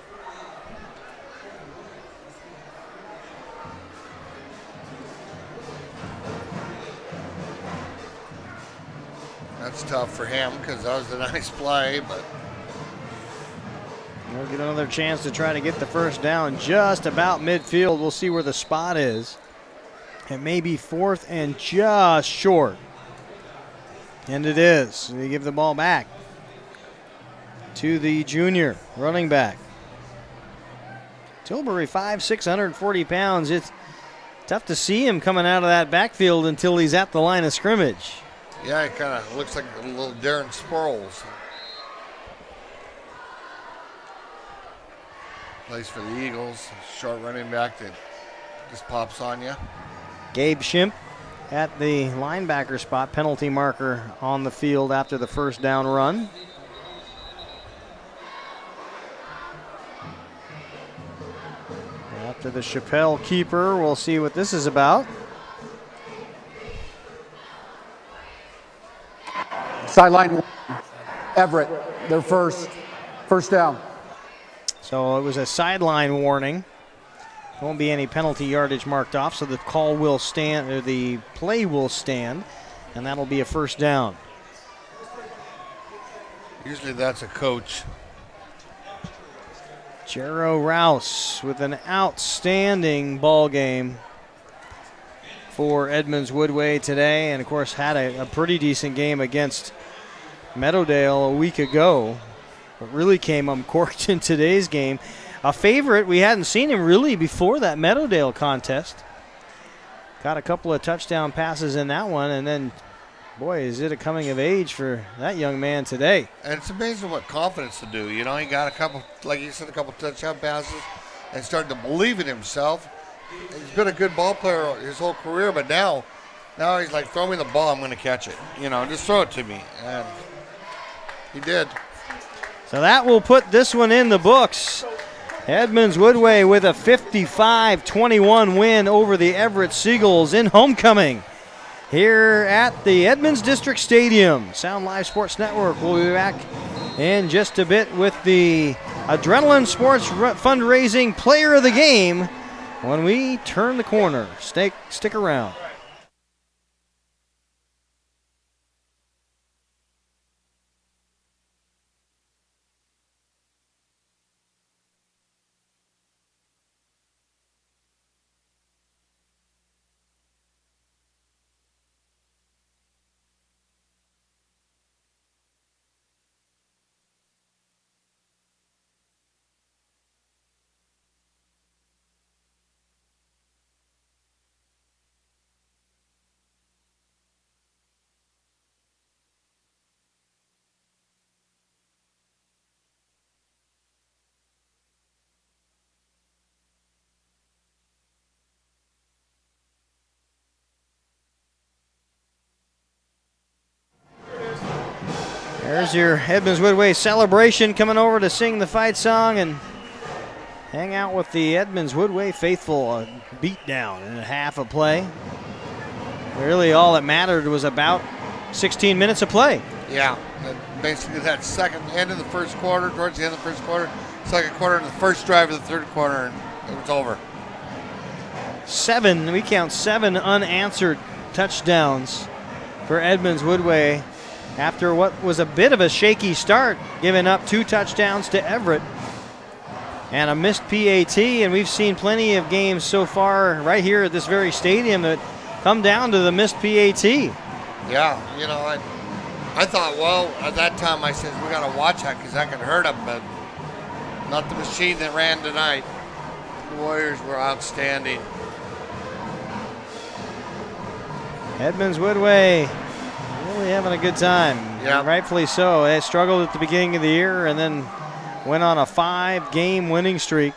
That's tough for him because that was a nice play, but We'll get another chance to try to get the first down just about midfield. We'll see where the spot is. It may be 4th and just short. And it is. They give the ball back to the junior running back. Tilbury, 5'6", 640 pounds. It's tough to see him coming out of that backfield until he's at the line of scrimmage. yeah, it kind of looks like a little Darren Sproles. Plays for the Eagles. Short running back that just pops on you. Gabe Schimpf at the linebacker spot, penalty marker on the field after the first down run. After the Chappelle keeper, we'll see what this is about. Sideline Everett, their first down. So it was a sideline warning. Won't be any penalty yardage marked off, so the call will stand, or the play will stand, and that'll be a first down. Usually that's a coach. Jero Rouse with an outstanding ball game for Edmonds Woodway today, and of course had a pretty decent game against Meadowdale a week ago, but really came uncorked in today's game. A favorite, we hadn't seen him really before that Meadowdale contest. Got a couple of touchdown passes in that one, and then, boy, is it a coming of age for that young man today. And it's amazing what confidence to do. You know, he got a couple, like you said, a couple touchdown passes and started to believe in himself. He's been a good ball player his whole career, but now he's like, throw me the ball, I'm going to catch it. You know, just throw it to me. And he did. So that will put this one in the books. Edmonds Woodway with a 55-21 win over the Everett Seagulls in homecoming here at the Edmonds District Stadium. Sound Live Sports Network will be back in just a bit with the Adrenaline Sports Fundraising Player of the Game when we turn the corner. Stick around. There's your Edmonds Woodway celebration coming over to sing the fight song and hang out with the Edmonds Woodway faithful. A beatdown in a half of play. Really all that mattered was about 16 minutes of play. Yeah, basically that second end of the first quarter, towards the end of the first quarter, second quarter, and the first drive of the third quarter, and it was over. We count seven unanswered touchdowns for Edmonds Woodway after what was a bit of a shaky start, giving up 2 touchdowns to Everett and a missed PAT. And we've seen plenty of games so far right here at this very stadium that come down to the missed PAT. Yeah, you know, I thought, well, at that time I said, we got to watch that because that could hurt them, but not the machine that ran tonight. The Warriors were outstanding. Edmonds Woodway really having a good time. Yeah. Rightfully so. They struggled at the beginning of the year and then went on a 5-game winning streak.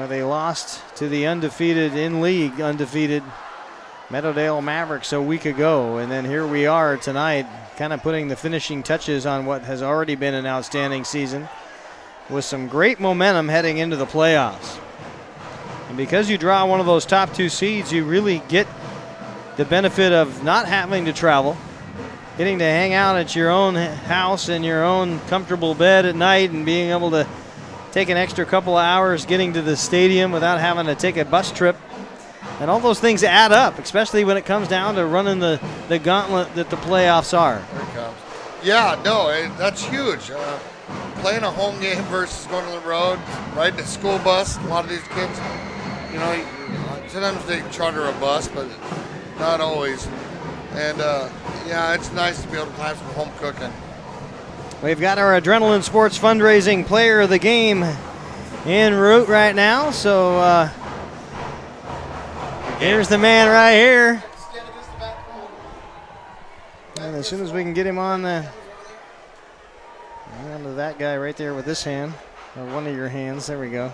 They lost to the undefeated Meadowdale Mavericks a week ago. And then here we are tonight, kind of putting the finishing touches on what has already been an outstanding season with some great momentum heading into the playoffs. And because you draw one of those top 2 seeds, you really get the benefit of not having to travel getting to hang out at your own house in your own comfortable bed at night and being able to take an extra couple of hours getting to the stadium without having to take a bus trip. And all those things add up, especially when it comes down to running the gauntlet that the playoffs are. There it comes. Yeah, no, that's huge. Playing a home game versus going to the road, riding a school bus. A lot of these kids, sometimes they charter a bus, but not always. And, it's nice to be able to have some home cooking. We've got our Adrenaline Sports Fundraising Player of the Game en route right now, so here's the man right here. And as soon as we can get him on onto that guy right there with this hand, or one of your hands, there we go.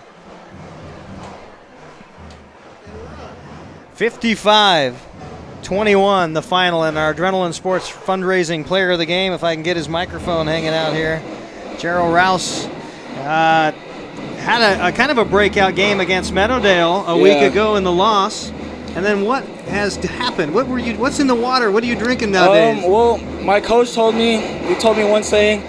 55-21, the final in our Adrenaline Sports Fundraising Player of the Game. If I can get his microphone hanging out here. Gerald Rouse had a kind of a breakout game against Meadowdale a week ago in the loss. And then what has happened? What's in the water? What are you drinking nowadays? Well, my coach told me one saying,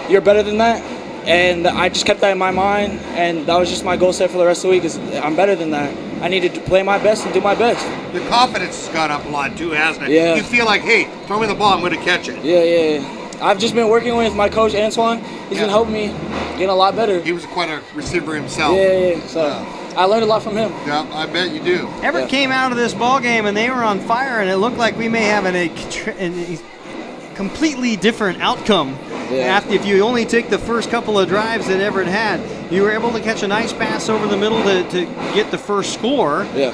"You're better than that." And I just kept that in my mind, and that was just my goal set for the rest of the week is I'm better than that. I need to play my best and do my best. Your confidence has gone up a lot too, hasn't it? Yeah. You feel like, hey, throw me the ball, I'm going to catch it. Yeah. I've just been working with my coach, Antoine. He's been helping me get a lot better. He was quite a receiver himself. Yeah. So I learned a lot from him. Yeah, I bet you do. Everett came out of this ball game and they were on fire, and it looked like we may have a completely different outcome. After, if you only take the first couple of drives that Everett had, you were able to catch a nice pass over the middle to get the first score. Yeah.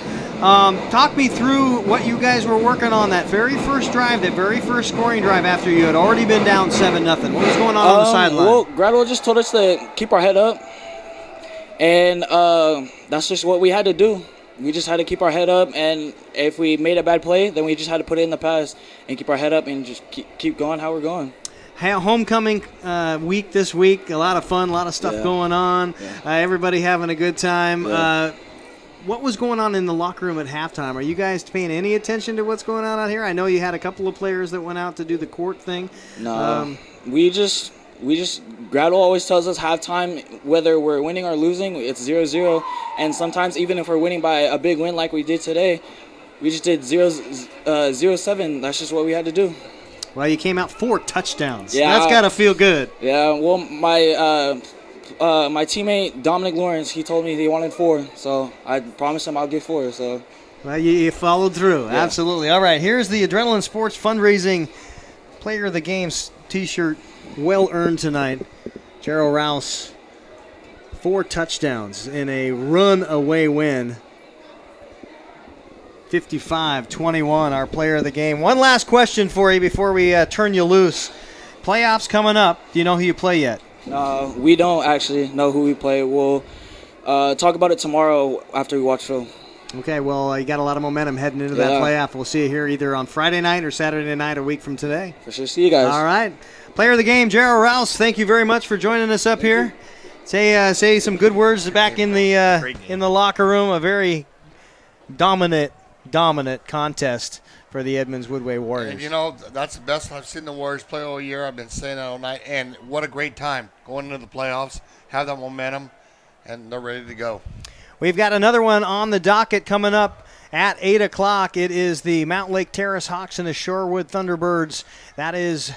Talk me through what you guys were working on that very first drive, that very first scoring drive after you had already been down 7-0. What was going on the sideline? Well, Gradwell just told us to keep our head up, and that's just what we had to do. We just had to keep our head up, and if we made a bad play, then we just had to put it in the past and keep our head up and just keep going how we're going. Homecoming week this week, a lot of fun, a lot of stuff going on. Everybody having a good time. What was going on in the locker room at halftime? Are you guys paying any attention to what's going on out here? I know you had a couple of players that went out to do the court thing. No, we just Gradwell always tells us halftime, whether we're winning or losing, it's 0-0. And sometimes even if we're winning by a big win like we did today, we just did 0-7. That's just what we had to do. Well, you came out 4 touchdowns. Yeah, that's got to feel good. Yeah, well, my teammate, Dominic Lawrence, he told me he wanted 4, so I promised him I'll get 4. So. Well, you followed through. Yeah. Absolutely. All right, here's the Adrenaline Sports Fundraising Player of the Game T-shirt. Well earned tonight. Gerald Rouse, 4 touchdowns in a run-away win. 55-21, our player of the game. One last question for you before we turn you loose. Playoffs coming up. Do you know who you play yet? We don't actually know who we play. We'll talk about it tomorrow after we watch film. Okay, well, you got a lot of momentum heading into that playoff. We'll see you here either on Friday night or Saturday night a week from today. For sure. See you guys. All right. Player of the game, Gerald Rouse, thank you very much for joining us up here. Say some good words back in the locker room. A very dominant contest for the Edmonds Woodway Warriors. And, that's the best I've seen the Warriors play all year. I've been saying that all night. And what a great time going into the playoffs, have that momentum, and they're ready to go. We've got another one on the docket coming up at 8 o'clock. It is the Mountain Lake Terrace Hawks and the Shorewood Thunderbirds. That is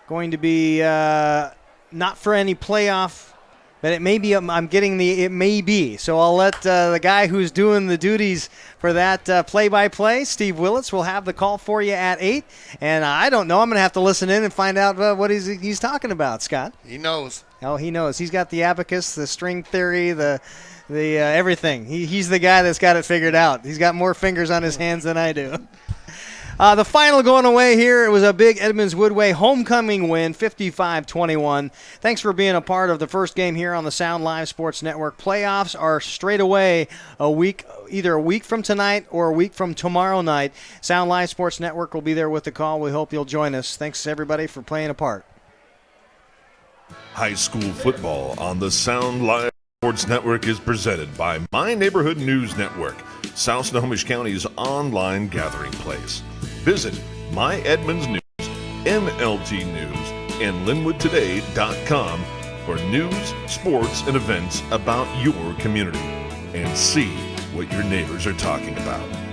going to be not for any playoff, but it may be. It may be. So I'll let the guy who's doing the duties for that play-by-play, Steve Willits, will have the call for you at 8. And I don't know. I'm going to have to listen in and find out what he's talking about, Scott. He knows. Oh, he knows. He's got the abacus, the string theory, the everything. He's the guy that's got it figured out. He's got more fingers on his hands than I do. The final going away here, it was a big Edmonds Woodway homecoming win, 55-21. Thanks for being a part of the first game here on the Sound Live Sports Network. Playoffs are straight away either a week from tonight or a week from tomorrow night. Sound Live Sports Network will be there with the call. We hope you'll join us. Thanks, everybody, for playing a part. High school football on the Sound Live Sports Network is presented by My Neighborhood News Network, South Snohomish County's online gathering place. Visit myedmondsnews.com. NLT News and LinwoodToday.com for news, sports, and events about your community. And see what your neighbors are talking about.